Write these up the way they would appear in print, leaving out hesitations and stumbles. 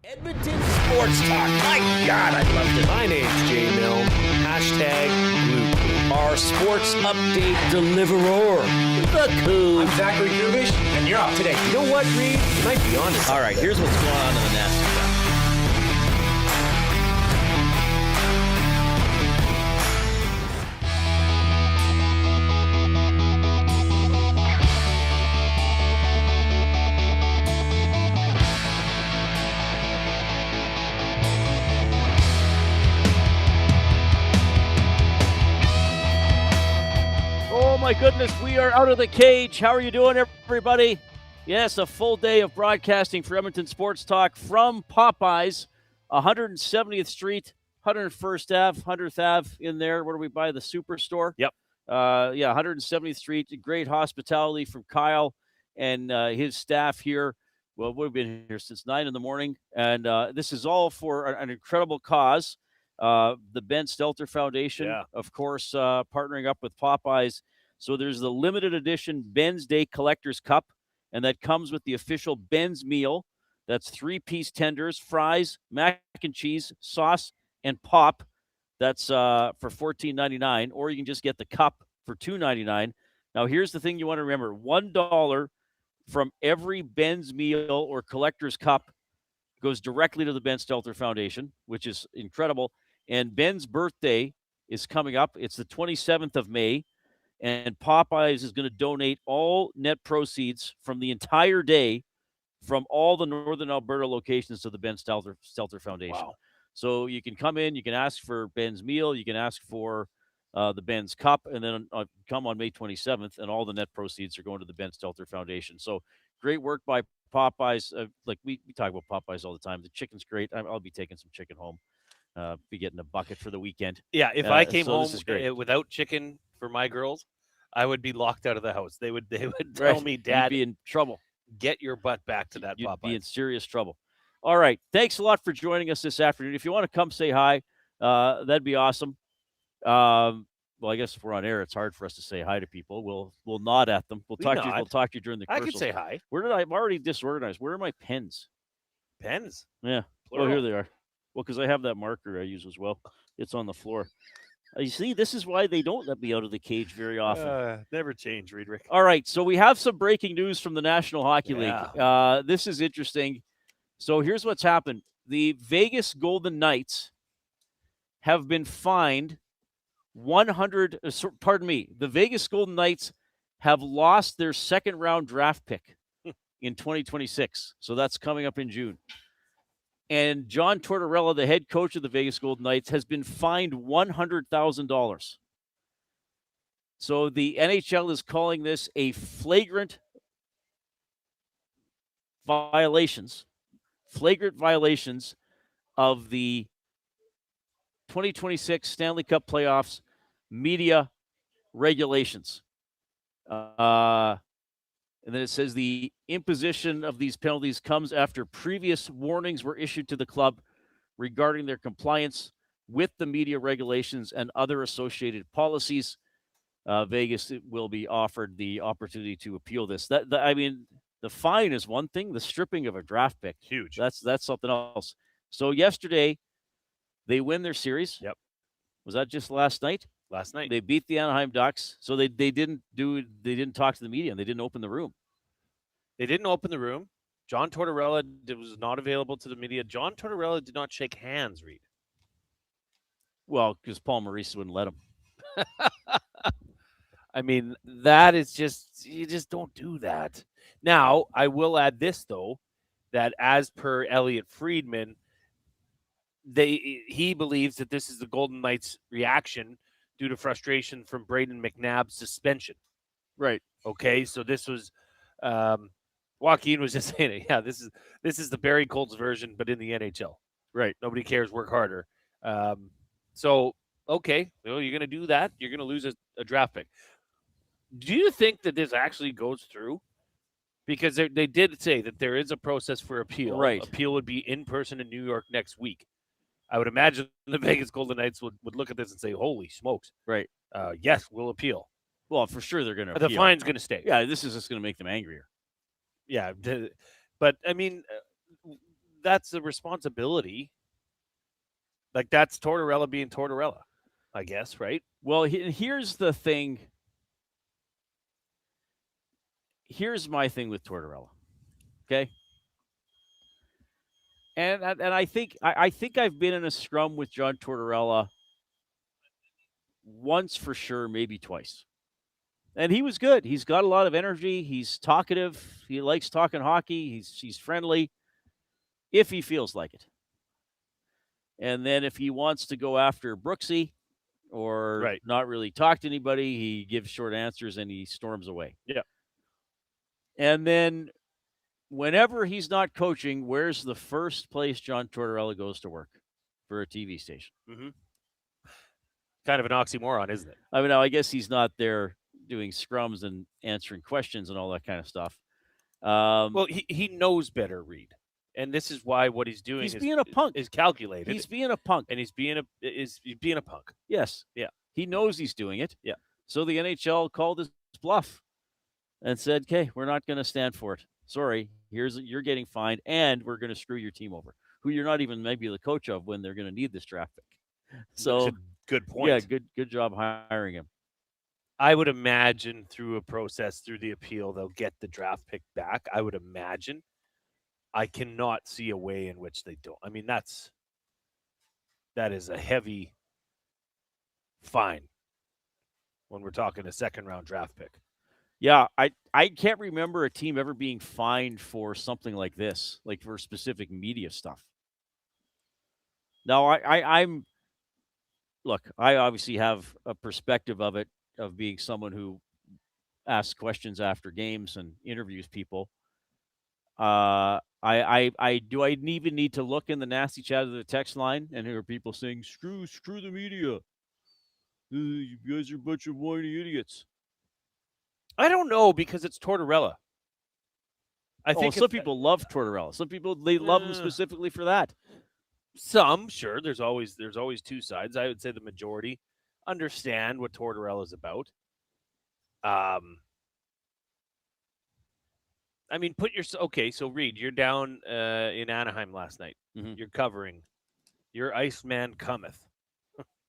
Edmonton Sports Talk. My God, I loved it. My name's Jay Milne. #Blue. Our sports update deliverer, the Coon. I'm Zachary Gubish, and you're up today. You know what, Reid? You might be honest. All right, here's what's going on in the Nest. Oh my goodness, we are out of the cage. How are you doing, everybody? Yes, a full day of broadcasting for Edmonton Sports Talk from Popeyes, 170th Street, 101st Ave, 100th Ave in there. Where do we buy the Superstore? Yep. 170th Street. Great hospitality from Kyle and his staff here. Well, we've been here since 9 in the morning, and this is all for an incredible cause. The Ben Stelter Foundation, of course, partnering up with Popeyes. So there's the limited edition Ben's Day Collector's Cup, and that comes with the official Ben's meal. That's 3-piece tenders, fries, mac and cheese, sauce, and pop. That's for $14.99, or you can just get the cup for $2.99. Now, here's the thing you want to remember. $1 from every Ben's meal or collector's cup goes directly to the Ben Stelter Foundation, which is incredible. And Ben's birthday is coming up. It's the 27th of May. And Popeyes is going to donate all net proceeds from the entire day from all the Northern Alberta locations to the Ben Stelter Foundation. Wow. So you can come in, you can ask for Ben's meal, you can ask for the Ben's Cup, and then come on May 27th, and all the net proceeds are going to the Ben Stelter Foundation. So great work by Popeyes. We talk about Popeyes all the time. The chicken's great. I'll be taking some chicken home. Be getting a bucket for the weekend. Yeah, if I came home without chicken for my girls, I would be locked out of the house. They would tell me, Dad, you'd be in trouble. Get your butt back to that Popeye. You'd be in serious trouble. All right. Thanks a lot for joining us this afternoon. If you want to come say hi, that'd be awesome. Well, I guess if we're on air, it's hard for us to say hi to people. We'll nod at them. We'll talk to you during the commercials. I can say hi. I'm already disorganized. Where are my pens? Pens? Yeah. Plural. Oh, here they are. Well, because I have that marker I use as well. It's on the floor. You see, this is why they don't let me out of the cage very often. Never change, Reid. All right, so we have some breaking news from the National Hockey League. This is interesting. So here's what's happened. The Vegas Golden Knights have been fined the Vegas Golden Knights have lost their second-round draft pick in 2026. So that's coming up in June. And John Tortorella, the head coach of the Vegas Golden Knights, has been fined $100,000. So the NHL is calling this a flagrant violations of the 2026 Stanley Cup playoffs media regulations. And then it says the imposition of these penalties comes after previous warnings were issued to the club regarding their compliance with the media regulations and other associated policies. Vegas will be offered the opportunity to appeal this. The fine is one thing. The stripping of a draft pick, huge. That's something else. So yesterday, they win their series. Yep. Was that just last night? Last night. They beat the Anaheim Ducks. So they didn't talk to the media, and they didn't open the room. They didn't open the room. John Tortorella was not available to the media. John Tortorella did not shake hands, Reid. Well, because Paul Maurice wouldn't let him. I mean, that is you just don't do that. Now, I will add this, though, that as per Elliot Friedman, he believes that this is the Golden Knights' reaction due to frustration from Braden McNabb's suspension. Right. Okay, so this was Joaquin was just saying it. Yeah, this is the Barry Colts version, but in the NHL. Right. Nobody cares. Work harder. So, okay, well, you're going to do that. You're going to lose a draft pick. Do you think that this actually goes through? Because they did say that there is a process for appeal. Right. Appeal would be in person in New York next week. I would imagine the Vegas Golden Knights would look at this and say, holy smokes. Right. Yes, we'll appeal. Well, for sure they're going to appeal. The fine's going to stay. Yeah, this is just going to make them angrier. Yeah. But, I mean, that's a responsibility. Like, that's Tortorella being Tortorella, I guess, right? Well, here's the thing. Here's my thing with Tortorella. Okay. And I think I've been in a scrum with John Tortorella once for sure, maybe twice. And he was good. He's got a lot of energy. He's talkative. He likes talking hockey. He's friendly if he feels like it. And then if he wants to go after Brooksy or not really talk to anybody, he gives short answers and he storms away. Yeah. And then whenever he's not coaching, where's the first place John Tortorella goes to work? For a TV station. Mm-hmm. Kind of an oxymoron, isn't it? I mean, now, I guess he's not there doing scrums and answering questions and all that kind of stuff. Well, he knows better, Reid. And this is why what he's doing being a punk. Is calculated. He's being a punk. And he's being a punk. Yes. Yeah. He knows he's doing it. Yeah. So the NHL called his bluff and said, okay, we're not going to stand for it. Sorry, you're getting fined, and we're going to screw your team over, who you're not even maybe the coach of when they're going to need this draft pick. So that's a good point. Yeah, good job hiring him. I would imagine through a process, through the appeal, they'll get the draft pick back. I would imagine. I cannot see a way in which they don't. I mean, that is a heavy fine when we're talking a second-round draft pick. Yeah, I can't remember a team ever being fined for something like this, like for specific media stuff. Now, I'm look, I obviously have a perspective of it, of being someone who asks questions after games and interviews people. I even need to look in the nasty chat of the text line and hear people saying, screw the media. You guys are a bunch of whiny idiots. I don't know, because it's Tortorella. I think some people love Tortorella. Some people, they love him specifically for that. Some, sure. There's always two sides. I would say the majority understand what Tortorella is about. I mean, okay, so Reid, you're down in Anaheim last night. Mm-hmm. You're covering. Your Iceman cometh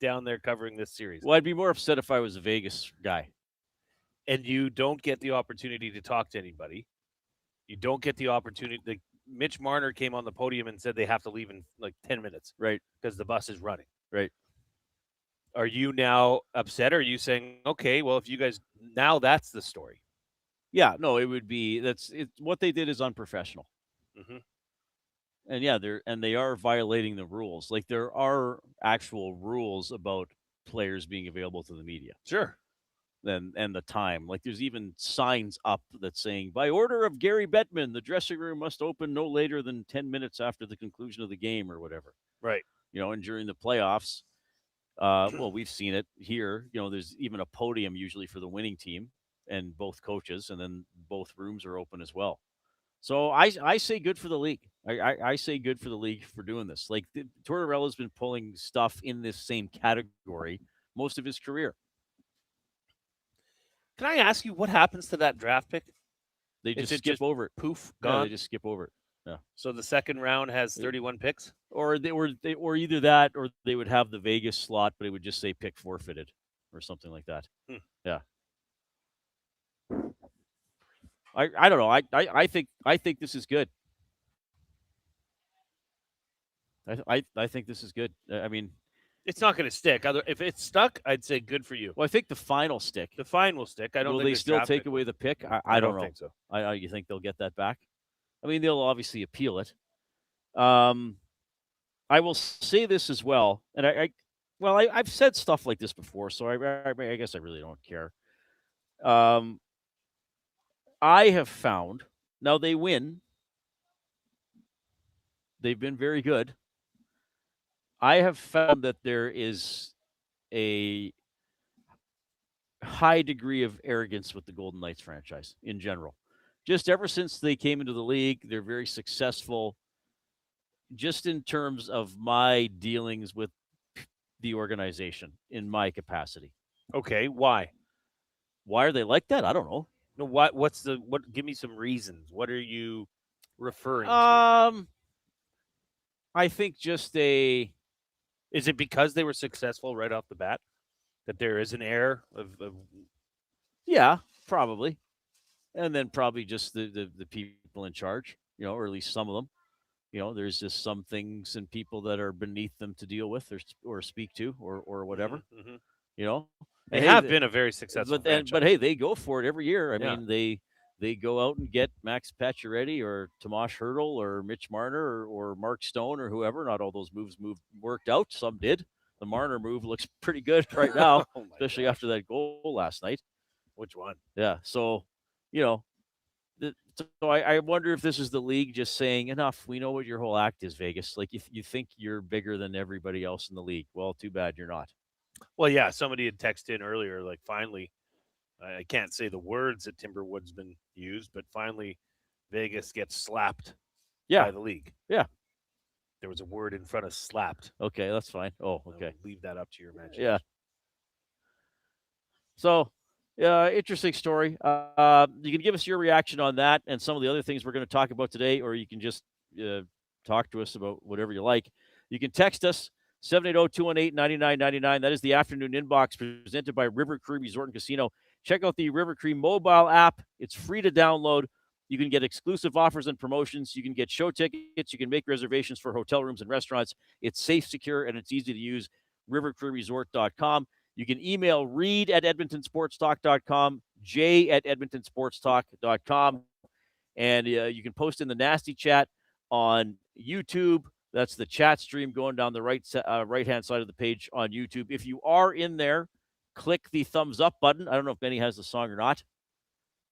down there covering this series. Well, I'd be more upset if I was a Vegas guy. And you don't get the opportunity to talk to anybody. You don't get the opportunity. Mitch Marner came on the podium and said they have to leave in like 10 minutes. Right. Because the bus is running. Right. Are you now upset? Or are you saying, okay, well, if you guys, now that's the story? Yeah, no, it would be, what they did is unprofessional. Mm-hmm. And they are violating the rules. Like, there are actual rules about players being available to the media. Sure. And the time. Like, there's even signs up that's saying, by order of Gary Bettman, the dressing room must open no later than 10 minutes after the conclusion of the game or whatever. Right. And during the playoffs, well, we've seen it here. There's even a podium usually for the winning team and both coaches, and then both rooms are open as well. So I say good for the league. I say good for the league for doing this. Like, Tortorella's been pulling stuff in this same category most of his career. Can I ask you what happens to that draft pick? They just skip over it. Poof, gone. gone. They just skip over it. Yeah. So the second round has 31 picks, or either that, or they would have the Vegas slot, but it would just say pick forfeited or something like that. Yeah. I don't know. I think this is good. I think this is good. I mean, it's not going to stick. If it's stuck, I'd say good for you. Well, I think the fine will stick. The fine will stick. I don't. Will think they still take away the pick? I don't know. Think so. You think they'll get that back? I mean, they'll obviously appeal it. I will say this as well, and I've said stuff like this before, so I guess I really don't care. I have found, now they win. They've been very good. I have found that there is a high degree of arrogance with the Golden Knights franchise in general. Just ever since they came into the league, they're very successful. Just in terms of my dealings with the organization in my capacity. Okay, why? Why are they like that? I don't know. No, what? Give me some reasons. What are you referring to? I think just a Is it because they were successful right off the bat that there is an air of yeah, probably, and then probably just the people in charge, or at least some of them. There's just some things and people that are beneath them to deal with or speak to or whatever. Mhm. You know, They and have been a very successful but franchise. hey, they go for it every year. I Yeah. mean, they go out and get Max Pacioretty or Tomas Hertl or Mitch Marner or Mark Stone or whoever. Not all those moves worked out. Some did. The Marner move looks pretty good right now, Oh my especially gosh. after that goal last night. Which one? Yeah. So, you know, I wonder if this is the league just saying, enough. We know what your whole act is, Vegas. Like, if you think you're bigger than everybody else in the league, well, too bad you're not. Well, yeah, somebody had texted in earlier, like finally, I can't say the words that Timberwood's been used, but finally Vegas gets slapped by the league. Yeah. There was a word in front of slapped. Okay, that's fine. Oh, I'll okay. leave that up to your imagination. Yeah. So, interesting story. You can give us your reaction on that and some of the other things we're going to talk about today, or you can just talk to us about whatever you like. You can text us 780-218-9999. That is the afternoon inbox presented by River Cree Resort and Casino. Check out the River Cree mobile app. It's free to download. You can get exclusive offers and promotions. You can get show tickets. You can make reservations for hotel rooms and restaurants. It's safe, secure, and it's easy to use. rivercreeresort.com. You can email Reid at edmontonsportstalk.com, Jay at edmontonsportstalk.com, and you can post in the nasty chat on YouTube. That's the chat stream going down the right-hand side of the page on YouTube. If you are in there, click the thumbs up button. I don't know if Benny has the song or not.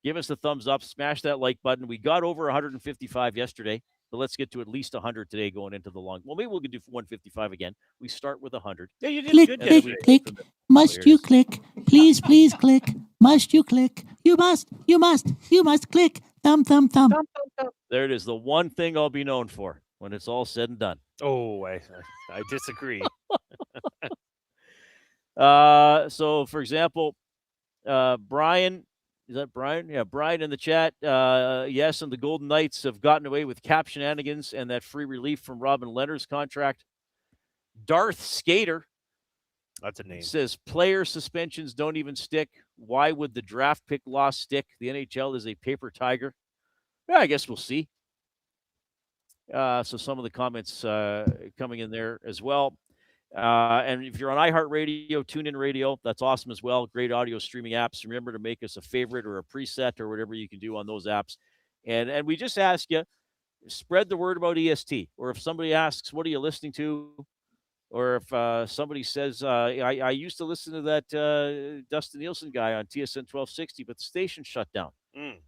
Give us the thumbs up. Smash that like button. We got over 155 yesterday, but let's get to at least 100 today going into the long. Well, maybe we'll do 155 again. We start with 100. Yeah, you did Click, good click, yesterday. click. Must you is. click? Please, please click. Must you click? You must click. Thumb. There it is. The one thing I'll be known for when it's all said and done. Oh, I disagree. So, for example, Brian, is that Brian? Yeah, Brian in the chat. Yes, and the Golden Knights have gotten away with cap shenanigans and that free relief from Robin Leonard's contract. Darth Skater. That's a name. Says player suspensions don't even stick. Why would the draft pick loss stick? The NHL is a paper tiger. Yeah, I guess we'll see. So some of the comments coming in there as well. And if you're on iHeartRadio, TuneIn Radio, that's awesome as well. Great audio streaming apps. Remember to make us a favorite or a preset or whatever you can do on those apps. And we just ask you, spread the word about EST. Or if somebody asks, what are you listening to? Or if somebody says, I used to listen to that Dustin Nielsen guy on TSN 1260, but the station shut down.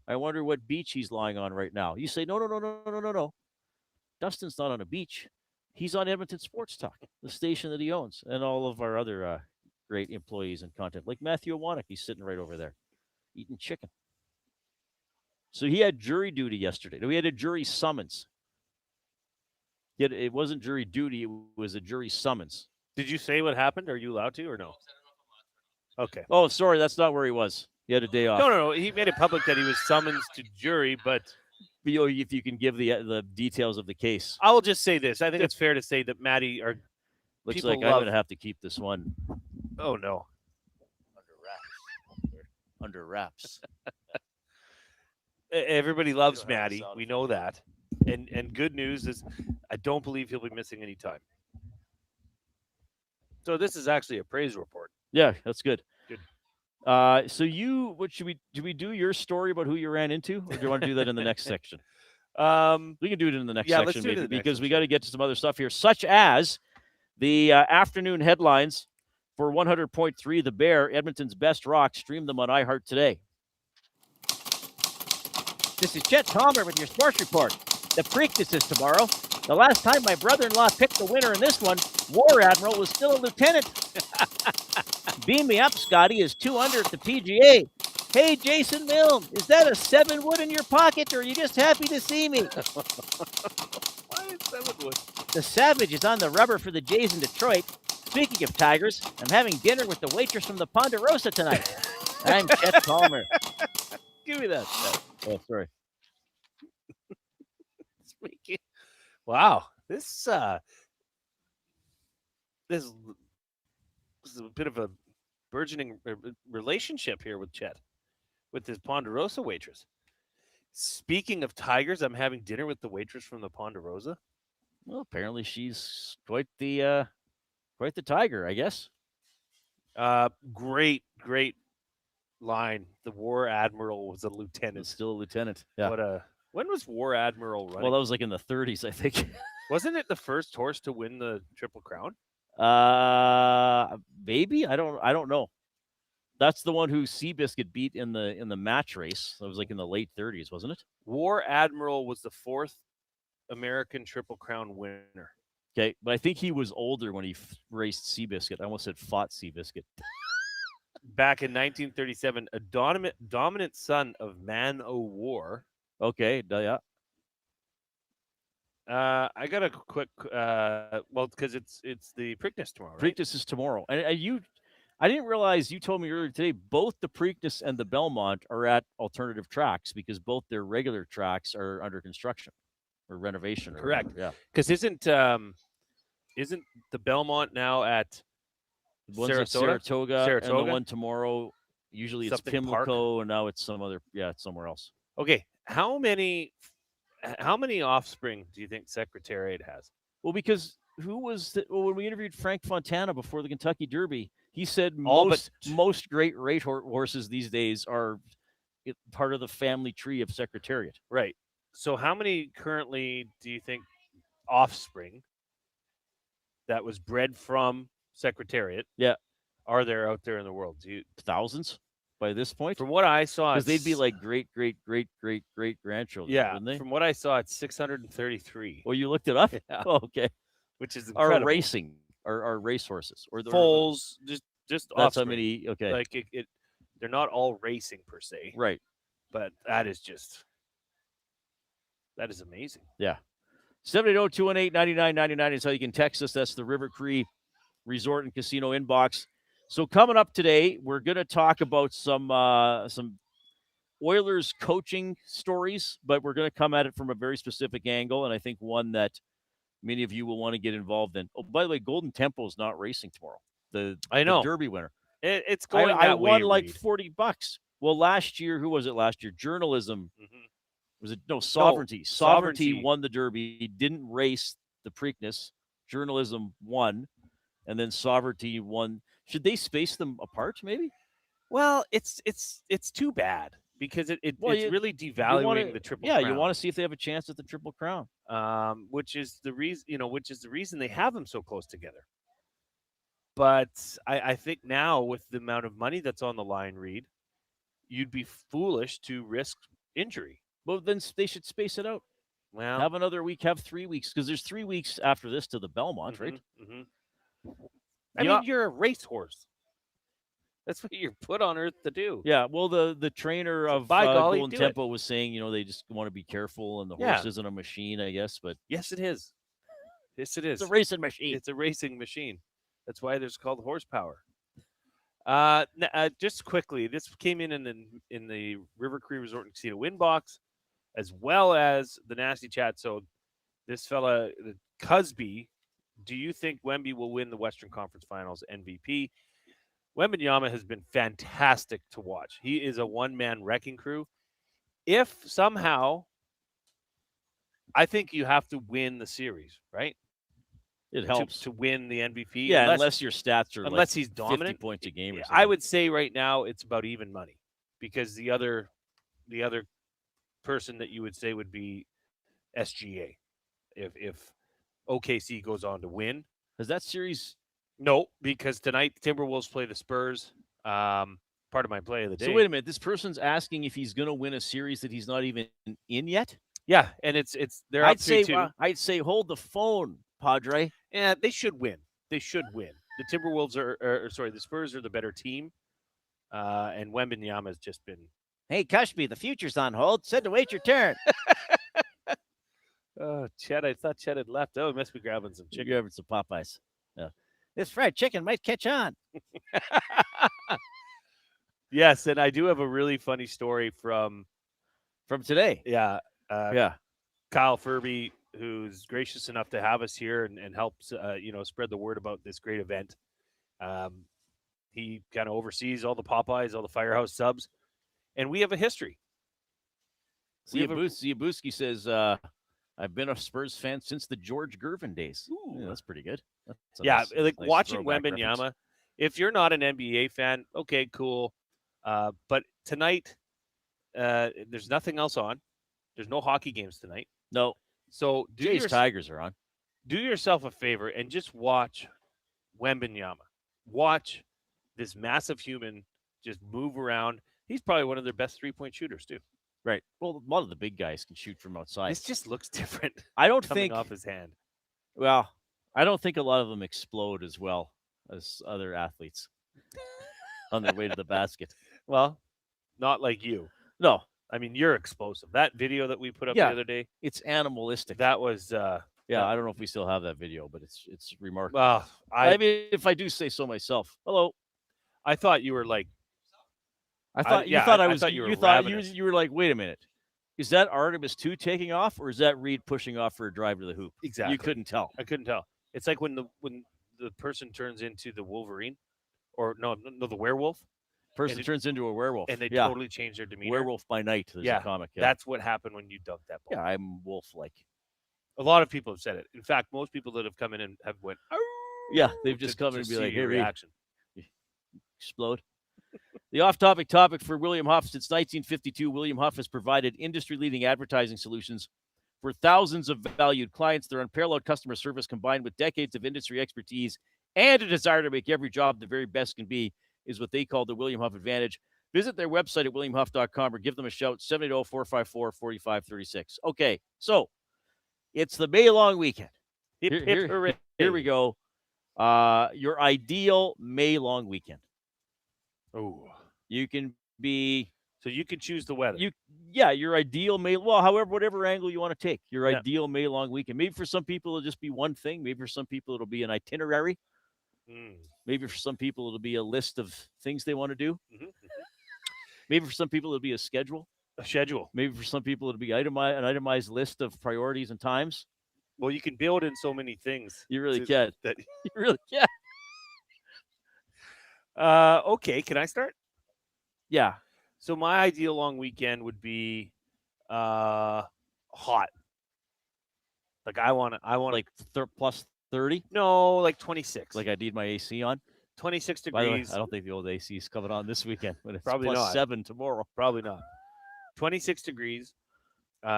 I wonder what beach he's lying on right now. You say, no. Dustin's not on a beach. He's on Edmonton Sports Talk, the station that he owns, and all of our other great employees and content, like Matthew Awanek. He's sitting right over there eating chicken. So he had jury duty yesterday. We had a jury summons. Yet it wasn't jury duty. It was a jury summons. Did you say what happened? Are you allowed to or no? Okay. Oh, sorry. That's not where he was. He had a day off. No. He made it public that he was summoned to jury, but if you can give the details of the case. I will just say this. I think it's fair to say that Maddie or looks like I'm going to have to keep this one. Oh, no. Under wraps. Everybody loves Maddie. We know that. And good news is I don't believe he'll be missing any time. So this is actually a praise report. Yeah, that's good. Good. So do we do your story about who you ran into, or do you want to do that in the next section? We can do it in the next section, let's do it in the next because we section. got to get to some other stuff here, such as the afternoon headlines for 100.3 The Bear, Edmonton's best rock. Stream them on iHeart today. This is Chet Palmer with your sports report. The Preakness is tomorrow. The last time my brother-in-law picked the winner in this one, War Admiral was still a lieutenant. Beam me up, Scotty, is 2 under at the PGA. Hey, Jason Milne, is that a 7-wood in your pocket, or are you just happy to see me? Why is 7-wood? The Savage is on the rubber for the Jays in Detroit. Speaking of Tigers, I'm having dinner with the waitress from the Ponderosa tonight. I'm Chet Palmer. Give me that. Oh, sorry. Wow. This is a bit of a burgeoning relationship here with Chet, with his Ponderosa waitress. Speaking of tigers, I'm having dinner with the waitress from the Ponderosa. Well, apparently she's quite the tiger, I guess. Great line. The War Admiral was a It's lieutenant. still a lieutenant. Yeah. When was War Admiral running? Well, that was like in the 30s, I think. Wasn't it the first horse to win the Triple Crown? Maybe I don't know. That's the one who Seabiscuit beat in the match race. That was like in the late 30s, wasn't it? War Admiral was the fourth American Triple Crown winner. Okay, but I think he was older when he raced Seabiscuit. I almost said fought Seabiscuit. Back in 1937, a dominant son of Man o' War. Okay, yeah. I got a quick, because it's the Preakness tomorrow, right? Preakness is tomorrow. And I didn't realize, you told me earlier today, both the Preakness and the Belmont are at alternative tracks because both their regular tracks are under construction or renovation. Correct. Yeah. Because isn't the Belmont now at One's at Saratoga, and the one tomorrow, usually it's Something Pimlico, and now it's it's somewhere else. Okay, how many offspring do you think Secretariat has? Well, because when we interviewed Frank Fontana before the Kentucky Derby, he said most great rate horses these days are part of the family tree of Secretariat. Right. So how many currently do you think offspring that was bred from Secretariat are there out there in the world? Thousands by this point? From what I saw, because they'd be like great grandchildren. Yeah, wouldn't they? From what I saw, it's 633. Well, you looked it up? Yeah. Oh, okay. Which is incredible. Our racing, our race horses, or the foals, just that's offspring. how many. Okay, Like they're not all racing per se, right? But that is amazing. Yeah. 780-218-9999 is how you can text us. That's the River Cree Resort and Casino inbox. So coming up today, we're going to talk about some Oilers coaching stories, but we're going to come at it from a very specific angle, and I think one that many of you will want to get involved in. Oh, by the way, Golden Tempo is not racing tomorrow. The Derby winner. It's going that I way, won like Reid. $40. Well, last year, who was it last year? Journalism. Mm-hmm. Was it? No, Sovereignty. No, Sovereignty won the Derby. He didn't race the Preakness. Journalism won, and then Sovereignty won. Should they space them apart, maybe? Well, it's too bad because it's really devaluing the Triple Crown. Yeah, you want to see if they have a chance at the Triple Crown. Which is the reason they have them so close together. But I think now with the amount of money that's on the line, Reid, you'd be foolish to risk injury. Well, then they should space it out. Well, have another week, have 3 weeks, because there's 3 weeks after this to the Belmont, right? Mm-hmm. I mean, you're a racehorse. That's what you're put on earth to do. Yeah, well, the trainer of Golden Tempo was saying, they just want to be careful, and the horse isn't a machine, I guess. But yes, it is. Yes, it is. It's a racing machine. It's a racing machine. That's why there's called horsepower. Just quickly, this came in the River Cree Resort and Casino inbox, as well as the Nasty Chat. So this fella, Cusby, do you think Wemby will win the Western Conference Finals MVP? Webanyama has been fantastic to watch. He is a one-man wrecking crew. If somehow, I think you have to win the series, right? It helps to win the MVP. Yeah, unless your stats are he's dominant, 50 points a game or something. I would say right now it's about even money, because the other person that you would say would be SGA if OKC goes on to win. Has that series? No, because tonight Timberwolves play the Spurs. Part of my play of the day. So wait a minute. This person's asking if he's going to win a series that he's not even in yet? Yeah, and they're up 3-2. I'd say hold the phone, Padre. Yeah, they should win. They should win. The Timberwolves the Spurs are the better team. And Wembanyama has just been. Hey, Cushby, the future's on hold. Said to wait your turn. Oh, Chet, I thought Chet had left. Oh, he must be grabbing some chicken. Grabbing some Popeyes. Yeah. This fried chicken might catch on. Yes, and I do have a really funny story from today. Yeah. Yeah. Kyle Furby who's gracious enough to have us here and helps, spread the word about this great event. He kind of oversees all the Popeyes, all the Firehouse subs, and we have a history. Ziabuski says, I've been a Spurs fan since the George Gervin days. Yeah, that's pretty good. That's nice watching Wembanyama. Wembanyama. If you're not an NBA fan, okay, cool. But tonight, there's nothing else on. There's no hockey games tonight. No. So Jay's Tigers are on. Do yourself a favor and just watch Wembanyama. Watch this massive human just move around. He's probably one of their best three-point shooters, too. Right. Well, a lot of the big guys can shoot from outside. This just looks different. I don't coming think off his hand. Well, I don't think a lot of them explode as well as other athletes on their way to the basket. Well, not like you. No. I mean, you're explosive. That video that we put up the other day, it's animalistic. That was I don't know if we still have that video, but it's remarkable. Well, I mean, if I do say so myself. Hello. I thought you were like you were like, wait a minute. Is that Artemis 2 taking off, or is that Reid pushing off for a drive to the hoop? Exactly. You couldn't tell. I couldn't tell. It's like when the person turns into the Wolverine, or no, the werewolf. Person turns into a werewolf, and they totally change their demeanor. Werewolf by Night. There's a comic. Yeah. That's what happened when you dunked that ball. Yeah, I'm wolf-like. A lot of people have said it. In fact, most people that have come in and have went, yeah, they've just come in and be like, "Hey, reaction, explode." The off-topic topic for William Huff. Since 1952, William Huff has provided industry-leading advertising solutions for thousands of valued clients. Their unparalleled customer service, combined with decades of industry expertise and a desire to make every job the very best can be, is what they call the William Huff advantage. Visit their website at williamhuff.com or give them a shout, 780-454-4536. Okay, so it's the May long weekend. Here we go. Your ideal May long weekend. Oh, you can be. So you can choose the weather. Your ideal May. Well, whatever angle you want to take. Your ideal May long weekend. Maybe for some people it'll just be one thing. Maybe for some people it'll be an itinerary. Maybe for some people it'll be a list of things they want to do. Maybe for some people it'll be a schedule. Maybe for some people it'll be an itemized list of priorities and times. Well, you can build in so many things. You really can. You really can. Okay, can I start? Yeah. So my ideal long weekend would be hot. Like I want like plus 30? No, like 26. Like I need my AC on? 26 degrees. By the way, I don't think the old AC is coming on this weekend, but it's probably plus not. 7 tomorrow. Probably not. 26 degrees,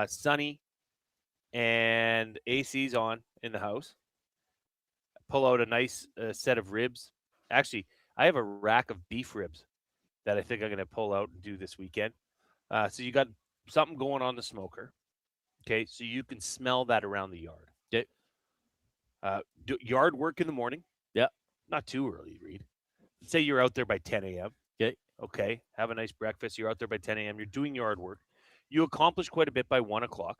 sunny, and AC's on in the house. Pull out a nice set of ribs. Actually, I have a rack of beef ribs that I think I'm going to pull out and do this weekend. So you got something going on the smoker. Okay, so you can smell that around the yard. Okay. Do yard work in the morning. Yeah. Not too early, Reid. Say you're out there by 10 a.m. Okay. Okay. Have a nice breakfast. You're out there by 10 a.m. You're doing yard work. You accomplish quite a bit by 1 o'clock.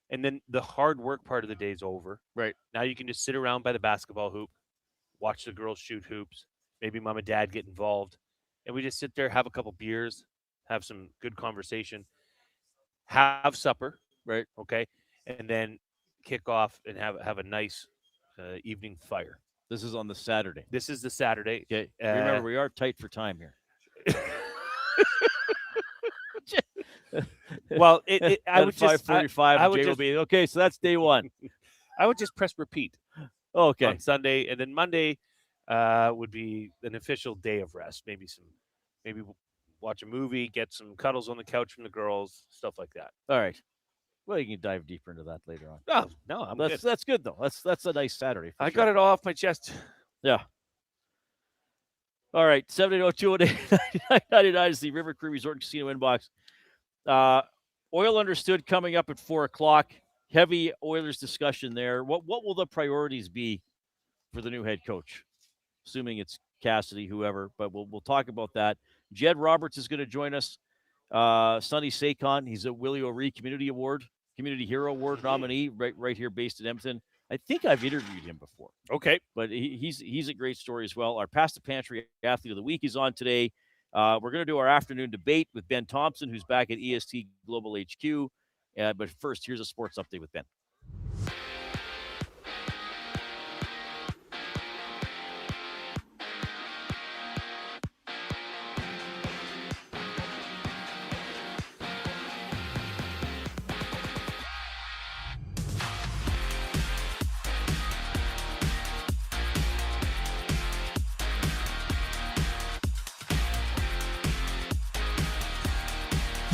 And then the hard work part of the day is over. Right. Now you can just sit around by the basketball hoop, watch the girls shoot hoops, maybe mom and dad get involved. And we just sit there, have a couple beers, have some good conversation, have supper. Right. Okay. And then kick off and have a nice evening fire. This is on the Saturday. This is the Saturday. Okay. Remember, we are tight for time here. Well, I would 5:45. Jay will be okay. So that's day one. I would just press repeat. Okay. On Sunday, and then Monday would be an official day of rest. Maybe watch a movie, get some cuddles on the couch from the girls, stuff like that. All right. Well, you can dive deeper into that later on. Oh, no, that's good though. That's a nice Saturday. I got it all off my chest. Yeah. All right, 780-218-9999 is the River Cree Resort and Casino inbox. Oil Understood coming up at 4 o'clock. Heavy Oilers discussion there. What will the priorities be for the new head coach? Assuming it's Cassidy, whoever, but we'll talk about that. Jed Roberts is going to join us. Sunny Seikon, he's a Willie O'Ree Community Hero Award nominee, right here based in Edmonton. I think I've interviewed him before. Okay. But he's a great story as well. Our Past the Pantry Athlete of the Week is on today. We're going to do our afternoon debate with Ben Thompson, who's back at EST Global HQ. But first, here's a sports update with Ben.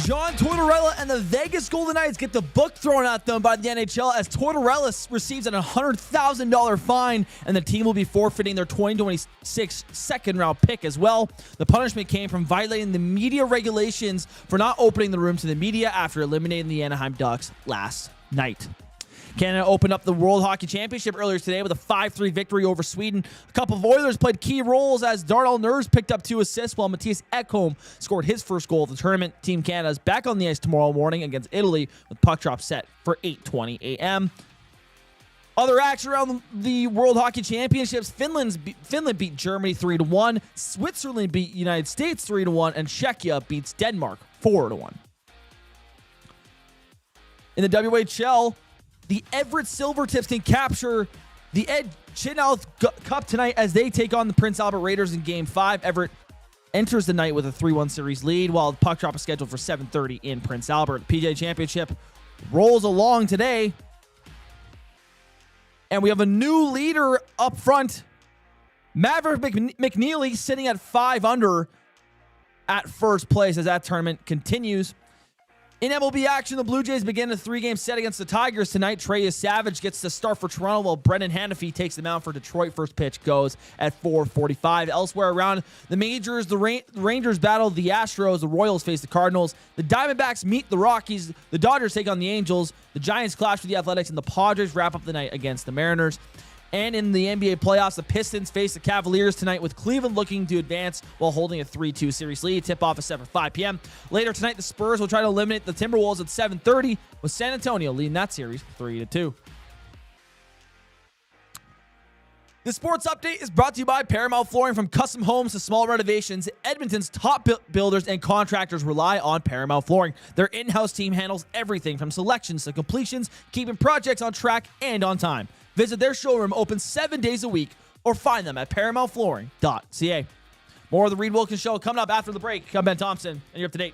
John Tortorella and the Vegas Golden Knights get the book thrown at them by the NHL as Tortorella receives an $100,000 fine, and the team will be forfeiting their 2026 second-round pick as well. The punishment came from violating the media regulations for not opening the room to the media after eliminating the Anaheim Ducks last night. Canada opened up the World Hockey Championship earlier today with a 5-3 victory over Sweden. A couple of Oilers played key roles as Darnell Nurse picked up 2 assists while Matthias Ekholm scored his first goal of the tournament. Team Canada is back on the ice tomorrow morning against Italy with puck drop set for 8:20 a.m. Other action around the World Hockey Championships, Finland beat Germany 3-1, Switzerland beat United States 3-1, and Czechia beats Denmark 4-1. In the WHL, the Everett Silvertips can capture the Ed Chynoweth Cup tonight as they take on the Prince Albert Raiders in Game 5. Everett enters the night with a 3-1 series lead, while the puck drop is scheduled for 7:30 in Prince Albert. The PGA Championship rolls along today, and we have a new leader up front. Maverick McNeely sitting at 5 under at first place as that tournament continues. In MLB action, the Blue Jays begin a 3-game set against the Tigers tonight. Trey Savage gets the start for Toronto, while Brendan Hanafy takes the mound for Detroit. First pitch goes at 4:45. Elsewhere around the majors, the Rangers battle the Astros. The Royals face the Cardinals. The Diamondbacks meet the Rockies. The Dodgers take on the Angels. The Giants clash with the Athletics, and the Padres wrap up the night against the Mariners. And in the NBA playoffs, the Pistons face the Cavaliers tonight, with Cleveland looking to advance while holding a 3-2 series lead. Tip-off is set for 5 p.m. Later tonight, the Spurs will try to eliminate the Timberwolves at 7:30, with San Antonio leading that series 3-2. The sports update is brought to you by Paramount Flooring. From custom homes to small renovations, Edmonton's top builders and contractors rely on Paramount Flooring. Their in-house team handles everything from selections to completions, keeping projects on track and on time. Visit their showroom, open 7 days a week, or find them at ParamountFlooring.ca. More of the Reid Wilkins Show coming up after the break. I'm Ben Thompson, and you're up to date.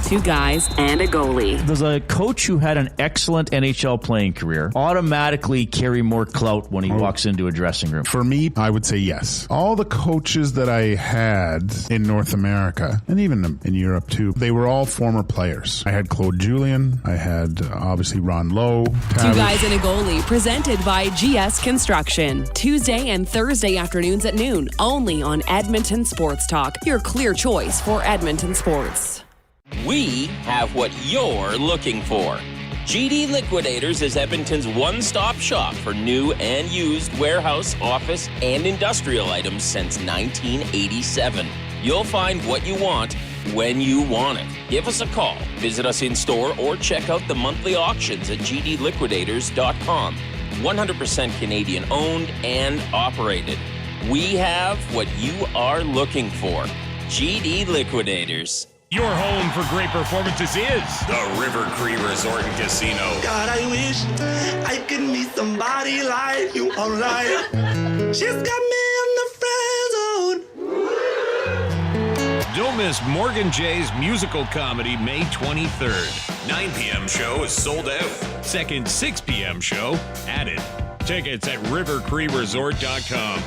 2 guys and a goalie. Does a coach who had an excellent NHL playing career automatically carry more clout when he walks into a dressing room? For me, I would say yes. All the coaches that I had in North America, and even in Europe too, they were all former players. I had Claude Julien. I had, obviously, Ron Lowe. 2 guys and a goalie, presented by GS Construction. Tuesday and Thursday afternoons at noon, only on Edmonton Sports Talk, your clear choice for Edmonton sports. We have what you're looking for. GD Liquidators is Edmonton's one-stop shop for new and used warehouse, office, and industrial items since 1987. You'll find what you want when you want it. Give us a call, visit us in store, or check out the monthly auctions at gdliquidators.com. 100% Canadian owned and operated. We have what you are looking for. GD Liquidators. Your home for great performances is the River Cree Resort and Casino. God, I wish I could meet somebody like you online. She's got me in the friend zone. Don't miss Morgan Jay's musical comedy May 23rd. 9 p.m. show is sold out. Second 6 p.m. show added. Tickets at rivercreeresort.com.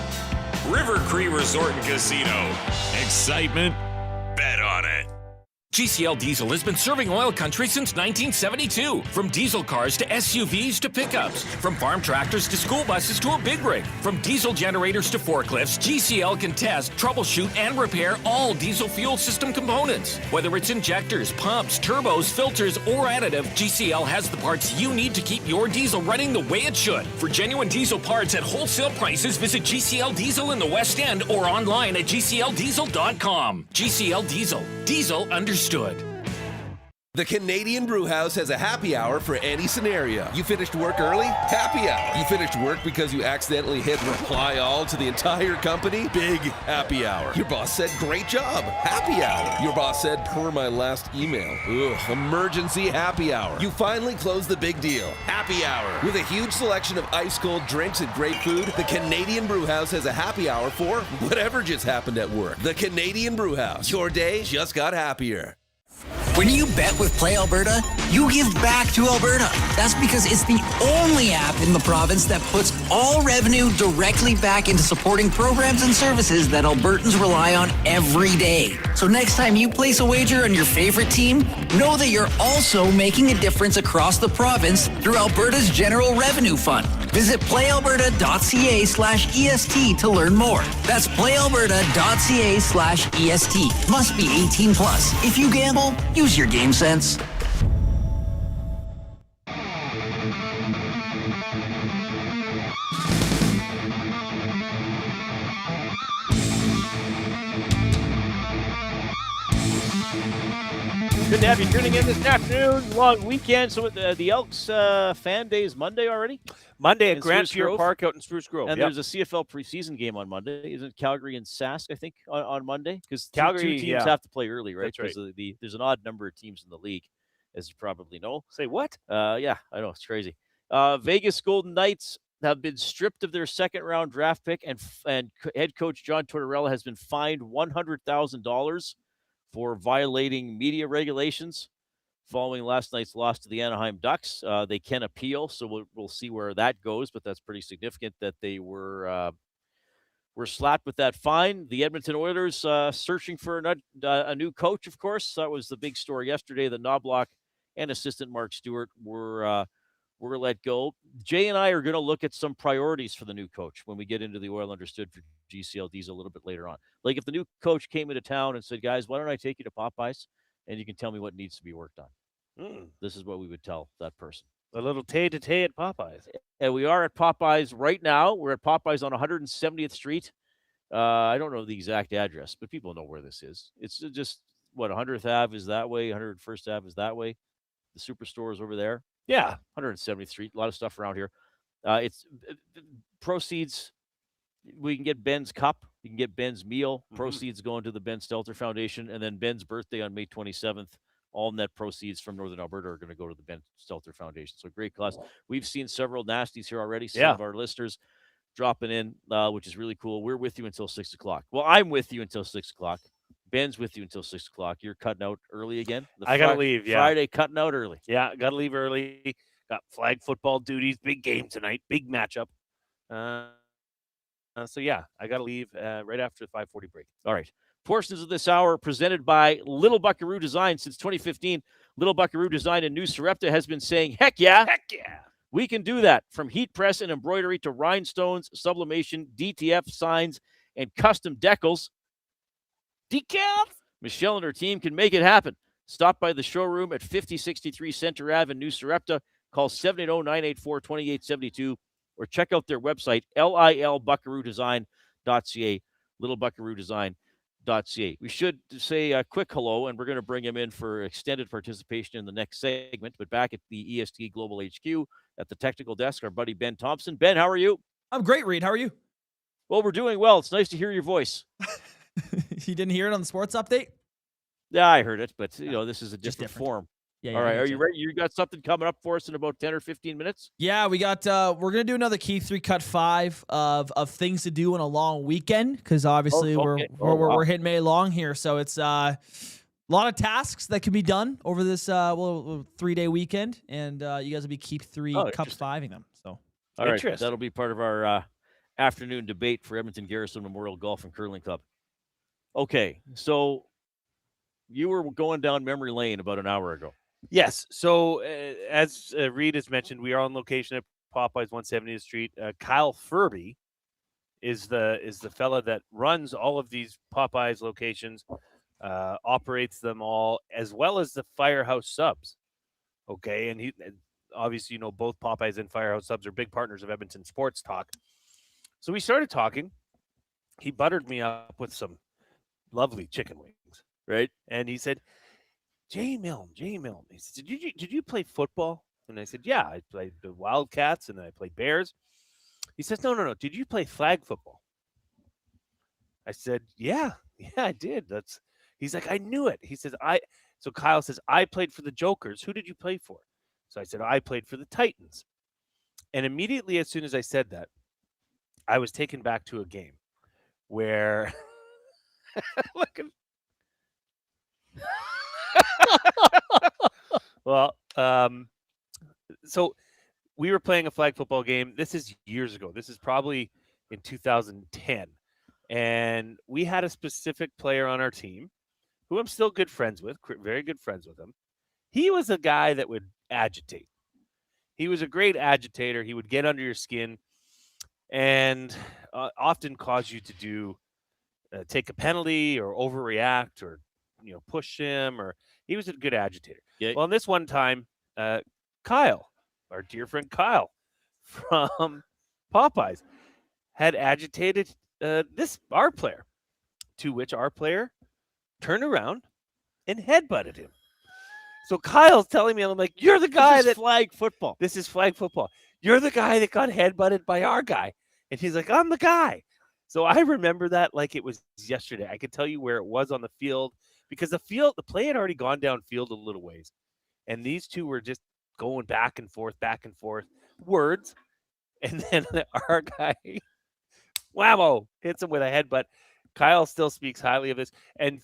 River Cree Resort and Casino. Excitement, bet on it. GCL Diesel has been serving oil country since 1972. From diesel cars to SUVs to pickups. From farm tractors to school buses to a big rig. From diesel generators to forklifts, GCL can test, troubleshoot, and repair all diesel fuel system components. Whether it's injectors, pumps, turbos, filters, or additive, GCL has the parts you need to keep your diesel running the way it should. For genuine diesel parts at wholesale prices, visit GCL Diesel in the West End or online at gcldiesel.com. GCL Diesel. Diesel understood. The Canadian Brewhouse has a happy hour for any scenario. You finished work early? Happy hour. You finished work because you accidentally hit reply all to the entire company? Big happy hour. Your boss said, great job. Happy hour. Your boss said, per my last email. Ugh, emergency happy hour. You finally closed the big deal. Happy hour. With a huge selection of ice-cold drinks and great food, the Canadian Brewhouse has a happy hour for whatever just happened at work. The Canadian Brewhouse. Your day just got happier. When you bet with Play Alberta, you give back to Alberta. That's because it's the only app in the province that puts all revenue directly back into supporting programs and services that Albertans rely on every day. So next time you place a wager on your favorite team, know that you're also making a difference across the province through Alberta's General Revenue Fund. Visit playalberta.ca/EST to learn more. That's playalberta.ca/EST. Must be 18 plus. If you gamble, use your game sense. Good to have you tuning in this afternoon. Long weekend. So the Elks fan day is Monday already? Monday at In Grand Spruce Pier Grove. Park out in Spruce Grove. And Yep. there's a CFL preseason game on Monday. Isn't Calgary and Sask, I think, on Monday? Because Calgary, two teams yeah. have to play early, right? That's right. Because there's an odd number of teams in the league, as you probably know. Say what? Yeah, I know. It's crazy. Vegas Golden Knights have been stripped of their second-round draft pick, and head coach John Tortorella has been fined $100,000 for violating media regulations following last night's loss to the Anaheim Ducks. They can appeal, so we'll see where that goes, but that's pretty significant that they were slapped with that fine. The Edmonton Oilers searching for a new coach, of course. That was the big story yesterday. The Knobloch and assistant Mark Stewart were let go. Jay and I are going to look at some priorities for the new coach when we get into the Oil Understood for GCLDs a little bit later on. Like if the new coach came into town and said, guys, why don't I take you to Popeyes and you can tell me what needs to be worked on. This is what we would tell that person. A little tay-to-tay at Popeyes. And we are at Popeyes right now. We're at Popeyes on 170th Street. I don't know the exact address, but people know where this is. It's just, 100th Ave is that way, 101st Ave is that way. The Superstore is over there. Yeah. 170th Street. A lot of stuff around here. It's proceeds. We can get Ben's cup. You can get Ben's meal. Proceeds going to the Ben Stelter Foundation. And then Ben's birthday on May 27th. All net proceeds from Northern Alberta are going to go to the Ben Stelter Foundation. So great cause. We've seen several nasties here already. Some of our listeners dropping in, which is really cool. We're with you until 6 o'clock. Well, I'm with you until 6 o'clock. Ben's with you until 6 o'clock. You're cutting out early again? I got to leave, yeah. Friday, cutting out early. Yeah, got to leave early. Got flag football duties. Big game tonight. Big matchup. So, yeah, I got to leave right after the 5:40 break. All right. Portions of this hour presented by Little Buckaroo Design. Since 2015, Little Buckaroo Design in New Sarepta has been saying, heck yeah. Heck yeah. We can do that. From heat press and embroidery to rhinestones, sublimation, DTF signs, and custom decals. Decals? Michelle and her team can make it happen. Stop by the showroom at 5063 Center Ave in New Sarepta. Call 780-984-2872 or check out their website, lilbuckaroodesign.ca, littlebuckaroodesign.ca. We should say a quick hello, and we're going to bring him in for extended participation in the next segment. But back at the EST Global HQ at the technical desk, our buddy Ben Thompson. Ben, how are you? I'm great, Reid. How are you? Well, we're doing well. It's nice to hear your voice. You didn't hear it on the sports update? Yeah, I heard it, but this is a different form. Yeah, all right, are you ready? You got something coming up for us in about 10 or 15 minutes? Yeah, we got. We're gonna do another Key 3 Cut 5 of things to do in a long weekend because obviously we're hitting May long here, so it's a lot of tasks that can be done over this 3-day weekend, and you guys will be Keep 3 Cup 5ing them. So all right, that'll be part of our afternoon debate for Edmonton Garrison Memorial Golf and Curling Club. Okay, so you were going down memory lane about an hour ago. Yes. So as Reid has mentioned, we are on location at Popeyes 170th Street. Kyle Furby is the fella that runs all of these Popeyes locations, operates them all, as well as the Firehouse Subs. Okay, and he obviously, both Popeyes and Firehouse Subs are big partners of Edmonton Sports Talk. So we started talking. He buttered me up with some lovely chicken wings, right? And he said, Jay Milne. He said, did you play football? And I said, yeah, I played the Wildcats and I played Bears. He says, no. Did you play flag football? I said, yeah, I did. He's like, I knew it. He says, so Kyle says, I played for the Jokers. Who did you play for? So I said, I played for the Titans. And immediately as soon as I said that, I was taken back to a game where look at Well, so we were playing a flag football game. This is years ago. This is probably in 2010. And we had a specific player on our team who I'm still good friends with, very good friends with him. He was a guy that would agitate. He was a great agitator. He would get under your skin and often cause you to take a penalty or overreact or push him. Or he was a good agitator. Yeah. Well, this one time, Kyle, our dear friend Kyle from Popeyes, had agitated our player, to which our player turned around and headbutted him. So Kyle's telling me, I'm like, you're the guy that flag football. This is flag football. You're the guy that got headbutted by our guy. And he's like, I'm the guy. So I remember that like it was yesterday. I could tell you where it was on the field because the play had already gone downfield a little ways. And these two were just going back and forth, words. And then our guy, whammo, hits him with a headbutt. Kyle still speaks highly of this. And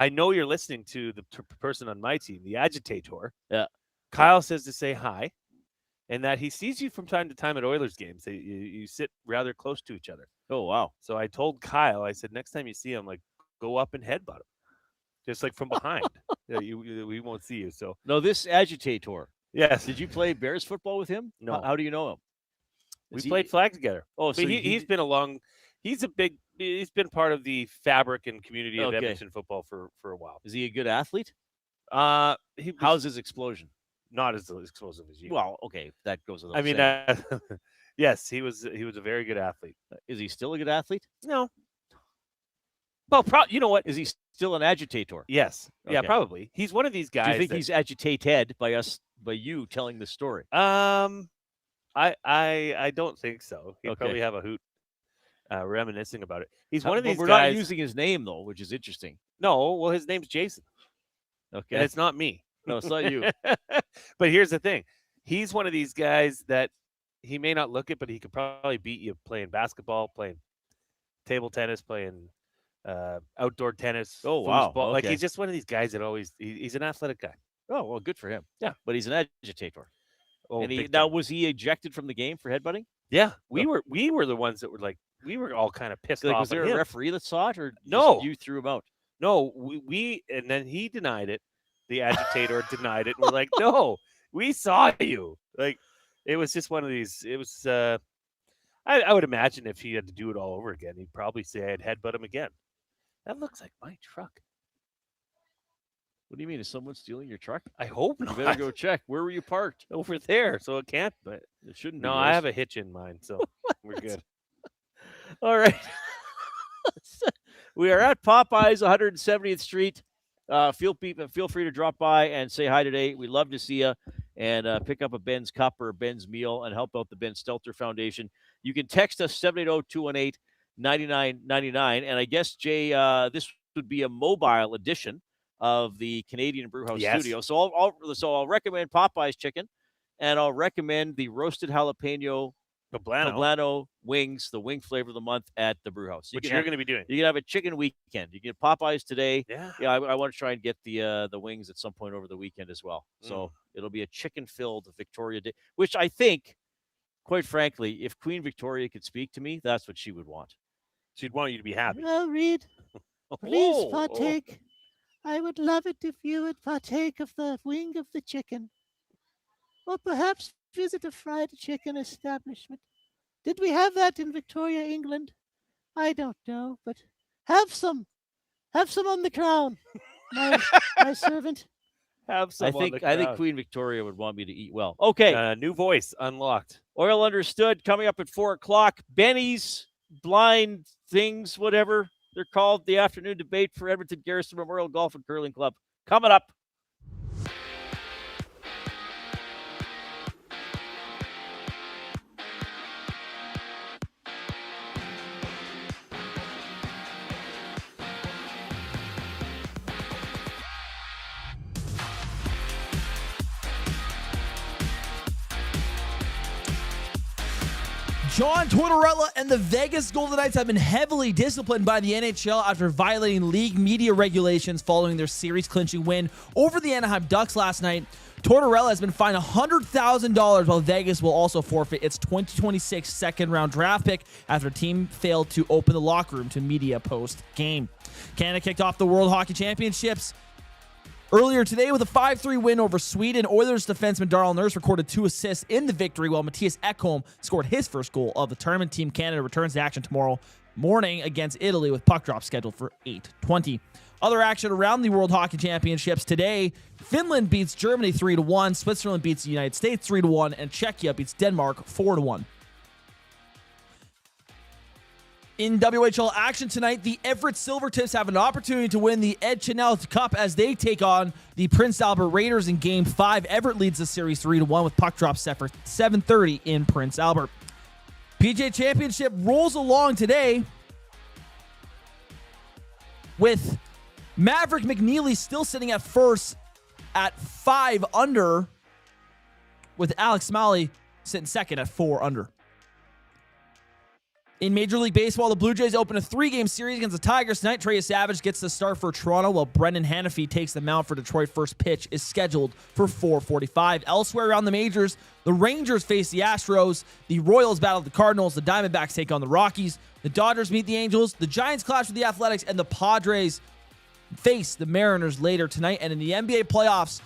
I know you're listening to the person on my team, the agitator. Yeah. Kyle says to say hi and that he sees you from time to time at Oilers games. You sit rather close to each other. Oh, wow. So I told Kyle, I said, next time you see him, like, go up and headbutt him. Just like from behind. We won't see you. So No, this agitator. Yes. Did you play Bears football with him? No. How do you know him? We played flag together. Oh, so he's been along. He's been part of the fabric and community of Edmonton football for a while. Is he a good athlete? How's his explosion? Not as explosive as you. Well, okay, that goes without I mean, saying. yes, he was a very good athlete. Is he still a good athlete? No. Well, you know what? Is he still an agitator? Yes. Okay. Yeah, probably. He's one of these guys. Do you think he's agitated by you telling the story? I don't think so. He'd probably have a hoot reminiscing about it. He's one of these we're guys. not using his name, though, which is interesting. No, well, his name's Jason. Okay. And it's not me. No, it's not you. But here's the thing. He's one of these guys that he may not look it, but he could probably beat you playing basketball, playing table tennis, playing outdoor tennis. Oh, wow. Foosball. Like, Okay. he's just one of these guys that he's an athletic guy. Oh, well, good for him. Yeah. But he's an agitator. Oh, And big now, time. was he ejected from the game for headbutting? Yeah. We were the ones that were like, we were all kind of pissed Like, off was there at a him. referee that saw it, or No. just you threw him out? No, we and then he denied it. The agitator denied it. And we're like, no, we saw you. Like, it was just one of these. It was. I would imagine if he had to do it all over again, he'd probably say I'd headbutt him again. That looks like my truck. What do you mean? Is someone stealing your truck? I hope You not. better go check. Where were you parked? Over there, so it can't. But It shouldn't be. no, I have a hitch in mine, so we're good. All right. We are at Popeyes, 170th Street. Feel free to drop by and say hi today. We'd love to see you and pick up a Ben's Cup or a Ben's Meal and help out the Ben Stelter Foundation. You can text us 780-218-9999. And I guess, Jay, this would be a mobile edition of the Canadian Brewhouse Studio. So I'll recommend Popeyes chicken, and I'll recommend the roasted jalapeno poblano wings, the wing flavor of the month at the Brewhouse. Which you're going to be doing. You can have a chicken weekend. You can get Popeyes today. Yeah. Yeah, I want to try and get the wings at some point over the weekend as well. So it'll be a chicken-filled Victoria Day, which I think, quite frankly, if Queen Victoria could speak to me, that's what she would want. She'd want you to be happy. Well, Reid, please partake. I would love it if you would partake of the wing of the chicken. Or perhaps visit a fried chicken establishment. Did we have that in Victoria, England? I don't know, but have some. Have some on the crown, my servant. Have some. I think Queen Victoria would want me to eat well. Okay. New voice unlocked. Oil Understood coming up at 4:00. Benny's blind things, whatever they're called, the afternoon debate for Edmonton Garrison Memorial Golf and Curling Club coming up. John Tortorella and the Vegas Golden Knights have been heavily disciplined by the NHL after violating league media regulations following their series-clinching win over the Anaheim Ducks last night. Tortorella has been fined $100,000, while Vegas will also forfeit its 2026 second-round draft pick after the team failed to open the locker room to media post-game. Canada kicked off the World Hockey Championships earlier today with a 5-3 win over Sweden. Oilers defenseman Darryl Nurse recorded 2 assists in the victory, while Matthias Ekholm scored his first goal of the tournament. Team Canada returns to action tomorrow morning against Italy with puck drop scheduled for 8:20. Other action around the World Hockey Championships today: Finland beats Germany 3-1, Switzerland beats the United States 3-1, and Czechia beats Denmark 4-1. In WHL action tonight, the Everett Silvertips have an opportunity to win the Ed Channel Cup as they take on the Prince Albert Raiders in Game 5. Everett leads the series 3-1 with puck drop set for 7:30 in Prince Albert. PGA Championship rolls along today with Maverick McNeely still sitting at first at 5 under, with Alex Smalley sitting second at 4 under. In Major League Baseball, the Blue Jays open a 3-game series against the Tigers tonight. Trey Savage gets the start for Toronto, while Brendan Hanafy takes the mound for Detroit. First pitch is scheduled for 4:45. Elsewhere around the majors, the Rangers face the Astros, the Royals battle the Cardinals, the Diamondbacks take on the Rockies, the Dodgers meet the Angels, the Giants clash with the Athletics, and the Padres face the Mariners later tonight. And in the NBA playoffs,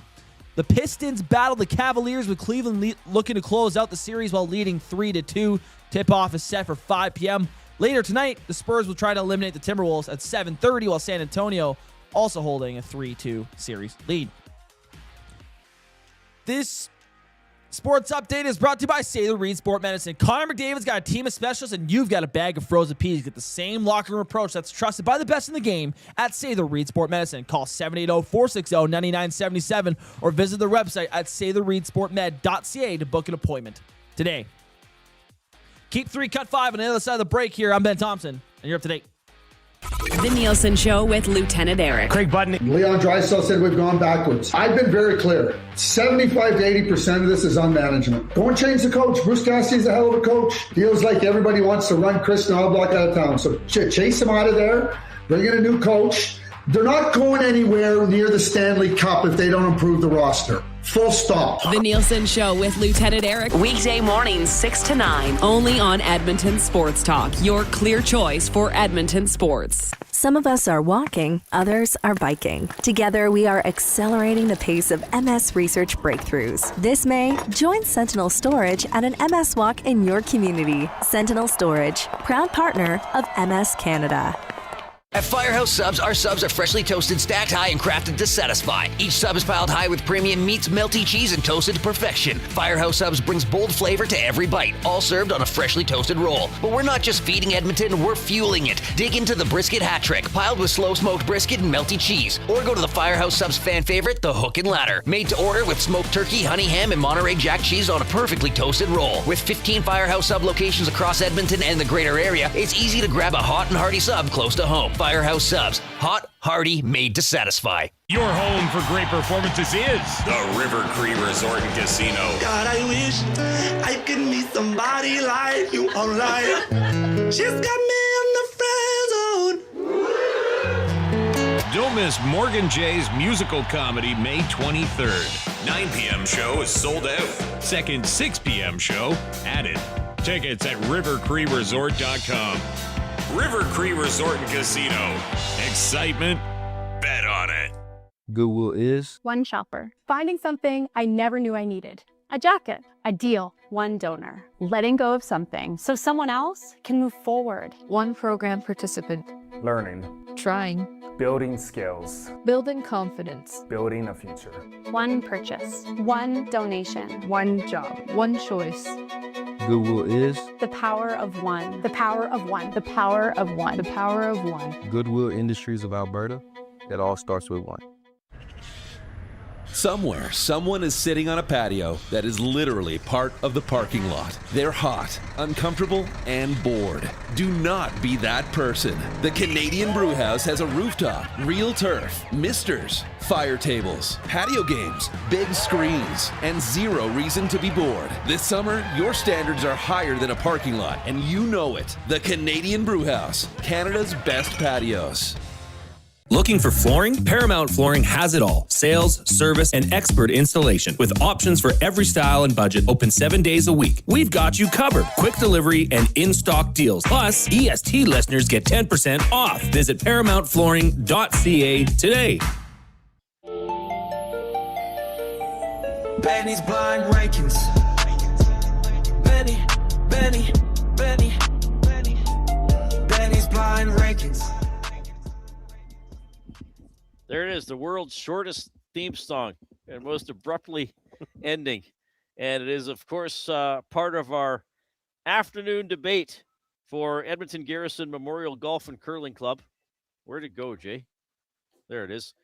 the Pistons battle the Cavaliers, with Cleveland looking to close out the series while leading 3-2. Tip-off is set for 5 p.m. Later tonight, the Spurs will try to eliminate the Timberwolves at 7:30, while San Antonio also holding a 3-2 series lead. This sports update is brought to you by Say the Reid Sport Medicine. Connor McDavid's got a team of specialists, and you've got a bag of frozen peas. Get the same locker room approach that's trusted by the best in the game at Say the Reid Sport Medicine. Call 780-460-9977 or visit their website at saythereidsportmed.ca to book an appointment today. Keep 3, cut 5 on the other side of the break here. I'm Ben Thompson, and you're up to date. The Nielsen Show with Lieutenant Eric. Craig Button. Leon Draisaitl said we've gone backwards. I've been very clear. 75 to 80% of this is on management. Go and change the coach. Bruce Cassidy's a hell of a coach. Feels like everybody wants to run Chris Knobloch out of town. So chase him out of there. Bring in a new coach. They're not going anywhere near the Stanley Cup if they don't improve the roster. Full stop. The Nielsen Show with Lieutenant Eric. Weekday mornings 6 to 9. Only on Edmonton Sports Talk. Your clear choice for Edmonton sports. Some of us are walking, others are biking. Together, we are accelerating the pace of MS research breakthroughs. This May, join Sentinel Storage at an MS walk in your community. Sentinel Storage, proud partner of MS Canada. At Firehouse Subs, our subs are freshly toasted, stacked high, and crafted to satisfy. Each sub is piled high with premium meats, melty cheese, and toasted to perfection. Firehouse Subs brings bold flavor to every bite, all served on a freshly toasted roll. But we're not just feeding Edmonton, we're fueling it. Dig into the brisket hat trick, piled with slow-smoked brisket and melty cheese. Or go to the Firehouse Subs fan favorite, the Hook and Ladder. Made to order with smoked turkey, honey ham, and Monterey Jack cheese on a perfectly toasted roll. With 15 Firehouse Sub locations across Edmonton and the greater area, it's easy to grab a hot and hearty sub close to home. Firehouse Subs. Hot, hearty, made to satisfy. Your home for great performances is the River Cree Resort and Casino. God, I wish I could meet somebody like you online. She's got me in the friend zone. Don't miss Morgan Jay's musical comedy May 23rd. 9 p.m. show is sold out. Second 6 p.m. show added. Tickets at rivercreeresort.com. River Cree Resort and Casino. Excitement, bet on it. Goodwill is one shopper, finding something I never knew I needed. A jacket, a deal, one donor, letting go of something so someone else can move forward. One program participant, learning, trying, building skills, building confidence, building a future. One purchase, one donation, one job, one choice. Goodwill is the power of one. The power of one. The power of one. The power of one. Goodwill Industries of Alberta. It all starts with one. Somewhere, someone is sitting on a patio that is literally part of the parking lot. They're hot, uncomfortable, and bored. Do not be that person. The Canadian Brewhouse has a rooftop, real turf, misters, fire tables, patio games, big screens, and zero reason to be bored. This summer, your standards are higher than a parking lot, and you know it. The Canadian Brewhouse, Canada's best patios. Looking for flooring? Paramount Flooring has it all. Sales, service, and expert installation. With options for every style and budget, open 7 days a week. We've got you covered. Quick delivery and in-stock deals. Plus, EST listeners get 10% off. Visit ParamountFlooring.ca today. Benny's blind rankings. Benny's blind rankings. There it is, the world's shortest theme song and most abruptly ending. And it is, of course, part of our afternoon debate for Edmonton Garrison Memorial Golf and Curling Club. Where'd it go, Jay? There it is.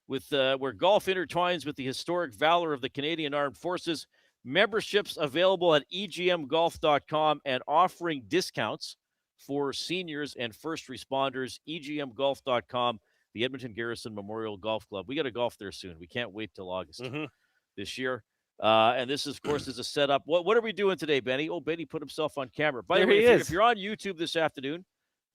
With where golf intertwines with the historic valor of the Canadian Armed Forces. Memberships available at egmgolf.com and offering discounts for seniors and first responders. egmgolf.com. The Edmonton Garrison Memorial Golf Club. We got to golf there soon. We can't wait till August this year. And this, of course, is a setup. What are we doing today, Benny? Oh, Benny put himself on camera. By the way, if you're on YouTube this afternoon,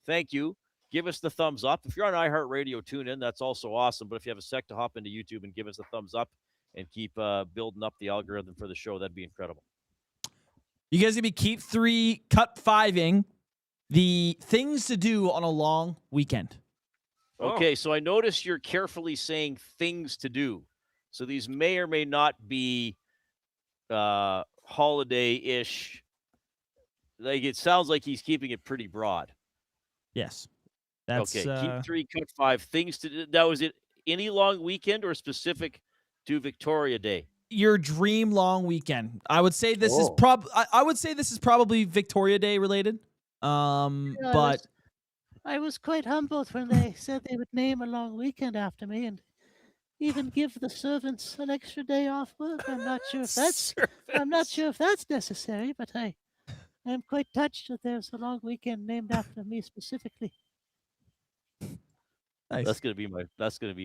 thank you. Give us the thumbs up. If you're on iHeartRadio, tune in. That's also awesome. But if you have a sec to hop into YouTube and give us a thumbs up and keep building up the algorithm for the show, that'd be incredible. You guys gonna be keep 3 cut 5ing the things to do on a long weekend. Okay, so I notice you're carefully saying things to do. So these may or may not be holiday-ish. Like, it sounds like he's keeping it pretty broad. Yes. That's, okay, keep 3, cut 5 things to do. Now, is it any long weekend or specific to Victoria Day? Your dream long weekend. I would say this is probably Victoria Day related. But I was quite humbled when they said they would name a long weekend after me and even give the servants an extra day off work. I'm not sure if that's necessary, but I'm quite touched that there's a long weekend named after me specifically. Nice. That's gonna be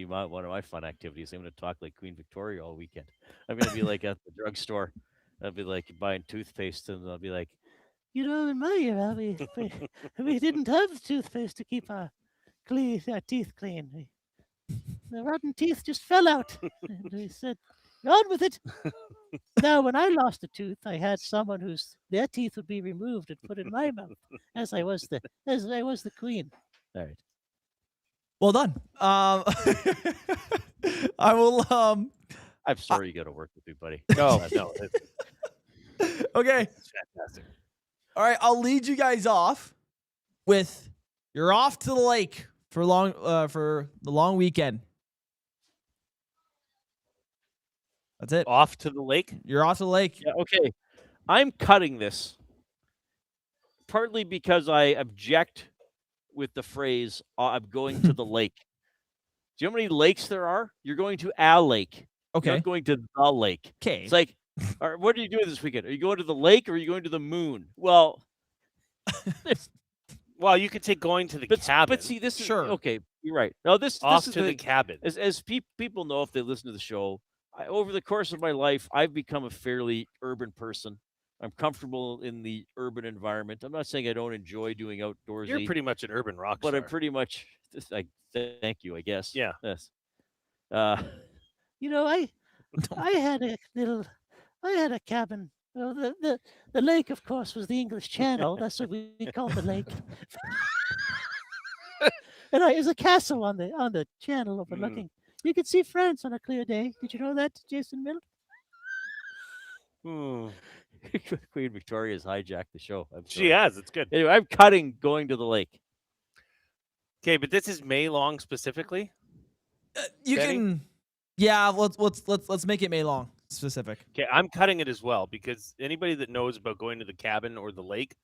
one of my fun activities. I'm gonna talk like Queen Victoria all weekend. I'm gonna be like at the drugstore. I'll be like buying toothpaste, and I'll be like, You know, in my era, we didn't have toothpaste to keep our teeth clean. The rotten teeth just fell out. And we said, on with it. Now, when I lost a tooth, I had someone their teeth would be removed and put in my mouth, as I was the queen. All right. Well done. I will. I'm sorry you got to work with me, buddy. No. Okay. It's fantastic. All right, I'll lead you guys off with you're off to the lake for the long weekend. That's it. Off to the lake? You're off to the lake. Yeah, okay. I'm cutting this partly because I object with the phrase, I'm going to the lake. Do you know how many lakes there are? You're going to a lake. Okay. You're not going to the lake. Okay. It's like, all right, what are you doing this weekend? Are you going to the lake or are you going to the moon? Well, you could take going to the cabin. But see, this is okay. You're right. No, this off is to the cabin. As people know, if they listen to the show, over the course of my life, I've become a fairly urban person. I'm comfortable in the urban environment. I'm not saying I don't enjoy doing outdoorsy. You're pretty much an urban rock star. But I'm pretty much. Thank you, I guess. Yeah. Yes. You know, I had a cabin. Well, the lake, of course, was the English Channel. That's what we called the lake. And it was a castle on the channel overlooking. You could see France on a clear day. Did you know that, Jason Milne? Queen Victoria has hijacked the show. She has. It's good. Anyway, I'm cutting going to the lake. Okay, but this is May long specifically. You Benny? can. Yeah, let's make it May long specific. Okay, I'm cutting it as well because anybody that knows about going to the cabin or the lake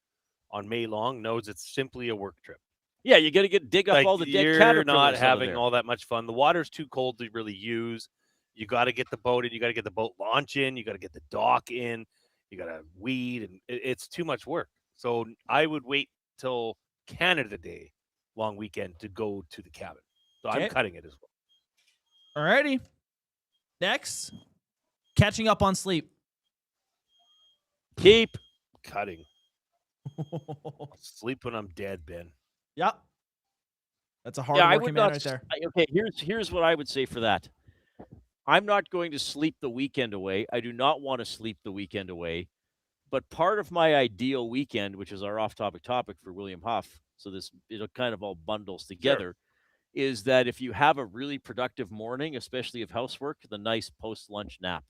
on May long knows it's simply a work trip. Yeah, you got to dig up all the dead caterpillars. You're not having there. all that much fun. The water's too cold to really use. You got to get the boat in. You got to get the boat launch in. You got to get the dock in. You got to weed, and it's too much work. So I would wait till Canada Day, long weekend, to go to the cabin. So I'm cutting it as well. Alrighty. Next, catching up on sleep. Keep cutting. Sleep when I'm dead, Ben. Yep. That's a hard-working man right there. Okay, here's what I would say for that. I'm not going to sleep the weekend away. I do not want to sleep the weekend away. But part of my ideal weekend, which is our off-topic topic for William Huff, so it kind of all bundles together, is that if you have a really productive morning, especially of housework, the nice post-lunch nap.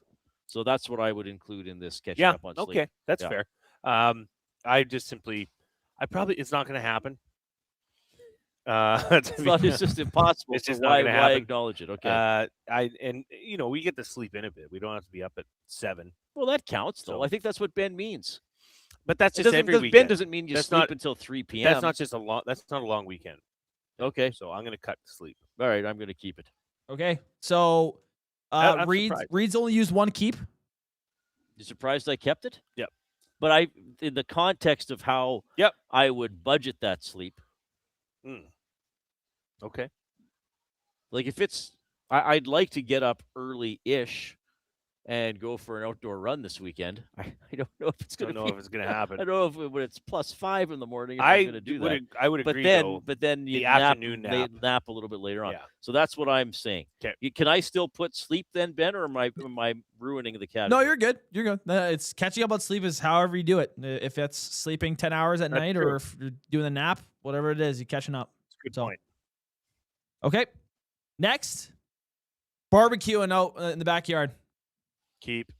So that's what I would include in this catching up on sleep. Okay, that's fair. It's not going to happen. It's just impossible. It's just why not going to happen. Acknowledge it? Okay. We get to sleep in a bit. We don't have to be up at 7. Well, that counts, though. I think that's what Ben means. But that's just every weekend. Ben doesn't mean you sleep until 3 p.m. That's not a long weekend. Okay. So I'm going to cut sleep. All right, I'm going to keep it. Okay. So Reid's only used one keep. You surprised I kept it? Yep. But in the context of how I would budget that sleep. Okay. Like if I'd like to get up early-ish and go for an outdoor run this weekend. I don't know if it's going to happen. I don't know when it's +5 in the morning. I'm going to do that. I would agree. But then you afternoon nap a little bit later on. Yeah. So that's what I'm saying. Okay. Can I still put sleep then, Ben, or am I ruining the category? No, you're good. You're good. It's catching up on sleep is however you do it. If it's sleeping 10 hours at night or if you're doing a nap, whatever it is, you're catching up. Good point. Okay. Next, barbecuing out in the backyard. Keep.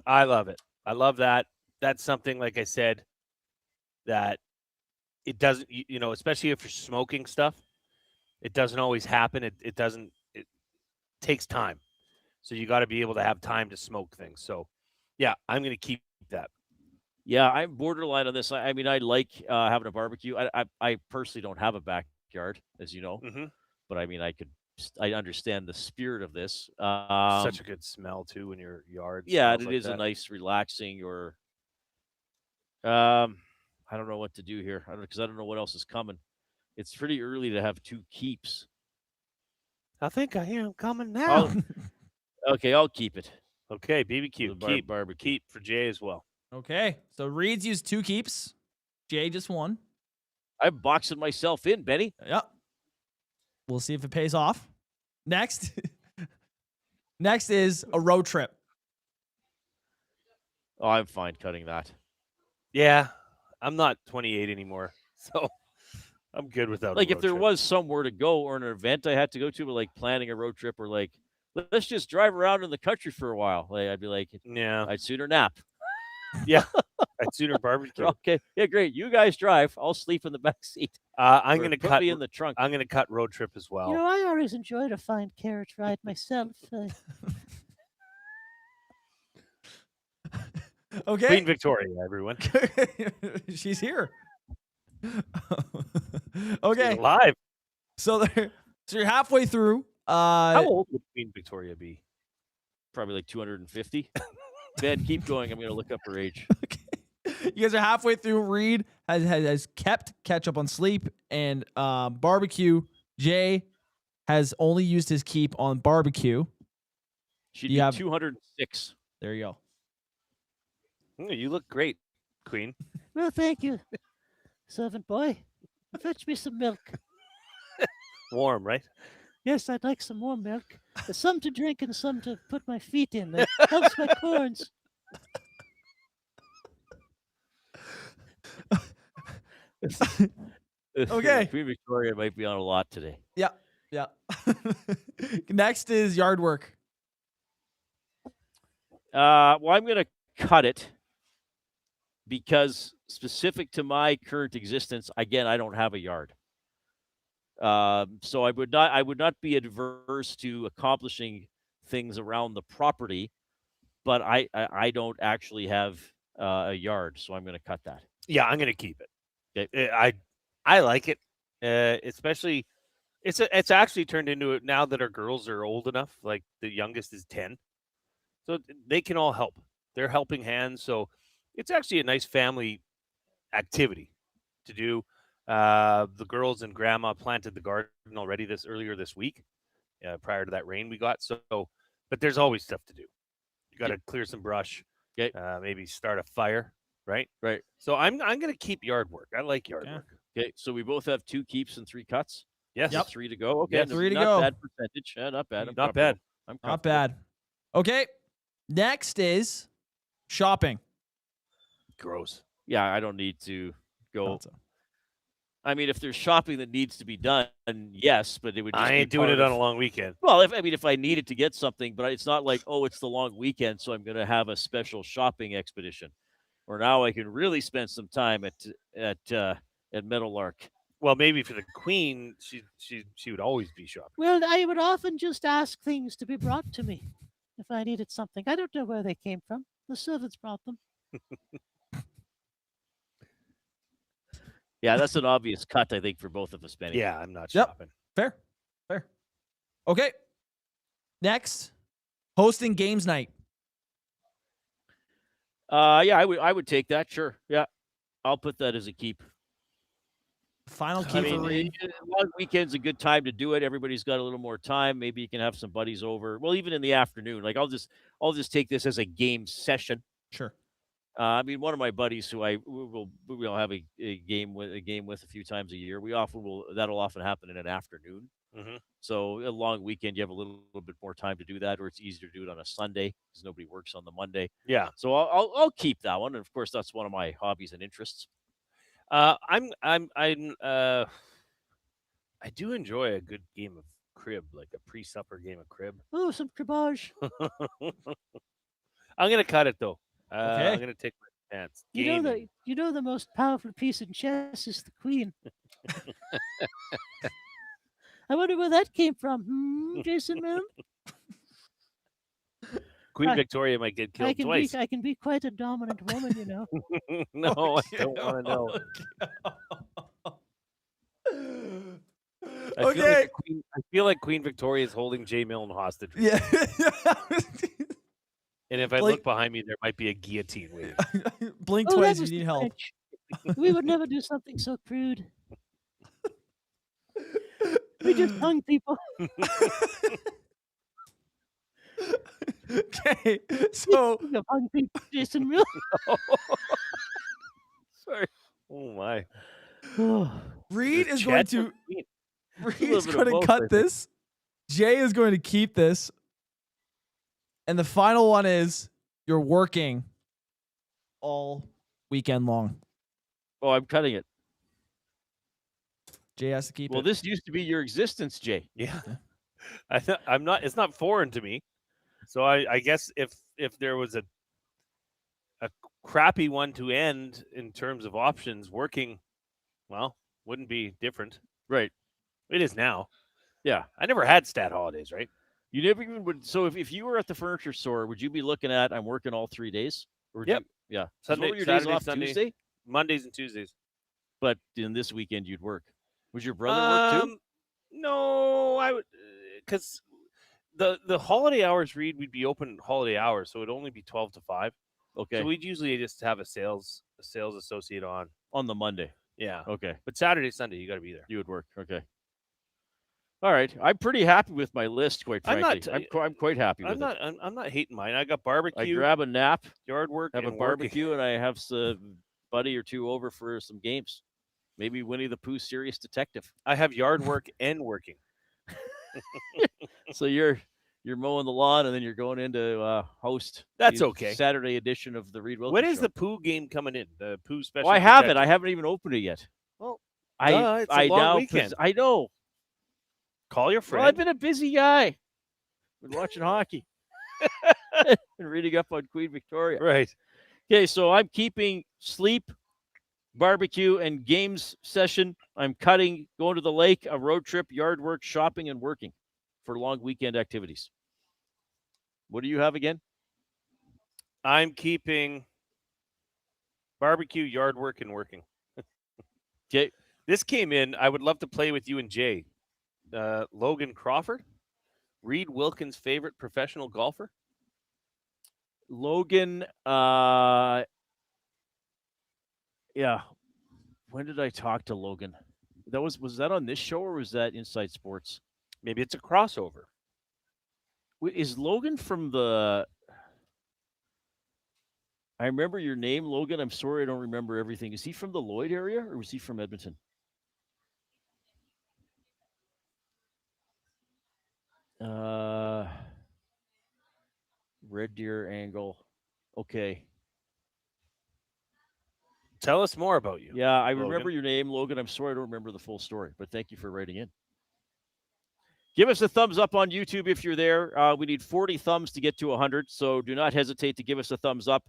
I love it. I love that. That's something, like I said, that it doesn't, especially if you're smoking stuff, it doesn't always happen. It takes time. So you got to be able to have time to smoke things. So, yeah, I'm going to keep that. Yeah, I'm borderline on this. I mean, I like having a barbecue. I personally don't have a backyard, as you know. Mm-hmm. But I mean, I understand the spirit of this. Such a good smell too in your yard. Yeah, and it like is that. a nice, relaxing. I don't know what to do here. Because I don't know what else is coming. It's pretty early to have 2 keeps. I think I hear him coming now. Okay, I'll keep it. Okay, BBQ. Keep barbecue. Keep for Jay as well. Okay, so Reid's used 2 keeps. Jay just 1. I'm boxing myself in, Benny. Yep. We'll see if it pays off. Next is a road trip. Oh, I'm fine cutting that. Yeah, I'm not 28 anymore, so I'm good without. Like if there was somewhere to go or an event I had to go to, but like planning a road trip or like let's just drive around in the country for a while. Like, I'd be like, yeah, I'd sooner nap. Yeah, I'd sooner barbecue. Okay, yeah, great. You guys drive. I'll sleep in the back seat. I'm going to put me in the trunk. I'm going to cut road trip as well. I always enjoyed a fine carriage ride myself. Okay. Queen Victoria, everyone. She's here. Okay. She's alive. So you're halfway through. How old would Queen Victoria be? Probably like 250. Ben, keep going. I'm going to look up her age. Okay. You guys are halfway through. Reid has kept catch up on sleep and barbecue. Jay has only used his keep on barbecue. She'd be 206. There you go. You look great, Queen. Well, thank you, servant boy. Fetch me some milk. Warm, right? Yes, I'd like some warm milk. There's some to drink and some to put my feet in. That helps my corns. Okay. Queen Victoria might be on a lot today. Yeah. Next is yard work. Well, I'm going to cut it because specific to my current existence, again, I don't have a yard. So I would not be adverse to accomplishing things around the property, but I don't actually have a yard, so I'm going to cut that. Yeah, I'm going to keep it. Okay. I like it, especially It's actually turned into it now that our girls are old enough. Like the youngest is 10, so they can all help. They're helping hands, so it's actually a nice family activity to do. The girls and grandma planted the garden already earlier this week, prior to that rain we got. So, but there's always stuff to do. You got to clear some brush, maybe start a fire, right? Right. So I'm going to keep yard work. I like yard work. Okay, so we both have 2 keeps and 3 cuts. Yes. Yep. 3 to go. Okay, Yes. 3 to not go. bad percentage. Yeah, not bad. Not bad. I'm Not bad. Okay. Next is shopping. Gross. Yeah, I don't need to go. I mean, if there's shopping that needs to be done, yes, but it would. Just I be ain't doing part it on of- a long weekend. Well, if I needed to get something, but it's not like, oh, it's the long weekend, so I'm going to have a special shopping expedition, or now I can really spend some time at Meadowlark. Well, maybe for the queen, she would always be shopping. Well, I would often just ask things to be brought to me if I needed something. I don't know where they came from. The servants brought them. Yeah, that's an obvious cut, I think, for both of us, Benny. Yeah, I'm not Yep. shopping. Fair. Okay. Next, hosting games night. Yeah, I would take that. Sure. Yeah, I'll put that as a keep. Final I key mean, for Reid. long weekend's a good time to do it. Everybody's got a little more time. Maybe you can have some buddies over. Well, even in the afternoon. Like I'll just take this as a game session. Sure. I mean, one of my buddies who we'll have a game with a few times a year. That'll often happen in an afternoon. Mhm. So a long weekend, you have a little bit more time to do that, or it's easier to do it on a Sunday because nobody works on the Monday. Yeah. So I'll keep that one, and of course that's one of my hobbies and interests. I do enjoy a good game of crib, like a pre-supper game of crib. Oh, some cribbage. I'm gonna cut it though. Okay. I'm gonna take my pants. You know the most powerful piece in chess is the queen. I wonder where that came from. Jason Milne? Queen Victoria might get killed twice. I can be quite a dominant woman, you know. No, I don't want to know. I feel like Queen Victoria is holding Jay Milne hostage. Yeah. And if I Blake- look behind me, there might be a guillotine waiting. Blink Oh, that twice if was you the need help. French. We would never do something so crude. We just hung people. Okay. So We hung people, Jason Milne. Sorry. Oh my. Reid is Chet going or to Queen? Reid little is bit going of to both, I cut think. this. Jay is going to keep this. And the final one is you're working all weekend long. Oh, I'm cutting it. Jay has to keep Well, it. this used to be your existence, Jay. Yeah. I'm not. It's not foreign to me. So I guess if there was a crappy one to end in terms of options, working, well, wouldn't be different. Right. It is now. Yeah. I never had stat holidays, right? You never even would. So if you were at the furniture store, would you be looking at I'm working all 3 days? Or would Yep. You, yeah. So Sunday, what were your Saturday, days off? Sunday. Tuesday? Mondays and Tuesdays. But in this weekend, you'd work. Was your brother work too? No, I would, because the holiday hours, Reid, we'd be open holiday hours, so it'd only be 12 to 5. Okay. So we'd usually just have a sales associate on the Monday. Yeah. Okay. But Saturday, Sunday, you got to be there. You would work. Okay. All right. I'm pretty happy with my list, quite I'm frankly. not- I'm quite happy with it. I'm not hating mine. I got barbecue. I grab a nap, yard work, have a and working. barbecue, and I have some buddy or two over for some games. Maybe Winnie the Pooh Serious Detective. I have yard work and working. So you're mowing the lawn, and then you're going into host. That's the okay. Saturday edition of the Reid Wilkins When is Show. the Pooh game coming in? The Pooh special. Oh, I have it. detective? I haven't even opened it yet. Well, I it's a long now weekend. I know. Call your friend. Well, I've been a busy guy. Been watching hockey and reading up on Queen Victoria. Right. Okay, so I'm keeping sleep, barbecue, and games session. I'm cutting, going to the lake, a road trip, yard work, shopping, and working for long weekend activities. What do you have again? I'm keeping barbecue, yard work, and working. Okay. This came in. I would love to play with you and Jay. Logan Crawford, Reid Wilkins' favorite professional golfer. Logan, yeah. When did I talk to Logan? Was that on this show or was that Inside Sports? Maybe it's a crossover. Is Logan from the... I remember your name, Logan. I'm sorry I don't remember everything. Is he from the Lloyd area or was he from Edmonton? Red Deer Angle. Okay. Tell us more about you. Yeah, I Logan. remember your name, Logan. I'm sorry I don't remember the full story, but thank you for writing in. Give us a thumbs up on YouTube if you're there. We need 40 thumbs to get to 100, so do not hesitate to give us a thumbs up.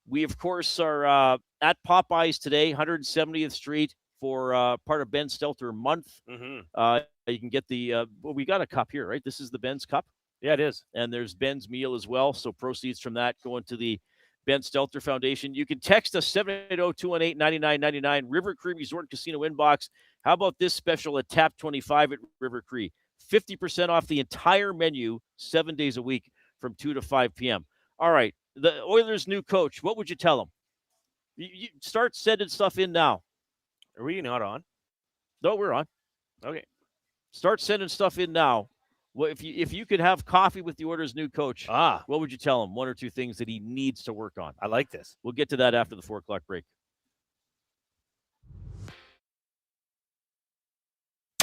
We, of course, are at Popeyes today, 170th Street, for part of Ben Stelter month. Mm-hmm. You can get the we got a cup here, right? This is the Ben's cup. Yeah, it is. And there's Ben's meal as well. So proceeds from that going to the Ben Stelter Foundation. You can text us 780-218-9999, River Cree Resort Casino inbox. How about this special at Tap 25 at River Cree? 50% off the entire menu 7 days a week from 2 to 5 p.m. All right. The Oilers' new coach, what would you tell him? You start sending stuff in now. Are we not on? No, we're on. Okay. Start sending stuff in now. Well, if you could have coffee with the Oilers' new coach, what would you tell him? One or two things that he needs to work on. I like this. We'll get to that after the 4 o'clock break.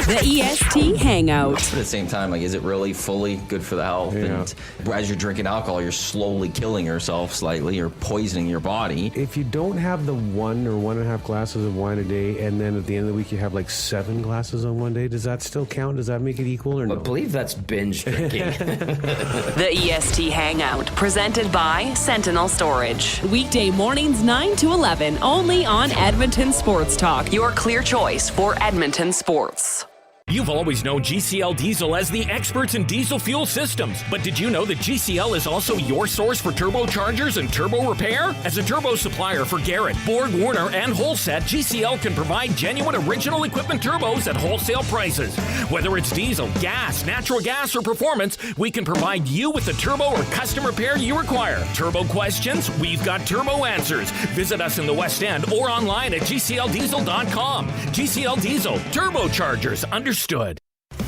The EST Hangout. But at the same time, like, is it really fully good for the health? Yeah. And as you're drinking alcohol, you're slowly killing yourself slightly or poisoning your body. If you don't have the 1 or 1.5 glasses of wine a day, and then at the end of the week you have like 7 glasses on one day, does that still count? Does that make it equal or no? I believe that's binge drinking. The EST Hangout, presented by Sentinel Storage. Weekday mornings 9 to 11, only on Edmonton Sports Talk. Your clear choice for Edmonton sports. You've always known GCL Diesel as the experts in diesel fuel systems. But did you know that GCL is also your source for turbochargers and turbo repair? As a turbo supplier for Garrett, Borg Warner, and Holset, GCL can provide genuine original equipment turbos at wholesale prices. Whether it's diesel, gas, natural gas, or performance, we can provide you with the turbo or custom repair you require. Turbo questions? We've got turbo answers. Visit us in the West End or online at GCLDiesel.com. GCL Diesel, turbochargers, understood.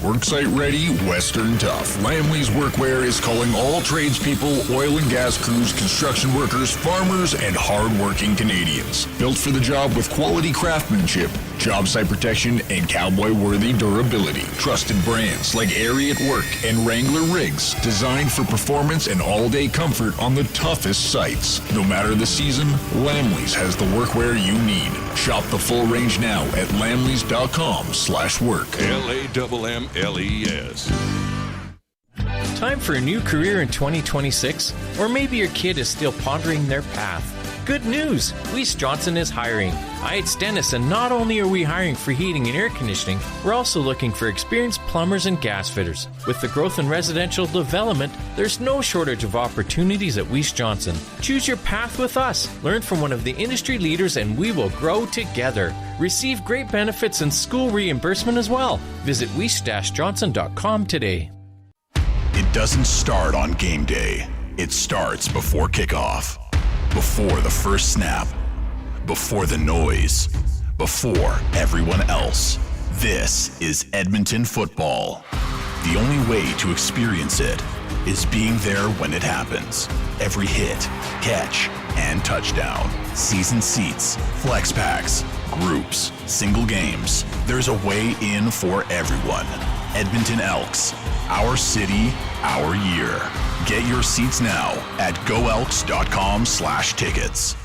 Worksite ready, Western tough. Lamley's Workwear is calling all tradespeople, oil and gas crews, construction workers, farmers, and hard-working Canadians. Built for the job with quality craftsmanship, job site protection, and cowboy-worthy durability. Trusted brands like Airy at Work and Wrangler Rigs, designed for performance and all-day comfort on the toughest sites. No matter the season, Lamley's has the workwear you need. Shop the full range now at lamleys.com/work. LAMMLES. Time for a new career in 2026? Or maybe your kid is still pondering their path. Good news! Weiss Johnson is hiring. Hi, it's Dennis, and not only are we hiring for heating and air conditioning, we're also looking for experienced plumbers and gas fitters. With the growth in residential development, there's no shortage of opportunities at Weiss Johnson. Choose your path with us. Learn from one of the industry leaders, and we will grow together. Receive great benefits and school reimbursement as well. Visit weiss-johnson.com today. It doesn't start on game day. It starts before kickoff. Before the first snap. Before the noise. Before everyone else. This is Edmonton football. The only way to experience it is being there when it happens. Every hit, catch, and touchdown. Season seats, flex packs, groups, single games. There's a way in for everyone. Edmonton Elks. Our city, our year. Get your seats now at goelks.com/tickets.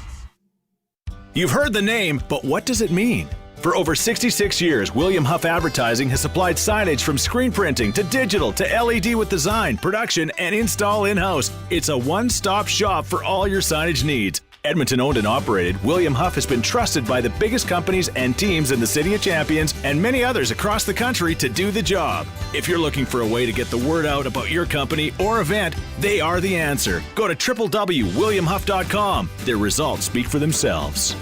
You've heard the name, but what does it mean? For over 66 years, William Huff Advertising has supplied signage from screen printing to digital to LED with design, production, and install in-house. It's a one-stop shop for all your signage needs. Edmonton owned and operated, William Huff has been trusted by the biggest companies and teams in the City of Champions and many others across the country to do the job. If you're looking for a way to get the word out about your company or event, they are the answer. Go to www.williamhuff.com. Their results speak for themselves.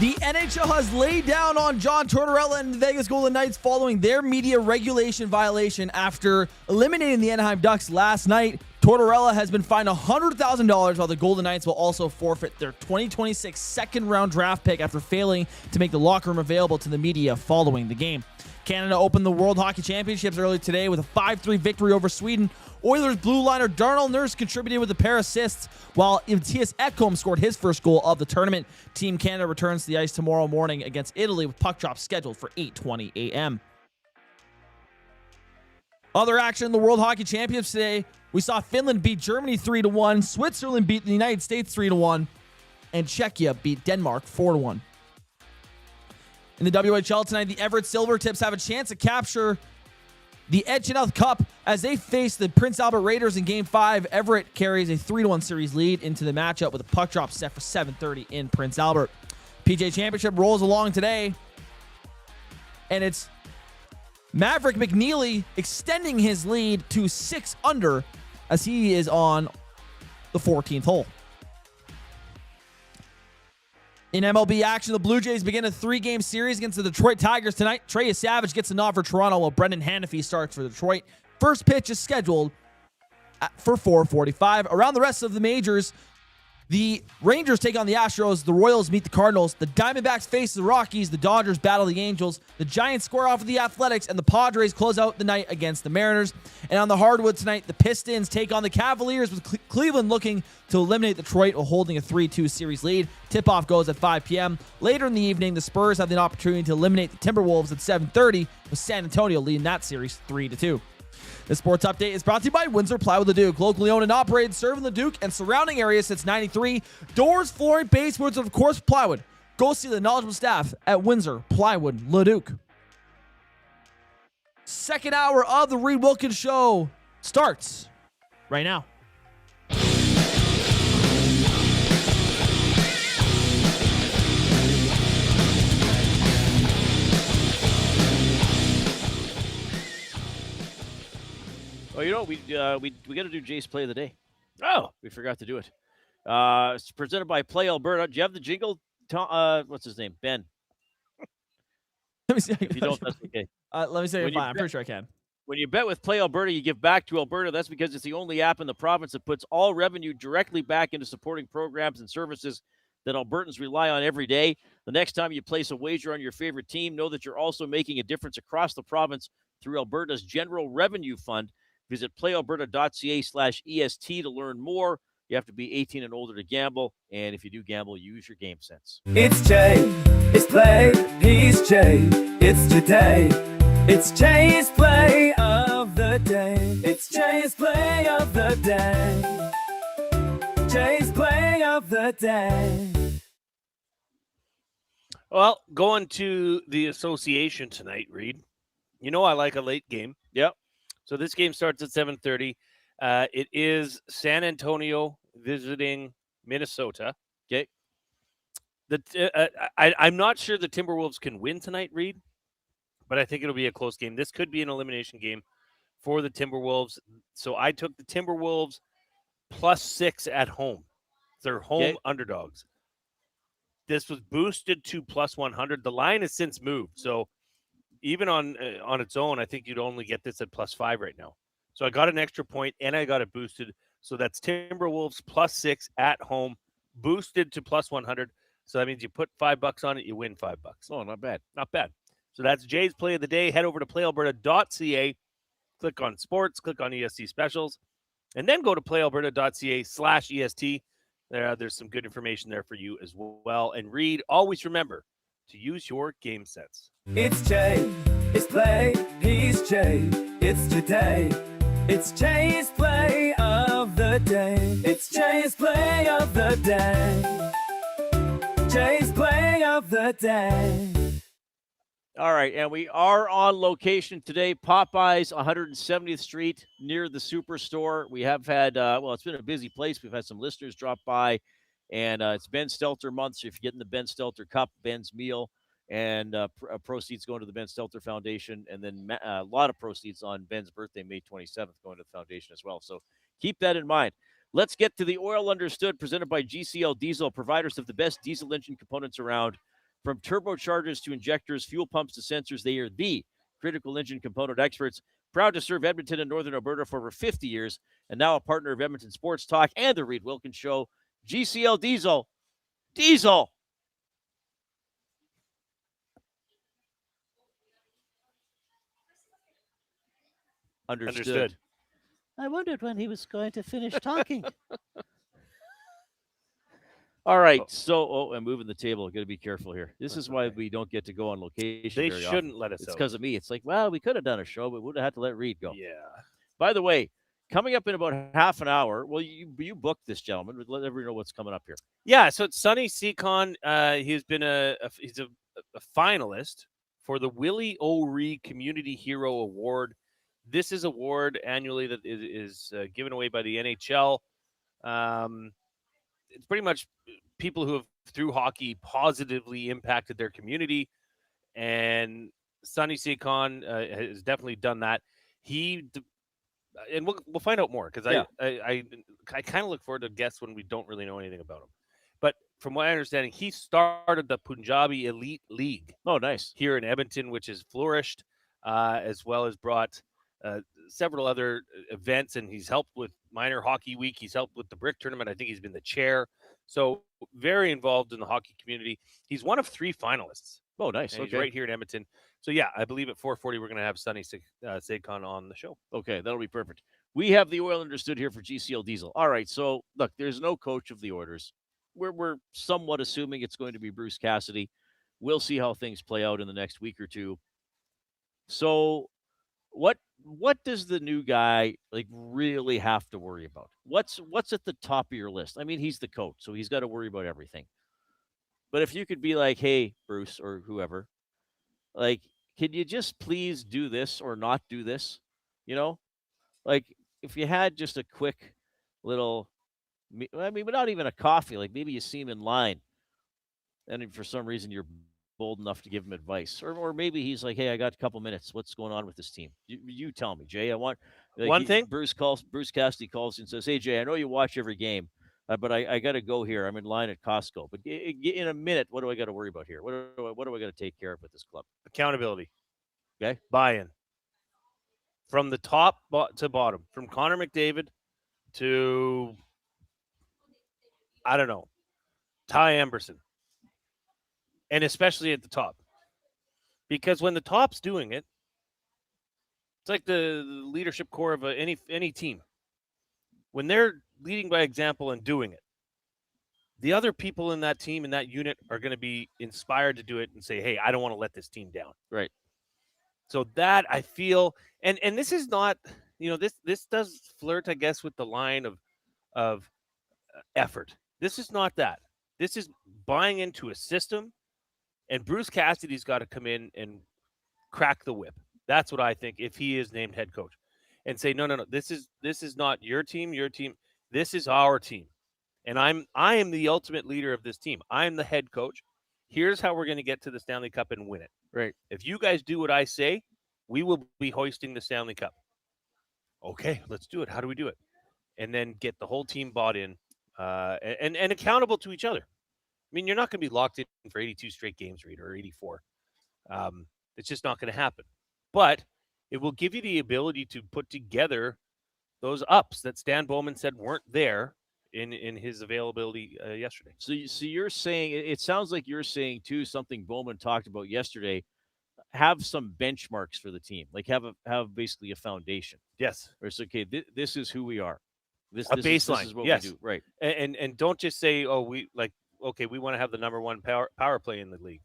The NHL has laid down on John Tortorella and the Vegas Golden Knights following their media regulation violation after eliminating the Anaheim Ducks last night. Tortorella has been fined $100,000, while the Golden Knights will also forfeit their 2026 second-round draft pick after failing to make the locker room available to the media following the game. Canada opened the World Hockey Championships early today with a 5-3 victory over Sweden. Oilers blue liner Darnell Nurse contributed with a pair of assists, while Matthias Ekholm scored his first goal of the tournament. Team Canada returns to the ice tomorrow morning against Italy with puck drop scheduled for 8:20 a.m. Other action in the World Hockey Championships today, we saw Finland beat Germany 3-1, Switzerland beat the United States 3-1, and Czechia beat Denmark 4-1. In the WHL tonight, the Everett Silvertips have a chance to capture the Edmonton Cup as they face the Prince Albert Raiders in Game 5. Everett carries a 3-1 series lead into the matchup with a puck drop set for 7:30 in Prince Albert. PJ Championship rolls along today, and it's Maverick McNeely extending his lead to 6 under as he is on the 14th hole. In MLB action, the Blue Jays begin a 3-game series against the Detroit Tigers tonight. Trey Savage gets a nod for Toronto while Brendan Hanifee starts for Detroit. First pitch is scheduled for 4:45. Around the rest of the majors, the Rangers take on the Astros, the Royals meet the Cardinals, the Diamondbacks face the Rockies, the Dodgers battle the Angels, the Giants square off with the Athletics, and the Padres close out the night against the Mariners. And on the hardwood tonight, the Pistons take on the Cavaliers, with Cleveland looking to eliminate Detroit while holding a 3-2 series lead. Tip-off goes at 5 p.m. Later in the evening, the Spurs have the opportunity to eliminate the Timberwolves at 7:30, with San Antonio leading that series 3-2. This sports update is brought to you by Windsor Plywood the Duke, locally owned and operated, serving the Duke and surrounding areas since '93. Doors, flooring, baseboards, and of course plywood. Go see the knowledgeable staff at Windsor Plywood the Duke. Second hour of the Reid Wilkins Show starts right now. Oh, you know, we got to do Jay's Play of the Day. Oh, we forgot to do it. It's presented by Play Alberta. Do you have the jingle? What's his name? Ben. Let me see. If you don't, that's okay. Let me say it. I'm pretty sure I can. When you bet with Play Alberta, you give back to Alberta. That's because it's the only app in the province that puts all revenue directly back into supporting programs and services that Albertans rely on every day. The next time you place a wager on your favorite team, know that you're also making a difference across the province through Alberta's General Revenue Fund. Visit playalberta.ca/EST to learn more. You have to be 18 and older to gamble. And if you do gamble, use your game sense. It's Jay. It's Play. He's Jay. It's today. It's Jay's Play of the Day. It's Jay's Play of the Day. Jay's Play of the Day. Well, going to the association tonight, Reid. You know I like a late game. Yep. So this game starts at 7:30. It is San Antonio visiting Minnesota. Okay. I'm not sure the Timberwolves can win tonight, Reid, but I think it'll be a close game. This could be an elimination game for the Timberwolves. So I took the Timberwolves +6 at home. They're home underdogs. This was boosted to +100. The line has since moved. So even on its own, I think you'd only get this at +5 right now. So I got an extra point and I got it boosted. So that's Timberwolves +6 at home, boosted to +100. So that means you put $5 on it, you win $5. Oh, not bad. Not bad. So that's Jay's Play of the Day. Head over to playalberta.ca, click on sports, click on EST specials, and then go to playalberta.ca/EST. There's some good information there for you as well. And Reid, always remember to use your game sense. It's Jay. It's Play. He's Jay. It's today. It's Jay's Play of the Day. It's Jay's Play of the Day. Jay's Play of the Day. All right, and we are on location today, Popeyes, 170th Street, near the Superstore. We have had, it's been a busy place. We've had some listeners drop by, and it's Ben Stelter month, so if you're getting the Ben Stelter cup, Ben's meal, and proceeds going to the Ben Stelter Foundation, and then a lot of proceeds on Ben's birthday, May 27th, going to the foundation as well. So keep that in mind. Let's get to the Oil Understood, presented by GCL Diesel, providers of the best diesel engine components around. From turbochargers to injectors, fuel pumps to sensors, they are the critical engine component experts. Proud to serve Edmonton and Northern Alberta for over 50 years, and now a partner of Edmonton Sports Talk and the Reid Wilkins Show. GCL Diesel. Diesel. Understood. I wondered when he was going to finish talking. All right. So, I'm moving the table. Got to be careful here. This is why we don't get to go on location. They very shouldn't often. let us It's out. because of me. It's like, well, we could have done a show, but we would have had to let Reid go. Yeah. By the way, coming up in about half an hour, well, you booked this gentleman. Let everyone know what's coming up here. Yeah, so it's Sunny Seikon. He's been he's a finalist for the Willie O'Ree Community Hero Award. This is award annually that is given away by the NHL. It's pretty much people who have, through hockey, positively impacted their community. And Sunny Seikon has definitely done that. And we'll find out more because I kind of look forward to guests when we don't really know anything about him. But from what I understand, he started the Punjabi Elite League. Oh, nice. Here in Edmonton, which has flourished, as well as brought several other events, and he's helped with Minor Hockey Week. He's helped with the Brick Tournament. I think he's been the chair. So very involved in the hockey community. He's one of 3 finalists. Oh, nice. And he's right here in Edmonton. So, yeah, I believe at 4:40 we're going to have Sunny Seikon on the show. Okay, that'll be perfect. We have the Oil Understood here for GCL Diesel. All right, so, look, there's no coach of the Oilers. We're somewhat assuming it's going to be Bruce Cassidy. We'll see how things play out in the next week or two. So, what does the new guy really have to worry about? What's at the top of your list? I mean, he's the coach, so he's got to worry about everything. But if you could be like, hey, Bruce or whoever, can you just please do this or not do this? If you had just a quick little, but not even a coffee, maybe you see him in line and for some reason you're bold enough to give him advice, or maybe he's like, hey, I got a couple minutes. What's going on with this team? You tell me, Jay. I want one thing. Bruce Cassidy calls and says, hey, Jay, I know you watch every game, but I got to go here. I'm in line at Costco. But in a minute, what do I got to worry about here? What do I got to take care of with this club? Accountability. Okay. Buy-in. From the top to bottom. From Connor McDavid to, I don't know, Ty Emberson. And especially at the top. Because when the top's doing it, it's like the leadership core of any team. When they're leading by example and doing it, the other people in that team, in that unit, are going to be inspired to do it and say, hey, I don't want to let this team down. Right. So that I feel, and this is not, this does flirt, I guess, with the line of effort. This is not that. This is buying into a system, and Bruce Cassidy's got to come in and crack the whip. That's what I think if he is named head coach, and say, no, this is not your team. This is our team, and I am the ultimate leader of this team. I'm the head coach. Here's how we're going to get to the Stanley Cup and win it. Right. If you guys do what I say, we will be hoisting the Stanley Cup. Okay, let's do it. How do we do it? And then get the whole team bought in and accountable to each other. I mean, you're not going to be locked in for 82 straight games, Reid, or 84. It's just not going to happen. But it will give you the ability to put together those ups that Stan Bowman said weren't there in his availability yesterday. So you're saying, it sounds like you're saying, too, something Bowman talked about yesterday, have some benchmarks for the team, have basically a foundation. Yes. Or it's okay, this is who we are. This baseline. This is what yes. we do. Right. And don't just say, oh, we we want to have the number one power play in the league.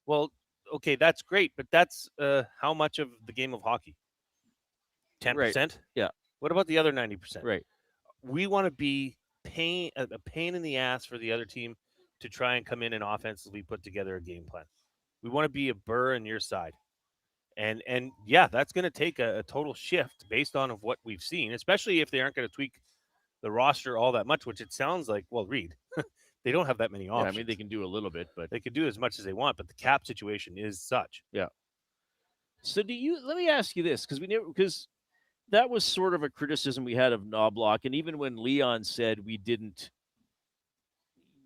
Well, okay, that's great, but that's how much of the game of hockey? 10%? Right. Yeah. What about the other 90%? Right. We want to be a pain in the ass for the other team to try and come in and offensively put together a game plan. We want to be a burr in your side. And yeah, that's going to take a total shift based on of what we've seen, especially if they aren't going to tweak the roster all that much, which it sounds like, well, Reid, they don't have that many options. Yeah, I mean, they can do a little bit, but they can do as much as they want, but the cap situation is such. Yeah. So let me ask you this, because that was sort of a criticism we had of Knobloch. And even when Leon said we didn't,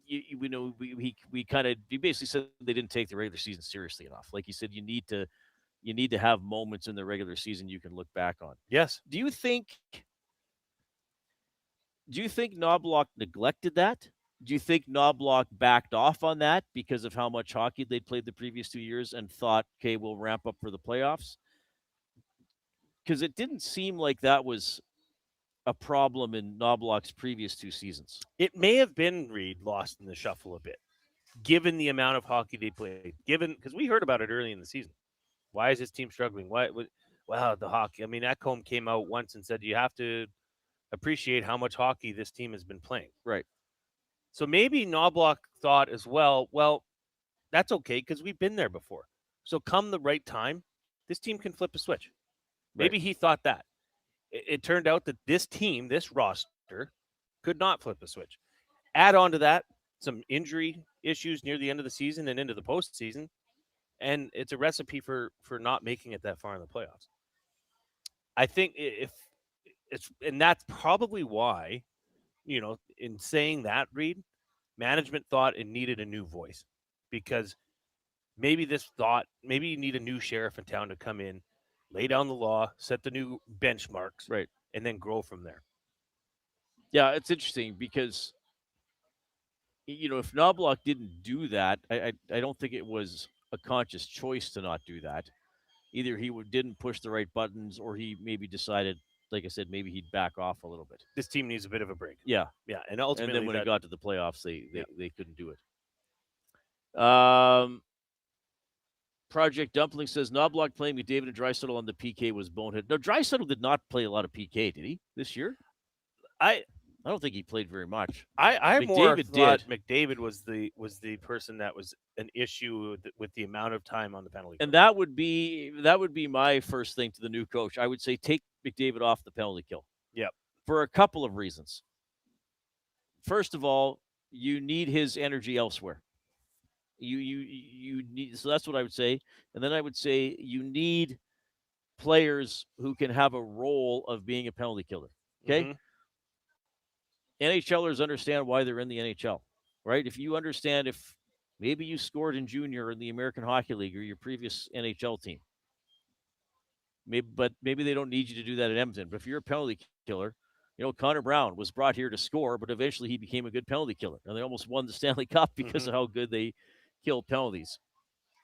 we kind of he basically said they didn't take the regular season seriously enough. Like he said, you need to have moments in the regular season you can look back on. Yes. Do you think Knobloch neglected that? Do you think Knobloch backed off on that because of how much hockey they'd played the previous 2 years and thought, okay, we'll ramp up for the playoffs? Because it didn't seem like that was a problem in Knobloch's previous 2 seasons. It may have been Reid lost in the shuffle a bit, given the amount of hockey they played. Because we heard about it early in the season. Why is this team struggling? Wow, the hockey. I mean, Ekholm came out once and said you have to appreciate how much hockey this team has been playing. Right. So maybe Knobloch thought as well, that's okay because we've been there before. So come the right time, this team can flip a switch. Maybe he thought that. It turned out that this team, this roster, could not flip a switch. Add on to that some injury issues near the end of the season and into the postseason, and it's a recipe for not making it that far in the playoffs. I think and that's probably why, in saying that, Reid, management thought it needed a new voice, because maybe you need a new sheriff in town to come in, lay down the law, set the new benchmarks, right, and then grow from there. Yeah, it's interesting because, if Knobloch didn't do that, I don't think it was a conscious choice to not do that. Either he didn't push the right buttons, or he maybe decided, like I said, maybe he'd back off a little bit. This team needs a bit of a break. Yeah. Yeah, and ultimately, then when it got to the playoffs, they couldn't do it. Project Dumpling says Knobloch playing with David and Draisaitl on the PK was bonehead. No, Draisaitl did not play a lot of PK, did he, this year? I don't think he played very much. I McDavid more thought did. McDavid was the person that was an issue with the amount of time on the penalty. And that would be my first thing to the new coach. I would say take McDavid off the penalty kill. Yep. For a couple of reasons. First of all, you need his energy elsewhere. You need, so that's what I would say. And then I would say you need players who can have a role of being a penalty killer. Okay. Mm-hmm. NHLers understand why they're in the NHL, right? If you understand, if maybe you scored in junior in the American Hockey League or your previous NHL team, maybe they don't need you to do that at Edmonton. But if you're a penalty killer, Connor Brown was brought here to score, but eventually he became a good penalty killer. And they almost won the Stanley Cup because of how good they killed penalties.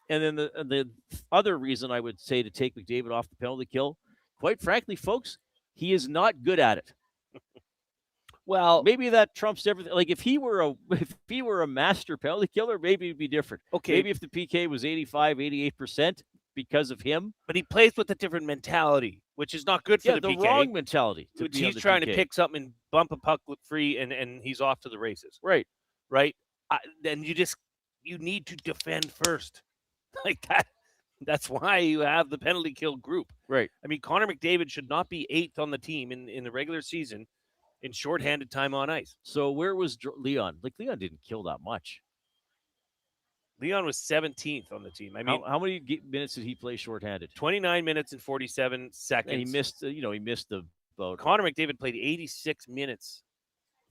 And then the other reason I would say to take McDavid off the penalty kill, quite frankly, folks, he is not good at it. Well, maybe that trumps everything. Like if he were a master penalty killer, maybe it'd be different. Okay. Maybe if the PK was 85, 88% because of him. But he plays with a different mentality, which is not good for the PK. The wrong mentality. He's trying to pick something and bump a puck free, and he's off to the races. Right. Right. Then you need to defend first. Like that. That's why you have the penalty kill group. Right. I mean, Connor McDavid should not be 8th on the team in the regular season in shorthanded time on ice. So where was Leon? Like, Leon didn't kill that much. Leon was 17th on the team. I mean, how many minutes did he play shorthanded? 29 minutes and 47 seconds. And he missed the boat. Connor McDavid played 86 minutes,